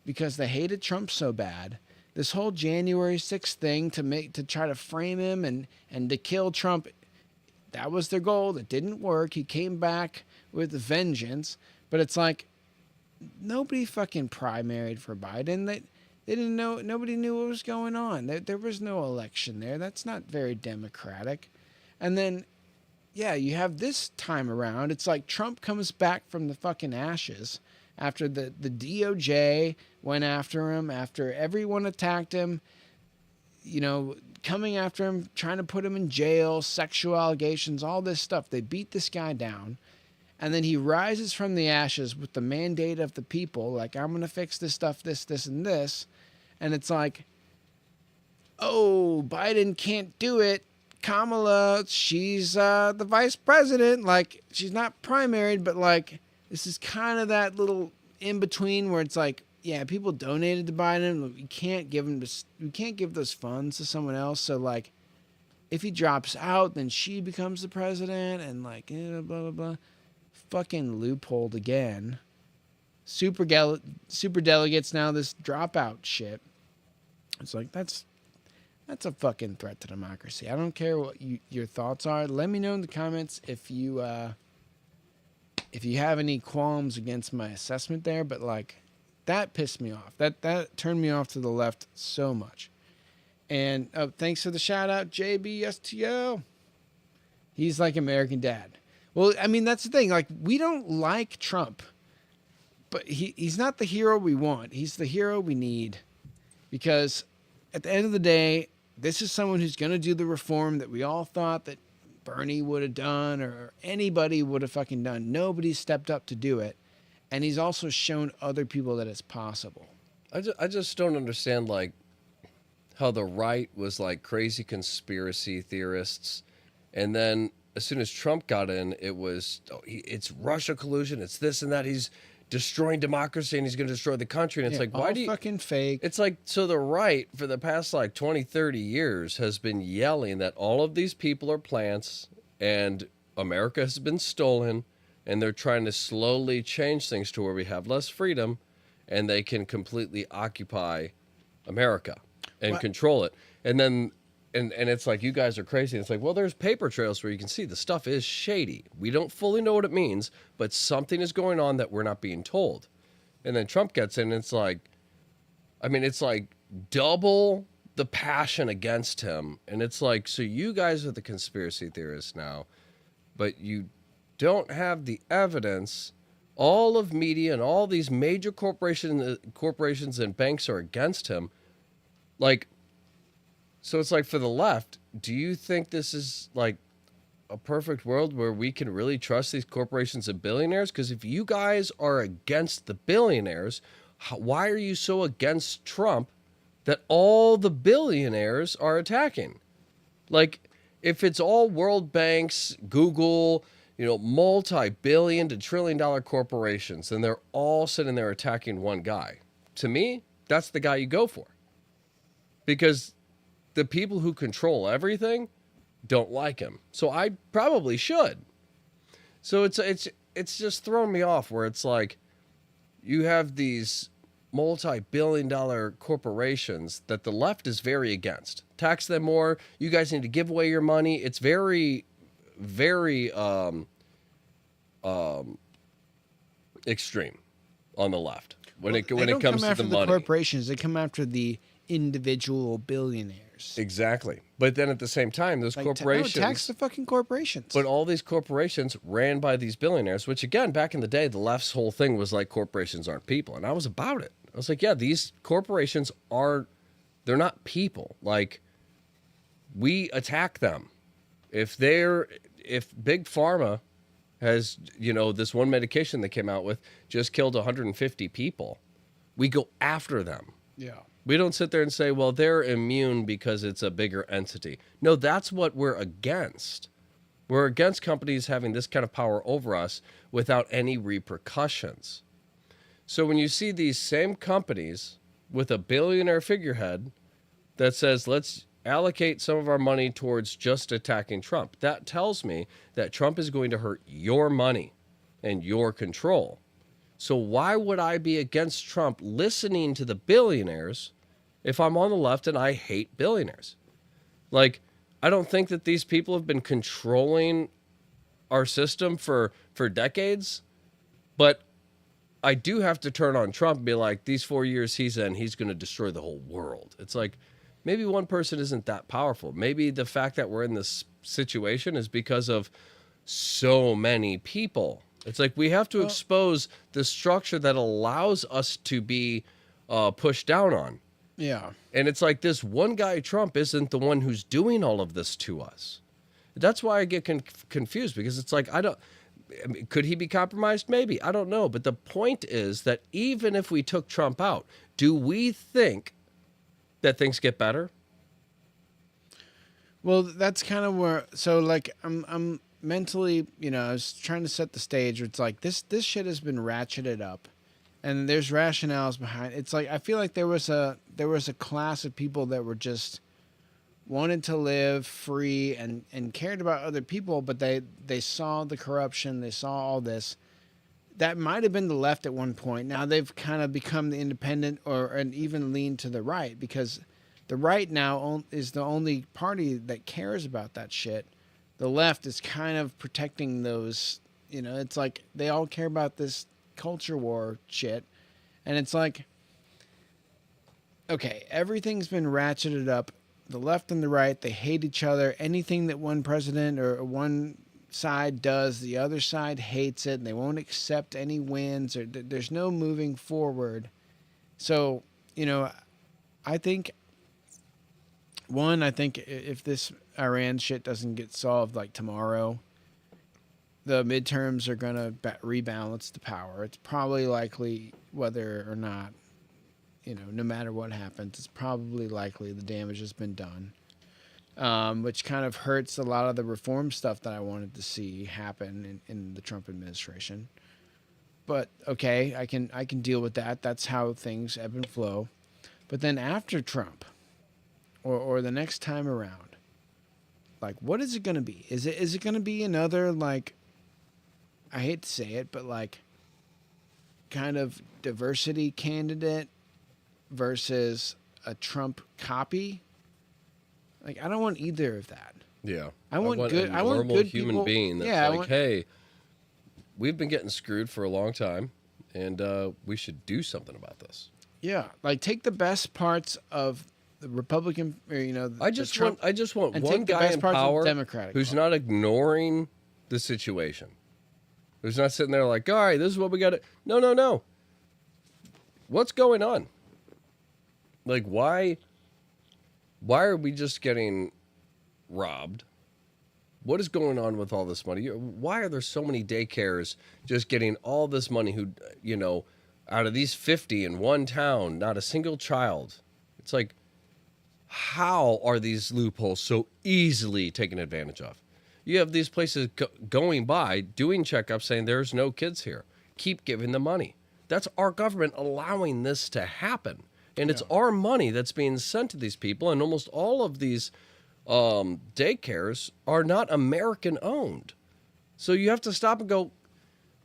because they hated Trump so bad. This whole January 6th thing to try to frame him and to kill Trump, that was their goal. It didn't work. He came back with a vengeance. But it's like, nobody fucking primaried for Biden. They didn't know. Nobody knew what was going on. There was no election there. That's not very democratic. And then, yeah, you have this time around. It's like Trump comes back from the fucking ashes after the DOJ went after him, after everyone attacked him, coming after him, trying to put him in jail, sexual allegations, all this stuff. They beat this guy down. And then he rises from the ashes with the mandate of the people, like, I'm going to fix this stuff, this, and this. And it's like, oh, Biden can't do it. Kamala, she's the vice president. Like, she's not primaried, but, like, This is kind of that little in between where it's like, yeah, people donated to Biden. We can't give those funds to someone else. So like, if he drops out, then she becomes the president, and like, blah blah blah. Fucking loopholed again. Super delegates now. This dropout shit. It's like that's a fucking threat to democracy. I don't care what your thoughts are. Let me know in the comments if you have any qualms against my assessment there. But like, that pissed me off. That turned me off to the left so much. And thanks for the shout out, JBSTO. He's like American Dad. Well, I mean, that's the thing. Like, we don't like Trump, but he's not the hero we want. He's the hero we need, because at the end of the day, this is someone who's going to do the reform that we all thought that Bernie would have done or anybody would have fucking done. Nobody stepped up to do it. And he's also shown other people that it's possible. I just don't understand, like, how the right was like crazy conspiracy theorists, and then as soon as Trump got in, it was, it's Russia collusion, it's this and that. He's destroying democracy and he's going to destroy the country. And it's like, why do you... fucking fake. It's like, so the right for the past like 20, 30 years has been yelling that all of these people are plants and America has been stolen, and they're trying to slowly change things to where we have less freedom and they can completely occupy America and control it. And then... And it's like, you guys are crazy. It's like, well, there's paper trails where you can see the stuff is shady. We don't fully know what it means, but something is going on that we're not being told. And then Trump gets in, and it's like, I mean, it's like double the passion against him. And it's like, so you guys are the conspiracy theorists now, but you don't have the evidence. All of media and all these major corporations and banks are against him. Like, so it's like, for the left, do you think this is like a perfect world where we can really trust these corporations and billionaires? Because if you guys are against the billionaires, why are you so against Trump that all the billionaires are attacking? Like, if it's all world banks, Google, multi-billion to trillion-dollar corporations, and they're all sitting there attacking one guy, to me, that's the guy you go for. Because the people who control everything don't like him. So I probably should. So it's just thrown me off, where it's like, you have these multi-billion-dollar corporations that the left is very against. Tax them more. You guys need to give away your money. It's very, very extreme on the left when it comes to the money. Corporations, they come after the individual billionaires. Exactly. But then at the same time, those corporations... tax the fucking corporations. But all these corporations ran by these billionaires, which, again, back in the day, the left's whole thing was like, corporations aren't people. And I was about it. I was like, yeah, these corporations they're not people. Like, we attack them. If Big Pharma has, this one medication they came out with just killed 150 people, we go after them. Yeah. We don't sit there and say, well, they're immune because it's a bigger entity. No, that's what we're against. We're against companies having this kind of power over us without any repercussions. So when you see these same companies with a billionaire figurehead that says, let's allocate some of our money towards just attacking Trump, that tells me that Trump is going to hurt your money and your control. So why would I be against Trump listening to the billionaires if I'm on the left and I hate billionaires? Like, I don't think that these people have been controlling our system for decades, but I do have to turn on Trump and be like, these 4 years he's in, he's going to destroy the whole world. It's like, maybe one person isn't that powerful. Maybe the fact that we're in this situation is because of so many people. It's like, we have to expose the structure that allows us to be pushed down on. Yeah. And it's like, this one guy, Trump, isn't the one who's doing all of this to us. That's why I get confused, because it's like, could he be compromised? Maybe. I don't know. But the point is that even if we took Trump out, do we think that things get better? Well, that's kind of where, so like, I'm mentally, I was trying to set the stage. Where it's like this shit has been ratcheted up, and there's rationales behind. It's like I feel like there was a class of people that were just wanted to live free and cared about other people, but they saw the corruption, they saw all this. That might have been the left at one point. Now they've kind of become the independent and even lean to the right, because the right now is the only party that cares about that shit. The left is kind of protecting those, it's like they all care about this culture war shit. And it's like, okay, everything's been ratcheted up. The left and the right, they hate each other. Anything that one president or one side does, the other side hates it, and they won't accept any wins, or there's no moving forward. So, I think if this Iran shit doesn't get solved like tomorrow, the midterms are going to rebalance the power. It's probably likely, whether or not, no matter what happens, it's probably likely the damage has been done. Which kind of hurts a lot of the reform stuff that I wanted to see happen in the Trump administration. But okay, I can deal with that. That's how things ebb and flow. But then after Trump, or the next time around, like, what is it going to be? Is it going to be another, like, I hate to say it, but like kind of diversity candidate versus a Trump copy? Like, I don't want either of that. Yeah. I want good. I want good human people. being that's hey, we've been getting screwed for a long time, and we should do something about this. Yeah, like take the best parts of the Republican, or I just want one guy in power who's not ignoring the situation, who's not sitting there like, all right, this is what we got to. No. What's going on? Like, why are we just getting robbed? What is going on with all this money? Why are there so many daycares just getting all this money out of these 50 in one town, not a single child? It's like, how are these loopholes so easily taken advantage of? You have these places going by, doing checkups, saying there's no kids here. Keep giving them money. That's our government allowing this to happen. And it's our money that's being sent to these people, and almost all of these daycares are not American owned. So you have to stop and go,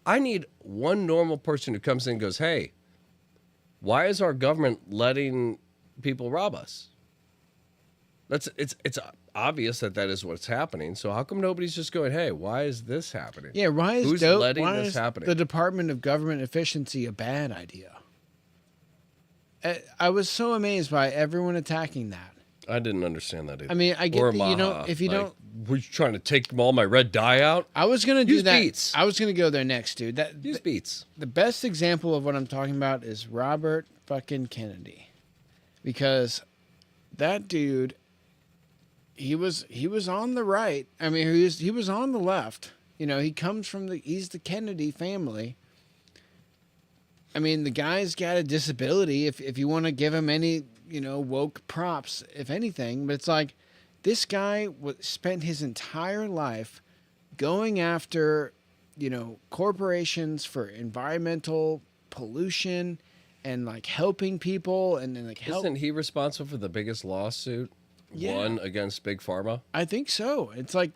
I need one normal person who comes in and goes, hey, why is our government letting people rob us? It's obvious that is what's happening. So how come nobody's just going, hey, why is this happening? Yeah, who's letting this happen? The Department of Government Efficiency a bad idea? I was so amazed by everyone attacking that. I didn't understand that either. I mean, I get if you don't, were you trying to take all my red dye out? I was gonna do that. Beats. I was gonna go there next, dude. Use beats. The best example of what I'm talking about is Robert fucking Kennedy, because that dude, he was on the right. I mean, he was on the left. He comes from he's the Kennedy family. I mean, the guy's got a disability, if you want to give him any, woke props, if anything. But it's like, this guy spent his entire life going after, corporations for environmental pollution and, like, helping people. And like, Isn't he responsible for the biggest lawsuit won against Big Pharma? I think so. It's like,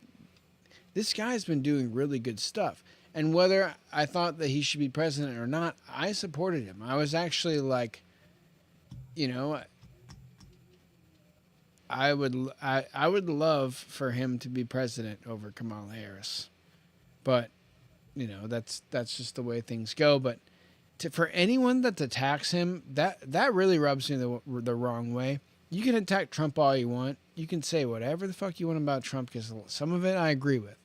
this guy's been doing really good stuff. And whether I thought that he should be president or not, I supported him. I was actually like, I would love for him to be president over Kamala Harris. But, that's just the way things go. But for anyone that attacks him, that really rubs me the wrong way. You can attack Trump all you want. You can say whatever the fuck you want about Trump, because some of it I agree with.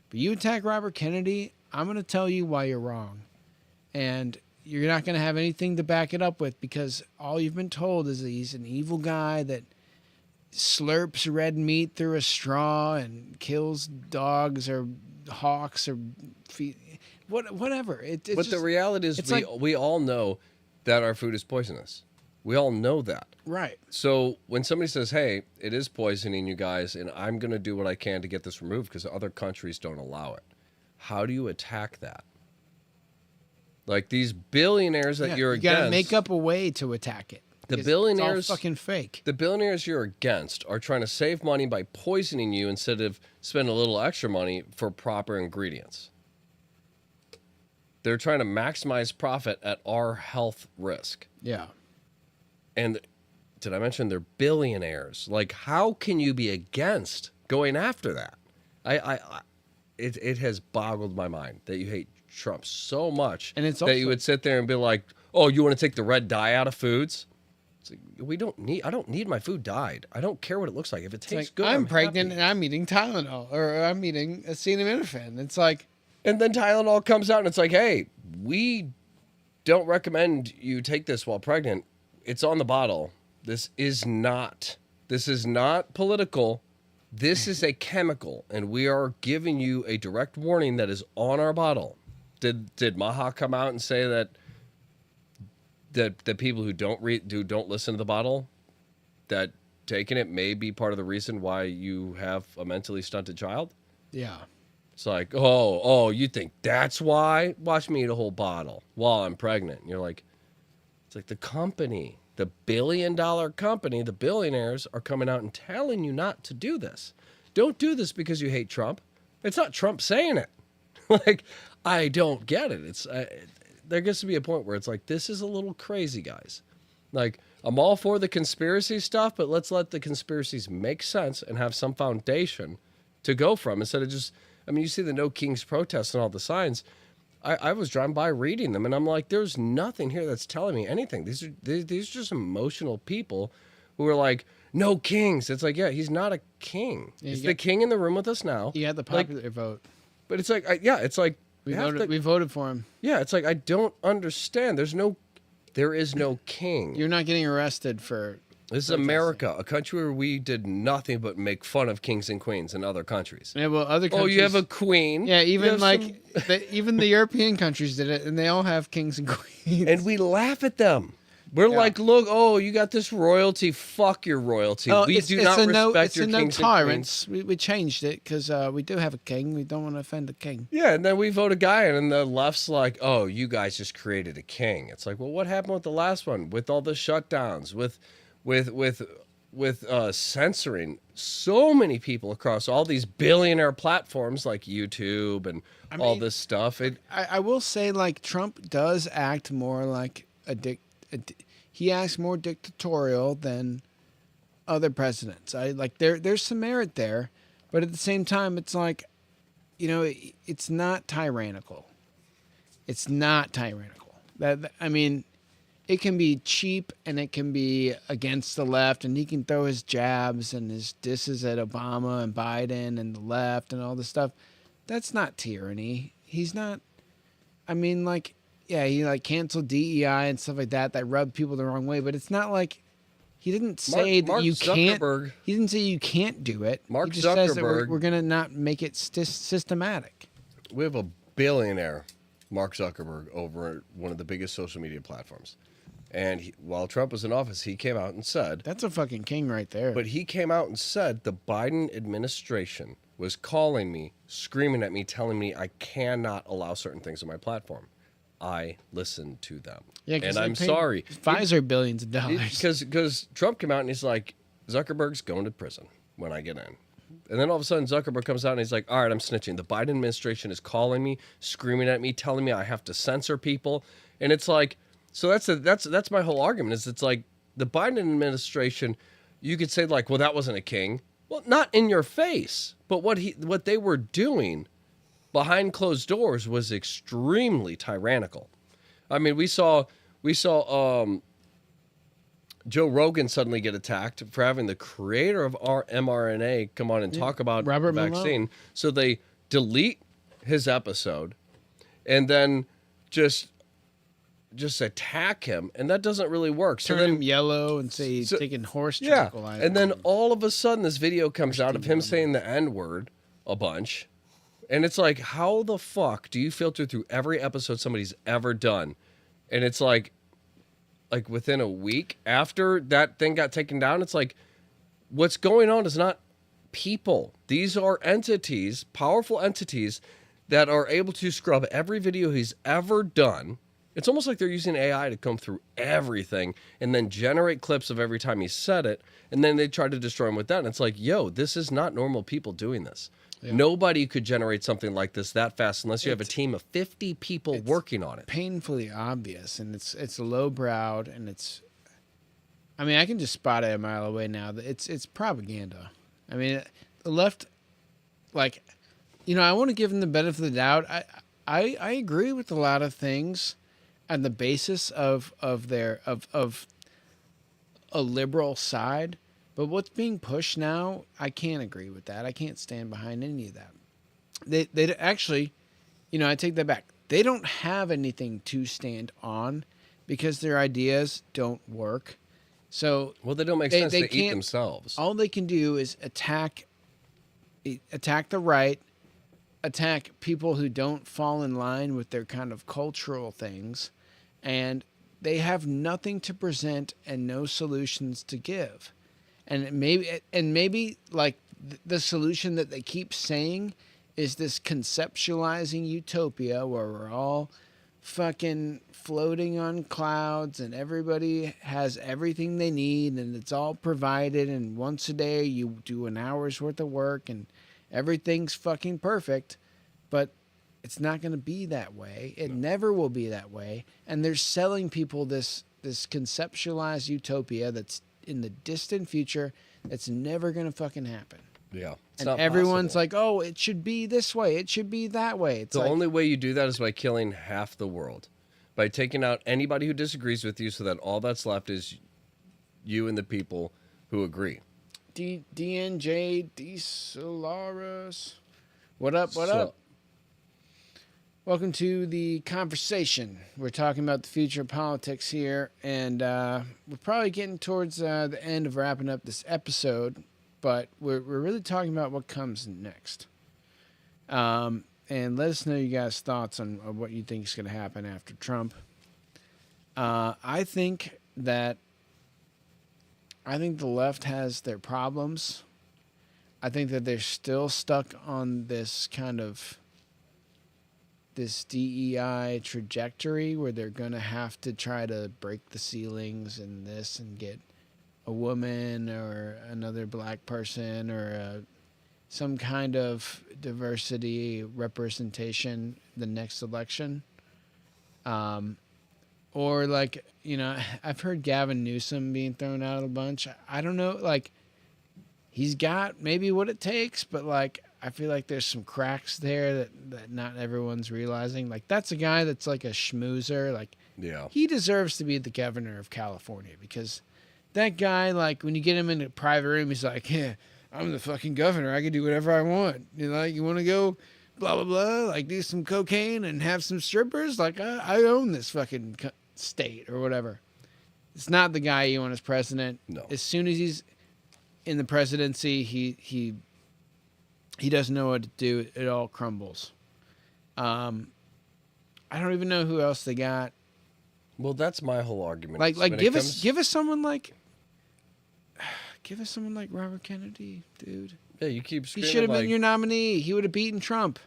But you attack Robert Kennedy, I'm going to tell you why you're wrong. And you're not going to have anything to back it up with, because all you've been told is that he's an evil guy that slurps red meat through a straw and kills dogs or hawks or whatever. But the reality is we all know that our food is poisonous. We all know that. Right. So when somebody says, hey, it is poisoning you guys, and I'm going to do what I can to get this removed because other countries don't allow it, how do you attack that? Like these billionaires that you're against. You got to make up a way to attack it. The billionaires, it's all fucking fake. The billionaires you're against are trying to save money by poisoning you instead of spending a little extra money for proper ingredients. They're trying to maximize profit at our health risk. Yeah. And did I mention they're billionaires? Like, how can you be against going after that? It has boggled my mind that you hate Trump so much, and it's also, that you would sit there and be like, "Oh, you want to take the red dye out of foods?" It's like, I don't need my food dyed. I don't care what it looks like. If it tastes good, I'm pregnant and I'm eating Tylenol or I'm eating acetaminophen. It's like, and then Tylenol comes out and it's like, "Hey, we don't recommend you take this while pregnant. It's on the bottle. This is not political. This is a chemical, and we are giving you a direct warning that is on our bottle." Did Maha come out and say that the people who don't listen to the bottle, that taking it may be part of the reason why you have a mentally stunted child? Yeah. It's like, oh, you think that's why? Watch me eat a whole bottle while I'm pregnant. And you're like, it's like the company, the billion-dollar company, the billionaires are coming out and telling you not to do this. Don't do this because you hate Trump. It's not Trump saying it. Like, I don't get it. It's there gets to be a point where it's like, this is a little crazy, guys. Like, I'm all for the conspiracy stuff, but let's let the conspiracies make sense and have some foundation to go from instead of just, I mean, you see the No Kings protests and all the signs. I was driving by reading them, and I'm like, there's nothing here that's telling me anything. These are just emotional people who are like, no kings. It's like, yeah, he's not a king. Yeah, he's the king in the room with us now. He had the popular vote. But it's like, it's like, we voted for him. Yeah, it's like, I don't understand. There is no king. You're not getting arrested for. This is America, a country where we did nothing but make fun of kings and queens in other countries. Yeah, well, other countries. Oh, you have a queen. Yeah, even like even the European countries did it, and they all have kings and queens. And we laugh at them. We're like, look, you got this royalty. Fuck your royalty. We do not respect your kings and queens. We changed it because we do have a king. We don't want to offend the king. Yeah, and then we vote a guy in, and the left's like, oh, you guys just created a king. It's like, well, what happened with the last one? With all the shutdowns, with censoring so many people across all these billionaire platforms like YouTube and all this stuff. I will say, like, Trump does act more like he acts more dictatorial than other presidents. There's some merit there, but at the same time, it's like, it's not tyrannical. It's not tyrannical. I mean, it can be cheap and it can be against the left, and he can throw his jabs and his disses at Obama and Biden and the left and all this stuff. That's not tyranny. He's not. I mean, like, yeah, he canceled DEI and stuff like that rubbed people the wrong way, but it's not like he didn't say that you can't. He didn't say you can't do it. Mark he just Zuckerberg. Says that we're gonna not make it systematic. We have a billionaire, Mark Zuckerberg, over at one of the biggest social media platforms. And while Trump was in office, he came out and said... That's a fucking king right there. But he came out and said the Biden administration was calling me, screaming at me, telling me I cannot allow certain things on my platform. I listened to them. Yeah, and I'm sorry. Pfizer billions of dollars. Because Trump came out and he's like, Zuckerberg's going to prison when I get in. And then all of a sudden Zuckerberg comes out and he's like, all right, I'm snitching. The Biden administration is calling me, screaming at me, telling me I have to censor people. And it's like... So that's my whole argument is it's like the Biden administration, you could say like, well, that wasn't a king. Well, not in your face, but what they were doing behind closed doors was extremely tyrannical. I mean, we saw Joe Rogan suddenly get attacked for having the creator of our mRNA come on and talk about the vaccine. Malone. So they delete his episode and then just attack him, and that doesn't really work. Turn him yellow and say he's taking horse tranquilizer. And then all of a sudden this video comes out of him saying the N-word a bunch. And it's like, how the fuck do you filter through every episode somebody's ever done? And it's like, like within a week after that thing got taken down. It's like, what's going on is not people. These are entities, powerful entities that are able to scrub every video he's ever done. It's almost like they're using AI to comb through everything and then generate clips of every time he said it. And then they try to destroy him with that. And it's like, yo, this is not normal people doing this. Yeah. Nobody could generate something like this that fast unless you have a team of 50 people working on it. Painfully obvious, and it's low-browed, and I mean, I can just spot it a mile away now. It's propaganda. I mean, the left, like, I want to give them the benefit of the doubt. I agree with a lot of things on the basis of a liberal side, but what's being pushed now, I can't agree with that. I can't stand behind any of that. They actually, I take that back. They don't have anything to stand on because their ideas don't work. So they don't make sense. They eat themselves. All they can do is attack the right, attack people who don't fall in line with their kind of cultural things, and they have nothing to present and no solutions to give. And maybe like the solution that they keep saying is this conceptualizing utopia where we're all fucking floating on clouds and everybody has everything they need and it's all provided, and once a day you do an hour's worth of work and everything's fucking perfect. But it's not going to be that way. It never will be that way. And they're selling people this conceptualized utopia that's in the distant future that's never going to fucking happen. Yeah. And everyone's like, oh, it should be this way. It should be that way. It's the only way you do that is by killing half the world. By taking out anybody who disagrees with you so that all that's left is you and the people who agree. DNJ D. Solaris. What up? What up? Welcome to the conversation. We're talking about the future of politics here, and we're probably getting towards the end of wrapping up this episode, but we're really talking about what comes next. And let us know you guys' thoughts on what you think is going to happen after Trump. I think the left has their problems. I think that they're still stuck on this kind of this DEI trajectory where they're going to have to try to break the ceilings and this and get a woman or another black person or some kind of diversity representation the next election. Or like, I've heard Gavin Newsom being thrown out of a bunch. I don't know, like he's got maybe what it takes, but like I feel like there's some cracks there that not everyone's realizing. Like that's a guy that's like a schmoozer. Like he deserves to be the governor of California because that guy, like when you get him in a private room, he's like, yeah, I'm the fucking governor. I can do whatever I want. You want to go blah, blah, blah, like do some cocaine and have some strippers? Like I own this fucking state or whatever. It's not the guy you want as president. No. As soon as he's in the presidency, he doesn't know what to do. It all crumbles. I don't even know who else they got. Well, that's my whole argument. Like give us someone like Robert Kennedy, dude. Yeah, you keep screaming. He should have been your nominee. He would have beaten Trump.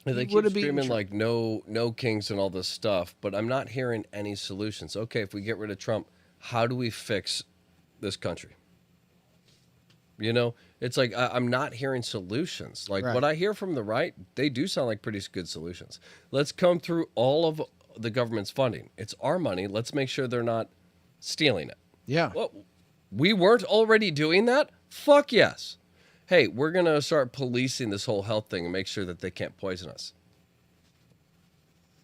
They keep screaming like no kings and all this stuff, but I'm not hearing any solutions. Okay, if we get rid of Trump, how do we fix this country? It's like I'm not hearing solutions. Like what I hear from the right, they do sound like pretty good solutions. Let's come through all of the government's funding. It's our money. Let's make sure they're not stealing it. Yeah. Well, we weren't already doing that? Fuck yes. Hey, we're going to start policing this whole health thing and make sure that they can't poison us.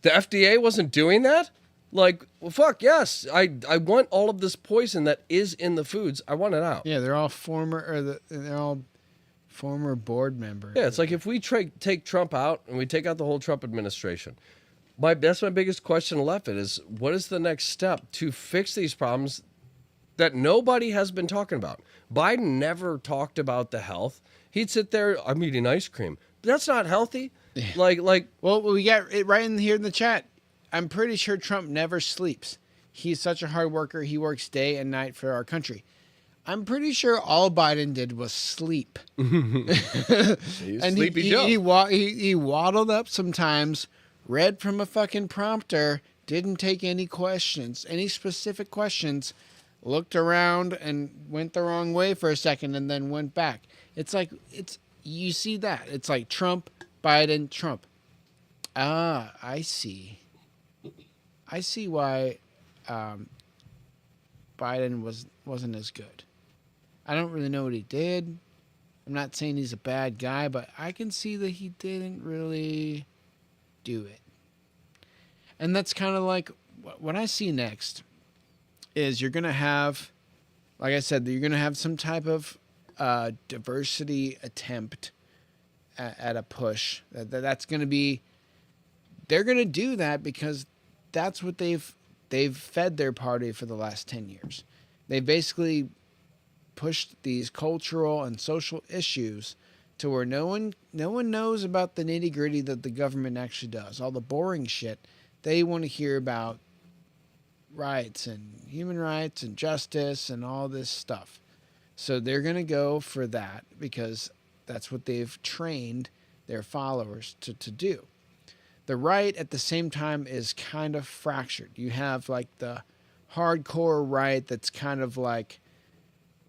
The FDA wasn't doing that? Like, well, fuck yes. I want all of this poison that is in the foods. I want it out. Yeah, they're all former board members. Yeah, it's like if we take Trump out and we take out the whole Trump administration, that's my biggest question left is what is the next step to fix these problems that nobody has been talking about? Biden never talked about the health. He'd sit there, I'm eating ice cream. That's not healthy. Yeah. Well, we got it right in here in the chat. I'm pretty sure Trump never sleeps. He's such a hard worker. He works day and night for our country. I'm pretty sure all Biden did was sleep. He's and Sleepy Joe. He waddled up sometimes, read from a fucking prompter, didn't take any questions, any specific questions, looked around and went the wrong way for a second and then went back. You see that. It's like Trump, Biden, Trump. Ah, I see. I see why Biden wasn't as good. I don't really know what he did. I'm not saying he's a bad guy, but I can see that he didn't really do it. And that's kind of like what I see next is you're going to have, like I said, you're going to have some type of diversity attempt at a push. That's going to be, they're going to do that because that's what they've fed their party for the last 10 years. They basically pushed these cultural and social issues to where no one knows about the nitty-gritty that the government actually does. All the boring shit. They want to hear about rights and human rights and justice and all this stuff. So they're going to go for that because that's what they've trained their followers to do. The right at the same time is kind of fractured. You have like the hardcore right that's kind of like,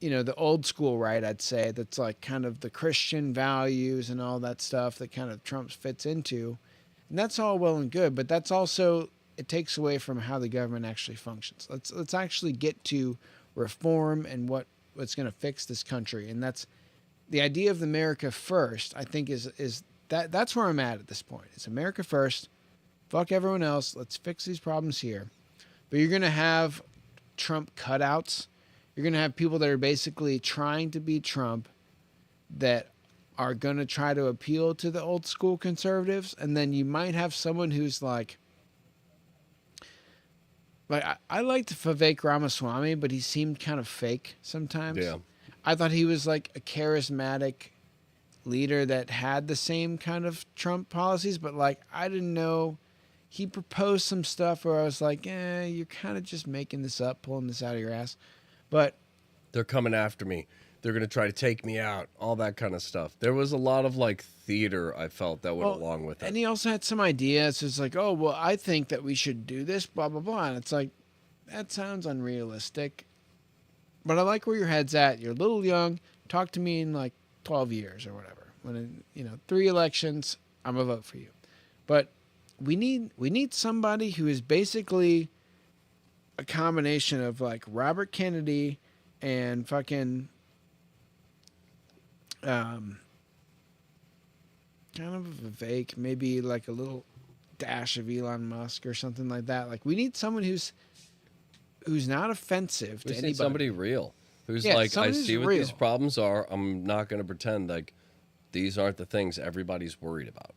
the old school right, I'd say, that's like kind of the Christian values and all that stuff that kind of Trump fits into. And that's all well and good, but that's also, it takes away from how the government actually functions. Let's actually get to reform and what's going to fix this country. And that's the idea of America first, I think that's where I'm at this point. It's America first. Fuck everyone else. Let's fix these problems here. But you're going to have Trump cutouts. You're going to have people that are basically trying to be Trump that are going to try to appeal to the old school conservatives. And then you might have someone who's like I liked Vivek Ramaswamy, but he seemed kind of fake sometimes. Yeah. I thought he was like a charismatic leader that had the same kind of Trump policies, but like I didn't know. He proposed some stuff where I was like, you're kind of just making this up, pulling this out of your ass. But they're coming after me. They're going to try to take me out. All that kind of stuff. There was a lot of like theater, I felt, that went along with it. And he also had some ideas. It's like, oh, well, I think that we should do this, blah, blah, blah. And it's like, that sounds unrealistic. But I like where your head's at. You're a little young. Talk to me in like 12 years or whatever. When, 3 elections, I'm going to vote for you. But we need somebody who is basically a combination of like Robert Kennedy and fucking kind of Vivek, maybe like a little dash of Elon Musk or something like that. Like we need someone who's not offensive to anybody. Somebody real. Who's like, I see what these problems are. I'm not going to pretend like these aren't the things everybody's worried about.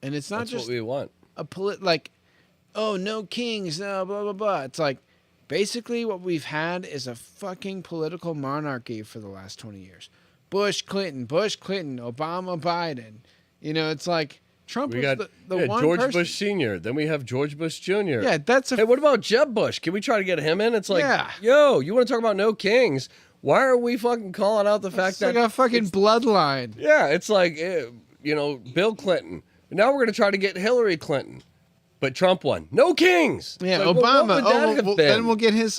And it's not That's just what we want. Oh, no kings, no, blah, blah, blah. It's like, basically what we've had is a fucking political monarchy for the last 20 years. Bush, Clinton, Obama, Biden. It's like Trump was the one George person. Bush Sr. Then we have George Bush Jr. Yeah, Hey, what about Jeb Bush? Can we try to get him in? It's like, yo, you want to talk about no kings? Why are we fucking calling out the fact that... It's like a fucking bloodline. Yeah, it's like, Bill Clinton. Now we're going to try to get Hillary Clinton. But Trump won. No kings. Yeah, like, Obama. Then we'll get his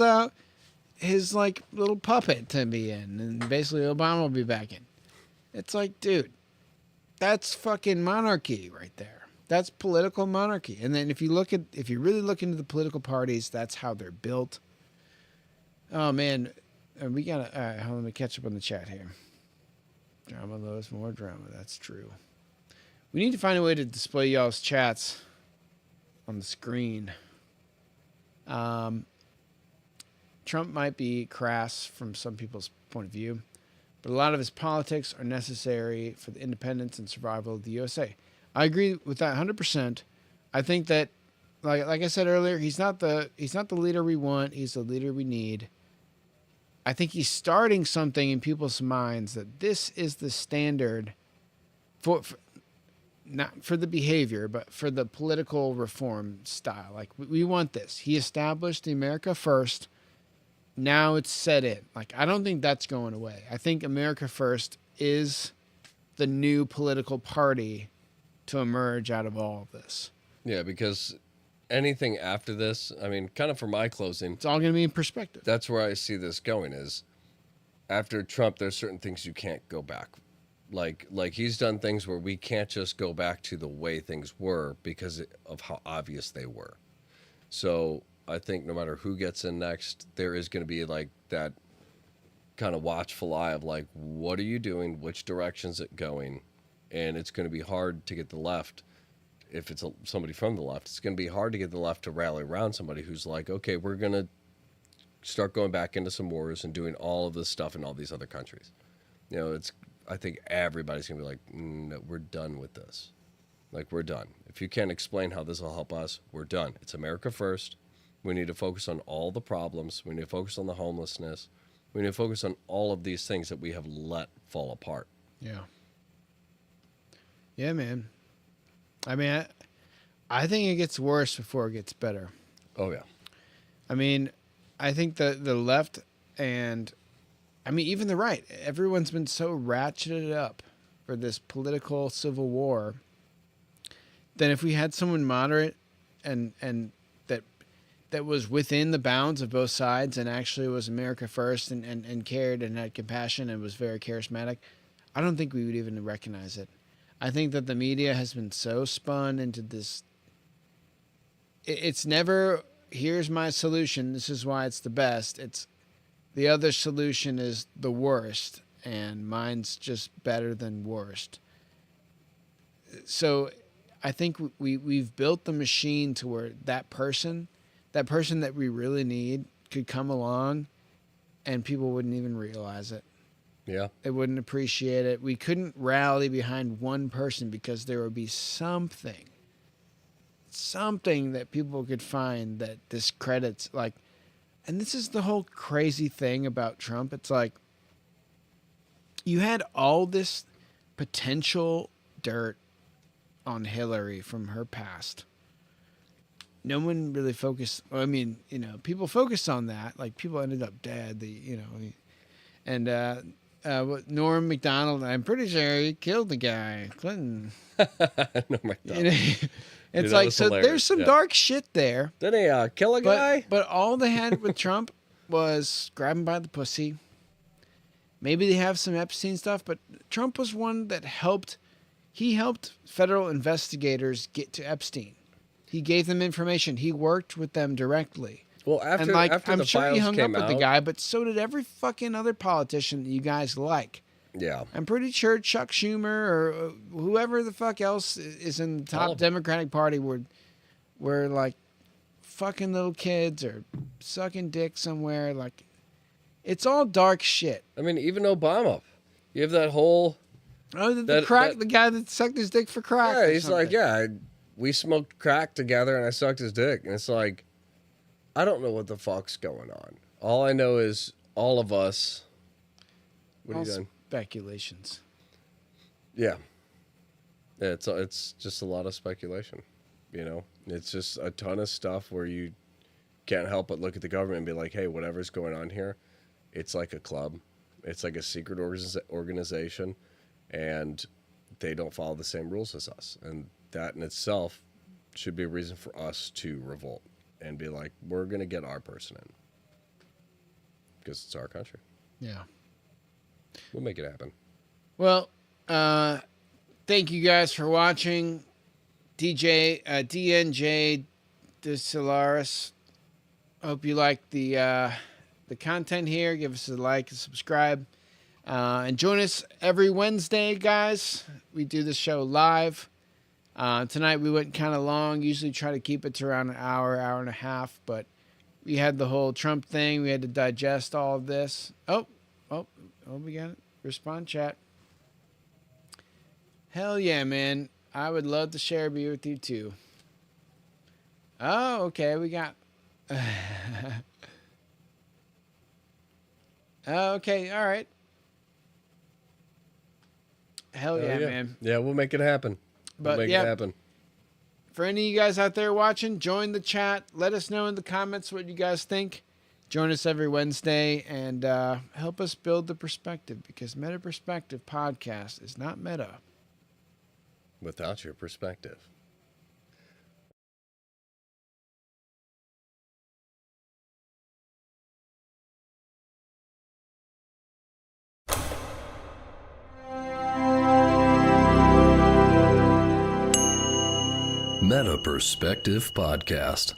like little puppet to be in, and basically Obama will be back in. It's like, dude, that's fucking monarchy right there. That's political monarchy. And then if you really look into the political parties, that's how they're built. Oh man, we gotta. All right, hold on, let me catch up on the chat here. Drama loves more drama. That's true. We need to find a way to display y'all's chats on the screen. Trump might be crass from some people's point of view, but a lot of his politics are necessary for the independence and survival of the USA. I agree with that 100%. I think that, like I said earlier, he's not the leader we want. He's the leader we need. I think he's starting something in people's minds that this is the standard for not for the behavior, but for the political reform style. Like, we want this. He established the America First. Now it's set in. Like, I don't think that's going away. I think America First is the new political party to emerge out of all of this. Yeah, because anything after this, I mean, kind of for my closing, it's all going to be in perspective. That's where I see this going is after Trump, there's certain things you can't go back. Like he's done things where we can't just go back to the way things were because of how obvious they were. So I think no matter who gets in next, there is going to be like that kind of watchful eye of like, what are you doing? Which direction's it going? And it's going to be hard to get the left. If it's somebody from the left, it's going to be hard to get the left to rally around somebody who's like, okay, we're going to start going back into some wars and doing all of this stuff in all these other countries. You know, I think everybody's going to be like, no, we're done with this. Like, we're done. If you can't explain how this will help us, we're done. It's America first. We need to focus on all the problems. We need to focus on the homelessness. We need to focus on all of these things that we have let fall apart. Yeah. Yeah, man. I mean, I think it gets worse before it gets better. Oh, yeah. I mean, I think the left and, I mean, even the right, everyone's been so ratcheted up for this political civil war that if we had someone moderate and that was within the bounds of both sides and actually was America first and cared and had compassion and was very charismatic, I don't think we would even recognize it. I think that the media has been so spun into this. It's never, here's my solution, this is why it's the best. It's the other solution is the worst, and mine's just better than worst. So I think we've built the machine to where that person that we really need could come along and people wouldn't even realize it. Yeah. They wouldn't appreciate it. We couldn't rally behind one person because there would be something that people could find that discredits, like, and this is the whole crazy thing about Trump. It's like you had all this potential dirt on Hillary from her past. No one really focused. I mean, you know, people focused on that. Like, people ended up dead. Norm Macdonald, I'm pretty sure he killed the guy, Clinton. Norm Macdonald. It's like, so hilarious. There's some dark shit there. Didn't he kill a guy? But all they had with Trump was grab him by the pussy. Maybe they have some Epstein stuff, but Trump was one that helped federal investigators get to Epstein. He gave them information. He worked with them directly. Well, after I'm the sure files he hung came up out, with the guy, but so did every fucking other politician that you guys like. Yeah. I'm pretty sure Chuck Schumer or whoever the fuck else is in the top Democratic Party were like fucking little kids or sucking dick somewhere. Like, it's all dark shit. I mean, even Obama. You have that whole... Oh, the guy that sucked his dick for crack. Yeah, he's like, we smoked crack together and I sucked his dick. And it's like, I don't know what the fuck's going on. All I know is all of us... What are you doing? Speculations. Yeah. It's just a lot of speculation, you know? It's just a ton of stuff where you can't help but look at the government and be like, hey, whatever's going on here, it's like a club. It's like a secret organization, and they don't follow the same rules as us. And that in itself should be a reason for us to revolt and be like, we're going to get our person in. Because it's our country. Yeah. We'll make it happen. Well, thank you guys for watching. DNJ DeSolaris. Hope you like the content here. Give us a like and subscribe. And join us every Wednesday, guys. We do the show live. Tonight we went kind of long. Usually try to keep it to around an hour and a half. But we had the whole Trump thing. We had to digest all of this. Oh, we got it. Respond chat. Hell yeah, man. I would love to share a beer with you too. Oh, okay. We got... okay, all right. Hell yeah, man. Yeah, we'll make it happen. But make it happen. For any of you guys out there watching, join the chat. Let us know in the comments what you guys think. Join us every Wednesday and help us build the perspective, because Meta Perspective podcast is not meta without your perspective. Meta Perspective Podcast.